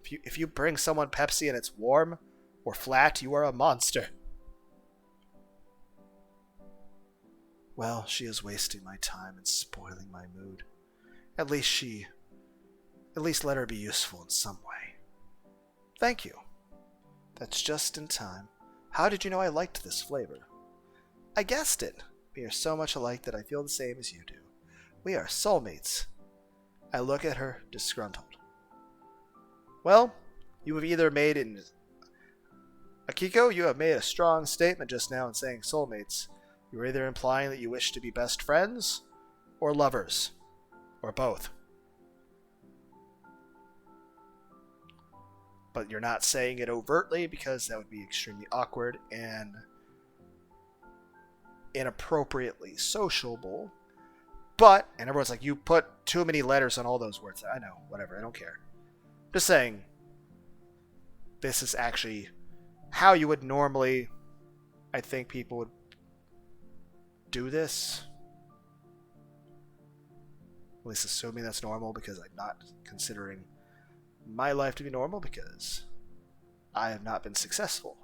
If you bring someone Pepsi and it's warm or flat, you are a monster. Well, she is wasting my time and spoiling my mood. At least let her be useful in some way. Thank you. That's just in time. How did you know I liked this flavor? I guessed it. We are so much alike that I feel the same as you do. We are soulmates. I look at her, disgruntled. Well, you have either made an... Akiko, you have made a strong statement just now in saying soulmates. You are either implying that you wish to be best friends, or lovers, or both. but you're not saying it overtly because that would be extremely awkward and inappropriately sociable. But, and everyone's like, you put too many letters on all those words. I know, whatever, I don't care. Just saying, this is actually how you would normally, I think people would do this. At least assuming that's normal, because I'm not considering my life to be normal because I have not been successful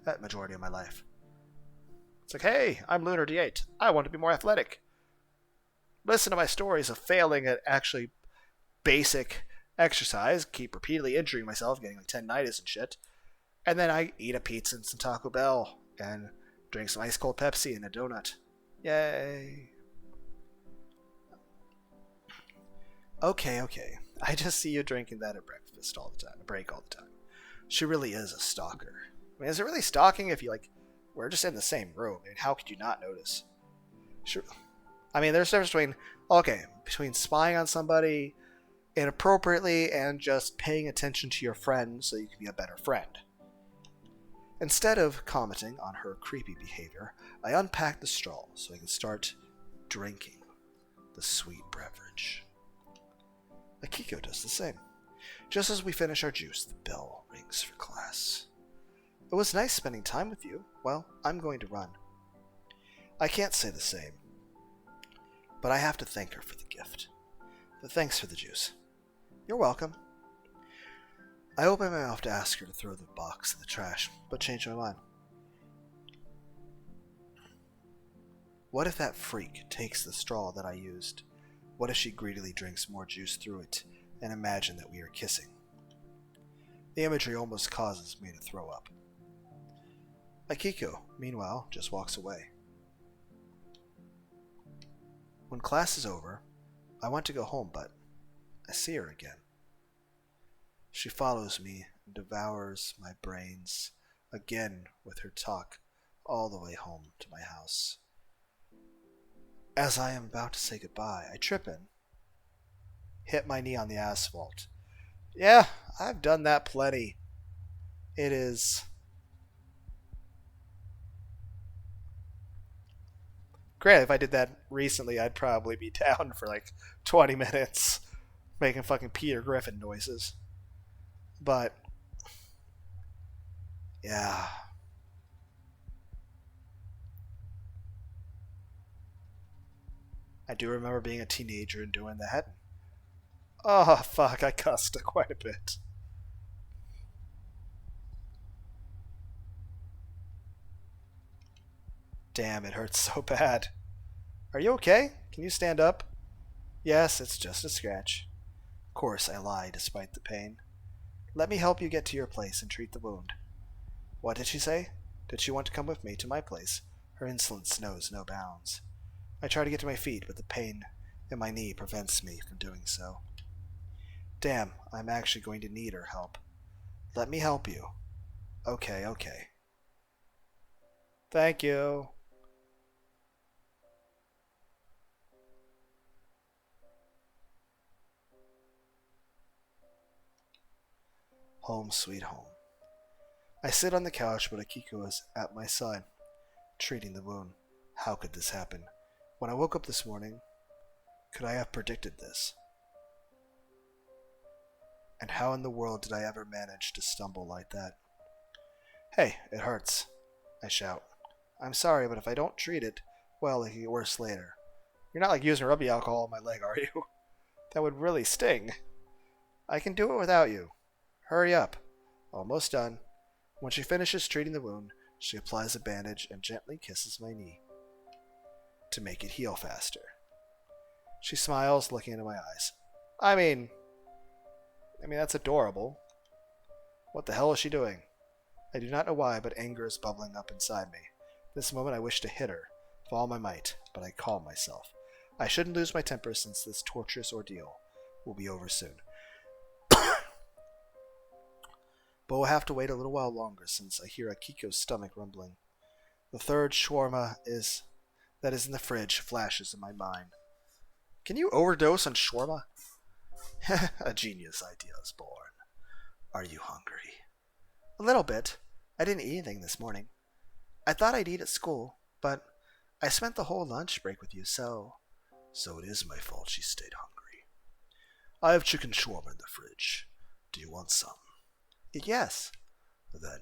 that majority of my life. It's like, hey, I'm Lunar D8. I want to be more athletic. Listen to my stories of failing at actually basic exercise, keep repeatedly injuring myself, getting like tendinitis and shit, and then I eat a pizza and some Taco Bell and drink some ice cold Pepsi and a donut. Yay. Okay. I just see you drinking that at breakfast all the time, a break all the time. She really is a stalker. I mean, is it really stalking if you like, we're just in the same room? I mean, how could you not notice? Sure. I mean, there's a difference between spying on somebody inappropriately and just paying attention to your friend so you can be a better friend. Instead of commenting on her creepy behavior, I unpacked the straw so I can start drinking the sweet beverage. Akiko does the same. Just as we finish our juice, the bell rings for class. It was nice spending time with you. Well, I'm going to run. I can't say the same, but I have to thank her for the gift. But thanks for the juice. You're welcome. I opened my mouth to ask her to throw the box in the trash, but changed my mind. What if that freak takes the straw that I used? What if she greedily drinks more juice through it and imagine that we are kissing? The imagery almost causes me to throw up. Akiko, meanwhile, just walks away. When class is over, I want to go home, but I see her again. She follows me and devours my brains again with her talk all the way home to my house. As I am about to say goodbye, I trip and hit my knee on the asphalt. Yeah, I've done that plenty. It is... Granted, if I did that recently, I'd probably be down for like 20 minutes making fucking Peter Griffin noises. But, yeah. I do remember being a teenager and doing that. Oh, fuck, I cussed quite a bit. Damn, it hurts so bad. Are you okay? Can you stand up? Yes, it's just a scratch. Of course, I lie despite the pain. Let me help you get to your place and treat the wound. What did she say? Did she want to come with me to my place? Her insolence knows no bounds. I try to get to my feet, but the pain in my knee prevents me from doing so. Damn, I'm actually going to need her help. Let me help you. Okay. Thank you. Home sweet home. I sit on the couch, but Akiko is at my side, treating the wound. How could this happen? When I woke up this morning, could I have predicted this? And how in the world did I ever manage to stumble like that? Hey, it hurts, I shout. I'm sorry, but if I don't treat it, well, it can get worse later. You're not like using rubbing alcohol on my leg, are you? That would really sting. I can do it without you. Hurry up. Almost done. When she finishes treating the wound, she applies a bandage and gently kisses my knee to make it heal faster. She smiles, looking into my eyes. I mean, that's adorable. What the hell is she doing? I do not know why, but anger is bubbling up inside me. This moment I wish to hit her with all my might, but I calm myself. I shouldn't lose my temper since this torturous ordeal will be over soon. But we'll have to wait a little while longer since I hear Akiko's stomach rumbling. The third shawarma that is in the fridge flashes in my mind. Can you overdose on shawarma? A genius idea is born. Are you hungry? A little bit. I didn't eat anything this morning. I thought I'd eat at school, but I spent the whole lunch break with you, so... So it is my fault she stayed hungry. I have chicken shawarma in the fridge. Do you want some? Yes. Then,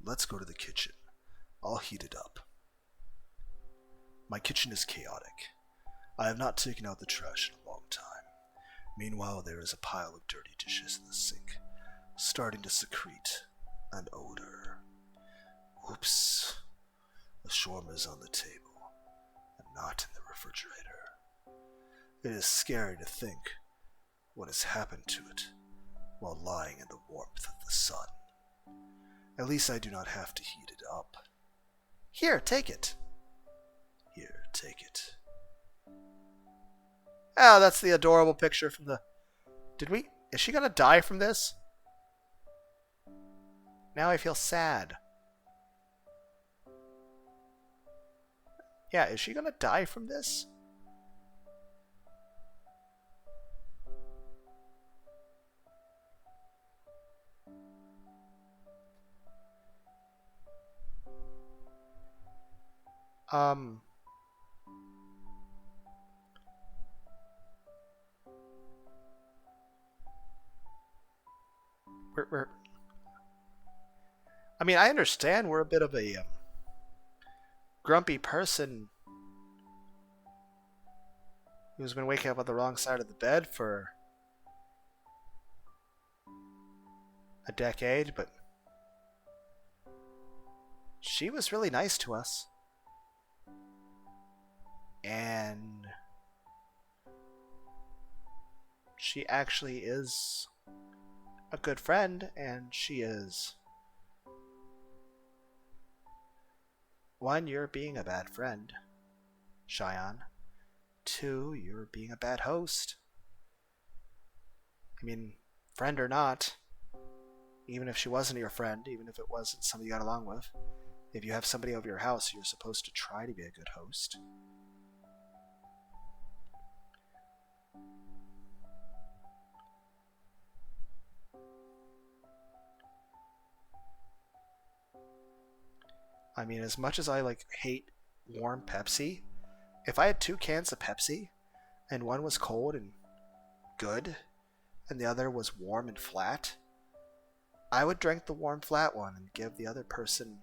let's go to the kitchen. I'll heat it up. My kitchen is chaotic. I have not taken out the trash in a long time. Meanwhile, there is a pile of dirty dishes in the sink, starting to secrete an odor. Whoops. The shawarma is on the table, and not in the refrigerator. It is scary to think what has happened to it while lying in the warmth of the sun. At least I do not have to heat it up. Here, take it. Here, take it. Oh, that's the adorable picture from the... Is she gonna die from this? Now I feel sad. Yeah, is she gonna die from this? I mean, I understand we're a bit of a grumpy person who's been waking up on the wrong side of the bed for a decade, but she was really nice to us. And she actually is a good friend, and she is... One, you're being a bad friend, Cheyenne. Two, you're being a bad host. I mean, friend or not, even if she wasn't your friend, even if it wasn't somebody you got along with, if you have somebody over your house, you're supposed to try to be a good host. I mean, as much as I hate warm Pepsi, if I had 2 cans of Pepsi and one was cold and good and the other was warm and flat, I would drink the warm flat one and give the other person,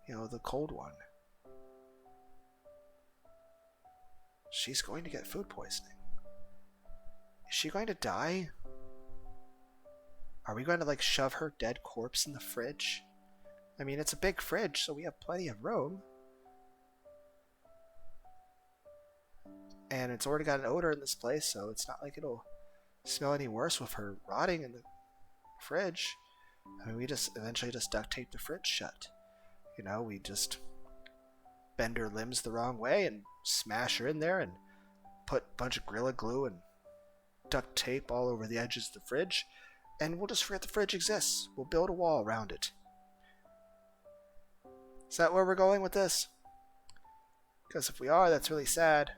the cold one. She's going to get food poisoning. Is she going to die? Are we going to shove her dead corpse in the fridge? I mean, it's a big fridge, so we have plenty of room. And it's already got an odor in this place, so it's not like it'll smell any worse with her rotting in the fridge. I mean, we just eventually just duct tape the fridge shut. We just bend her limbs the wrong way and smash her in there and put a bunch of Gorilla Glue and duct tape all over the edges of the fridge, and we'll just forget the fridge exists. We'll build a wall around it. Is that where we're going with this? Because if we are, that's really sad.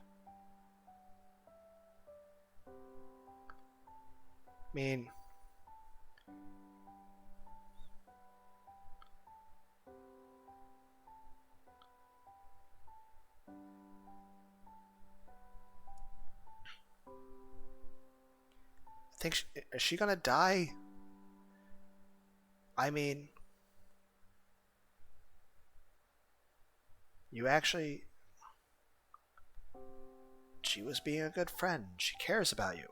I mean... is she gonna die? I mean... She was being a good friend. She cares about you.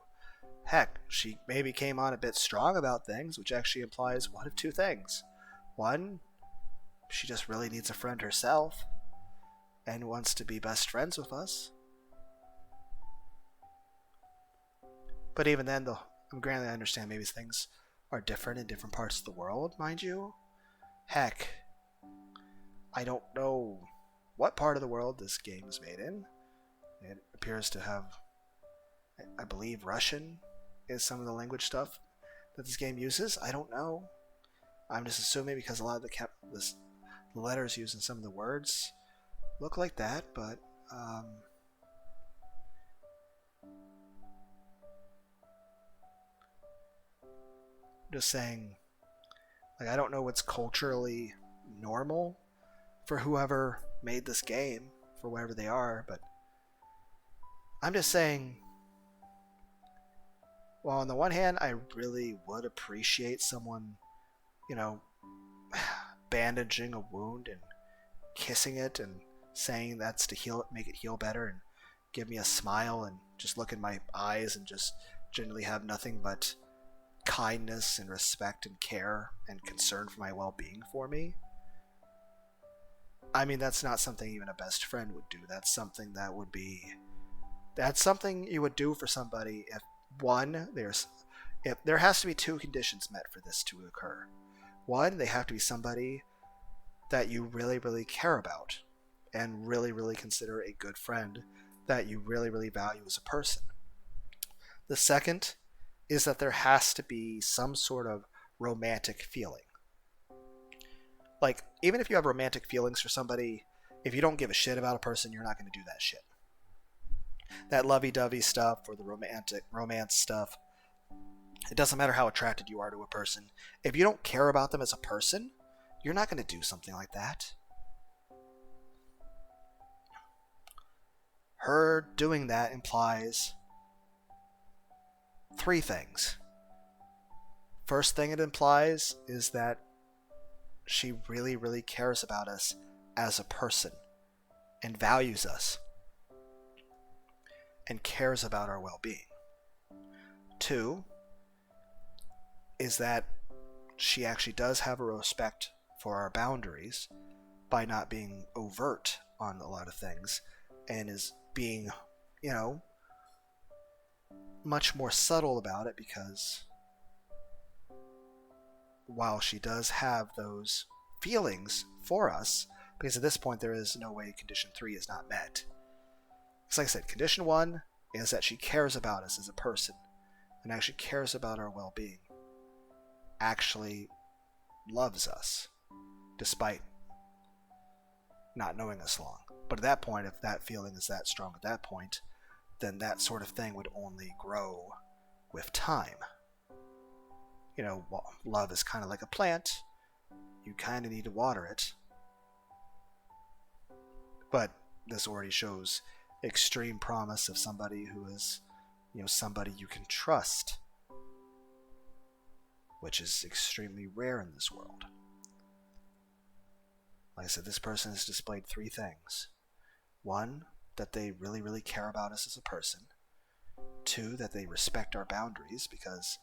Heck, she maybe came on a bit strong about things, which actually implies one of 2 things. One, she just really needs a friend herself and wants to be best friends with us. But even then, though, granted, I understand maybe things are different in different parts of the world, mind you. Heck, I don't know what part of the world this game is made in. It appears to have, I believe, Russian is some of the language stuff that this game uses. I don't know. I'm just assuming because a lot of the letters used in some of the words look like that, but just saying, like, I don't know what's culturally normal for whoever made this game, for wherever they are, but I'm just saying, well, on the one hand, I really would appreciate someone, you know, bandaging a wound and kissing it and saying that's to heal it, make it heal better, and give me a smile and just look in my eyes and just generally have nothing but kindness and respect and care and concern for my well-being for me. I mean, that's not something even a best friend would do. That's something you would do for somebody if if there has to be two conditions met for this to occur. One, they have to be somebody that you really, really care about and really, really consider a good friend that you really, really value as a person. The second is that there has to be some sort of romantic feeling. Like, even if you have romantic feelings for somebody, if you don't give a shit about a person, you're not going to do that shit. That lovey-dovey stuff or the romance stuff, it doesn't matter how attracted you are to a person. If you don't care about them as a person, you're not going to do something like that. Her doing that implies three things. First thing it implies is that she really, really cares about us as a person and values us and cares about our well-being. Two is that she actually does have a respect for our boundaries by not being overt on a lot of things and is being, much more subtle about it, because while she does have those feelings for us, because at this point there is no way condition 3 is not met. Because like I said, condition 1 is that she cares about us as a person and actually cares about our well-being, actually loves us despite not knowing us long. But at that point, if that feeling is that strong at that point, then that sort of thing would only grow with time. Love is kind of like a plant. You kind of need to water it. But this already shows extreme promise of somebody who is, somebody you can trust, which is extremely rare in this world. Like I said, this person has displayed three things. One, that they really, really care about us as a person. Two, that they respect our boundaries, because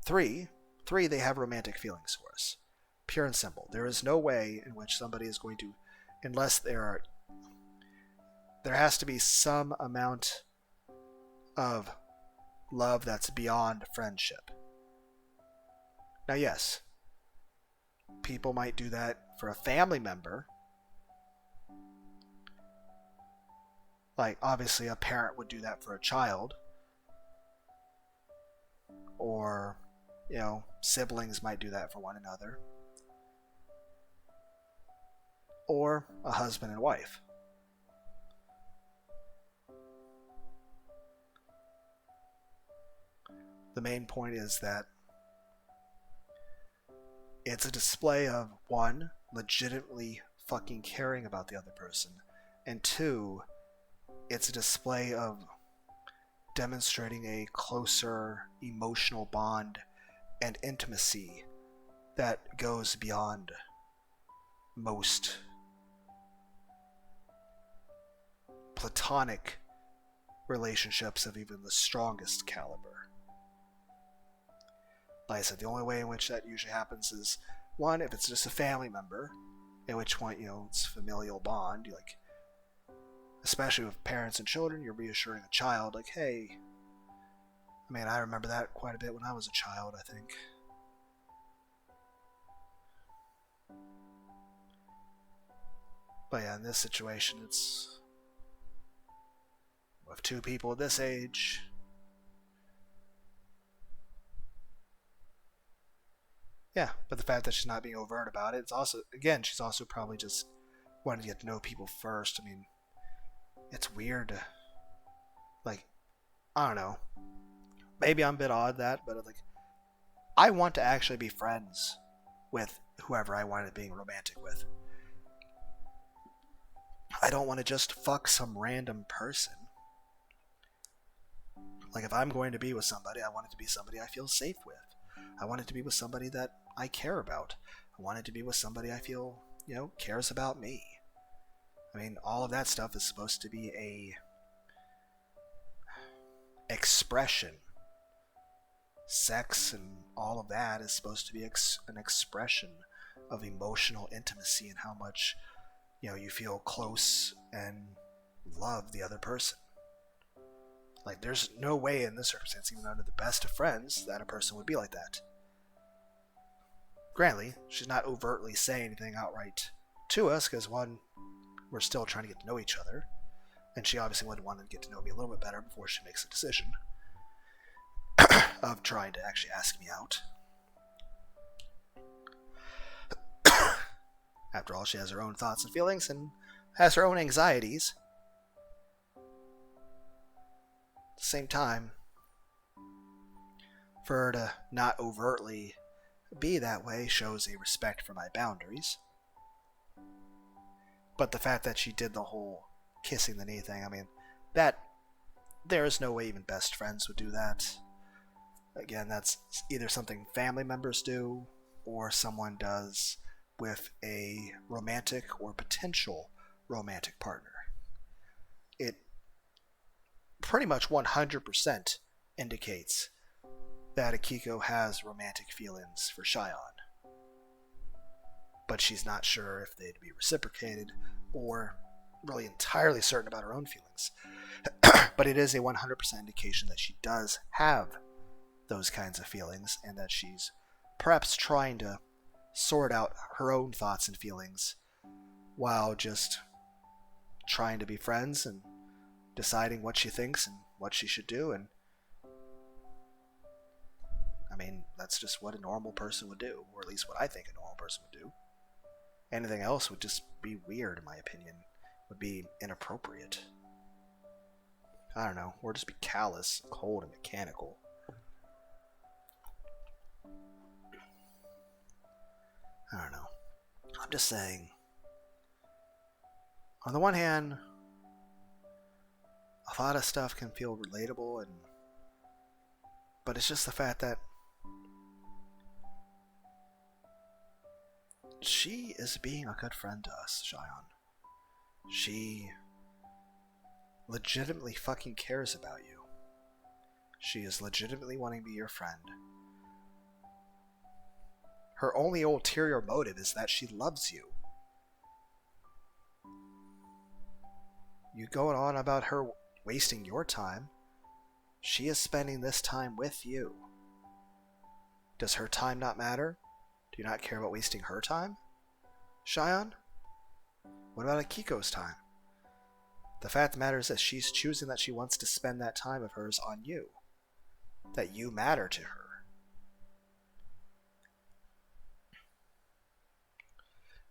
three, they have romantic feelings for us. Pure and simple. There is no way in which somebody is going to, unless there has to be some amount of love that's beyond friendship. Now, yes, people might do that for a family member. Like, obviously, a parent would do that for a child. Or, siblings might do that for one another. Or a husband and wife. The main point is that it's a display of, one, legitimately fucking caring about the other person, and two, it's a display of demonstrating a closer emotional bond and intimacy that goes beyond most platonic relationships of even the strongest caliber. Like I said, the only way in which that usually happens is, one, if it's just a family member, at which point, it's familial bond, especially with parents and children, you're reassuring a child, like, hey, I remember that quite a bit when I was a child, I think. But yeah, in this situation, it's with two people at this age. Yeah, but the fact that she's not being overt about it, it's also, again, she's also probably just wanting to get to know people first. It's weird. Like, I don't know. Maybe I'm a bit odd that, but I want to actually be friends with whoever I wanted being romantic with. I don't want to just fuck some random person. Like, if I'm going to be with somebody, I want it to be somebody I feel safe with. I want it to be with somebody that I care about. I want it to be with somebody I feel, cares about me. I mean, all of that stuff is supposed to be a expression. Sex and all of that is supposed to be an expression of emotional intimacy and how much, you feel close and love the other person. Like, there's no way in this circumstance, even under the best of friends, that a person would be like that. Granted, she's not overtly saying anything outright to us, because one, we're still trying to get to know each other, and she obviously would want to get to know me a little bit better before she makes a decision of trying to actually ask me out. After all, she has her own thoughts and feelings and has her own anxieties. At the same time, for her to not overtly be that way shows a respect for my boundaries. But the fact that she did the whole kissing the knee thing, I mean, that there is no way even best friends would do that. Again, that's either something family members do or someone does with a romantic or potential romantic partner. It pretty much 100% indicates that Akiko has romantic feelings for Shion. But she's not sure if they'd be reciprocated or really entirely certain about her own feelings. But it is a 100% indication that she does have those kinds of feelings and that she's perhaps trying to sort out her own thoughts and feelings while just trying to be friends and deciding what she thinks and what she should do. And I mean, that's just what a normal person would do, or at least what I think a normal person would do. Anything else would just be weird, in my opinion. Would be inappropriate. I don't know, or just be callous, cold, and mechanical. I don't know. I'm just saying, on the one hand, a lot of stuff can feel relatable, but it's just the fact that she is being a good friend to us, Shion. She legitimately fucking cares about you. She is legitimately wanting to be your friend. Her only ulterior motive is that she loves you. You going on about her wasting your time. She is spending this time with you. Does her time not matter? Do you not care about wasting her time, Shion? What about Akiko's time? The fact of the matter is that she's choosing that she wants to spend that time of hers on you. That you matter to her.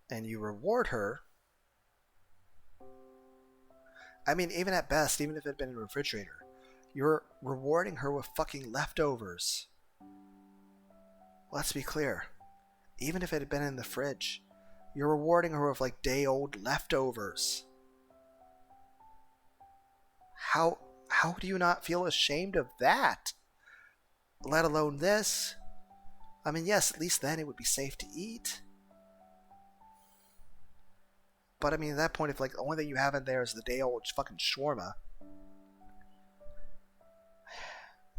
And you reward her. I mean, even at best, even if it had been in a refrigerator, you're rewarding her with fucking leftovers. Let's be clear. Even if it had been in the fridge, you're rewarding her with like day-old leftovers. How do you not feel ashamed of that? Let alone this. I mean, yes, at least then it would be safe to eat. But I mean, at that point, if like the only thing you have in there is the day-old fucking shawarma,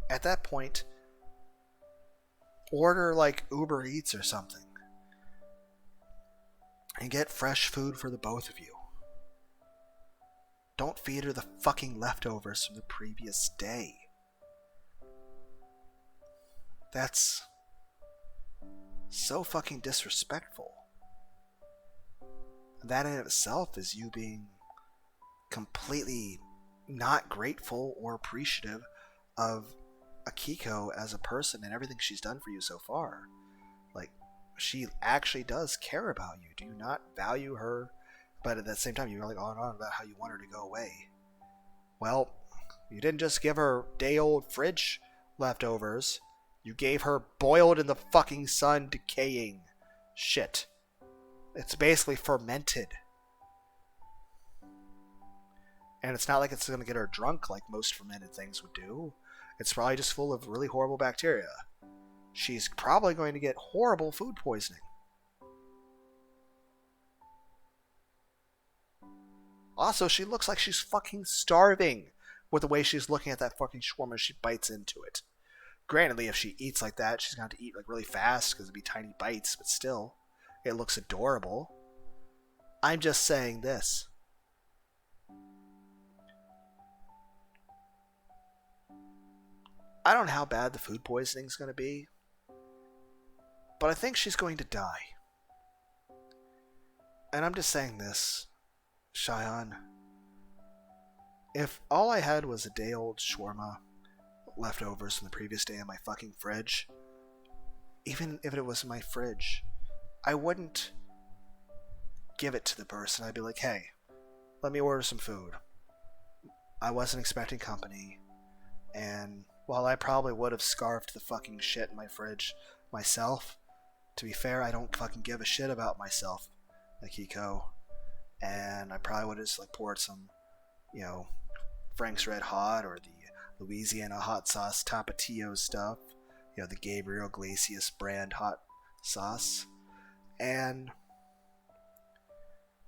at that point, order like Uber Eats or something and get fresh food for the both of you. Don't feed her the fucking leftovers from the previous day. That's so fucking disrespectful. That in itself is you being completely not grateful or appreciative of Akiko as a person and everything she's done for you so far. Like, she actually does care about you. Do you not value her? But at the same time, you're like on and on about how you want her to go away. Well, you didn't just give her day-old fridge leftovers. You gave her boiled in the fucking sun, decaying shit. It's basically fermented. And it's not like it's going to get her drunk like most fermented things would do. It's probably just full of really horrible bacteria. She's probably going to get horrible food poisoning. Also, she looks like she's fucking starving with the way she's looking at that fucking shawarma. She bites into it. Grantedly, if she eats like that, she's going to have to eat like really fast because it'd be tiny bites, but still, it looks adorable. I'm just saying this. I don't know how bad the food poisoning is going to be, but I think she's going to die. And I'm just saying this, Cheyenne. If all I had was a day-old shawarma leftovers from the previous day in my fucking fridge, even if it was in my fridge, I wouldn't give it to the person. I'd be like, hey, let me order some food. I wasn't expecting company, and while I probably would have scarfed the fucking shit in my fridge myself, to be fair, I don't fucking give a shit about myself, Akiko. And I probably would have just like poured some, Frank's Red Hot or the Louisiana hot sauce Tapatio stuff, the Gabriel Iglesias brand hot sauce, and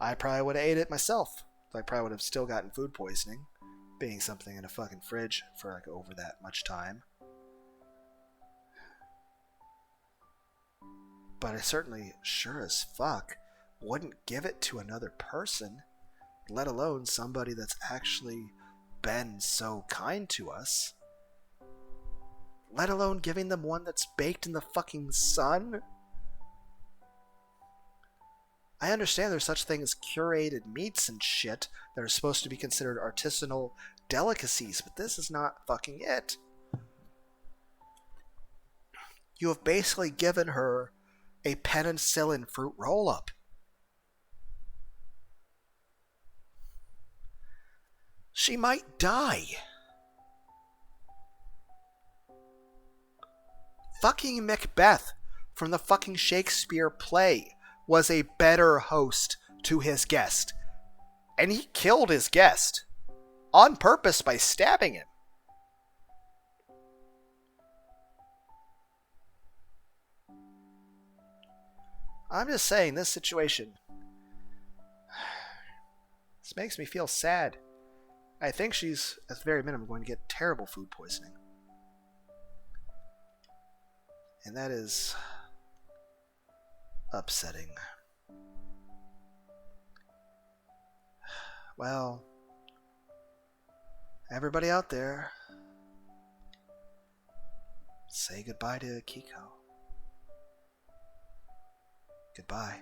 I probably would have ate it myself. I probably would have still gotten food poisoning, being something in a fucking fridge for like over that much time. But I certainly, sure as fuck, wouldn't give it to another person, let alone somebody that's actually been so kind to us. Let alone giving them one that's baked in the fucking sun. I understand there's such things as curated meats and shit that are supposed to be considered artisanal delicacies, but this is not fucking it. You have basically given her a penicillin fruit roll-up. She might die. Fucking Macbeth from the fucking Shakespeare play was a better host to his guest. And he killed his guest on purpose by stabbing him. I'm just saying, this situation, this makes me feel sad. I think she's, at the very minimum, going to get terrible food poisoning. And that is upsetting. Well, everybody out there, say goodbye to Kiko. Goodbye.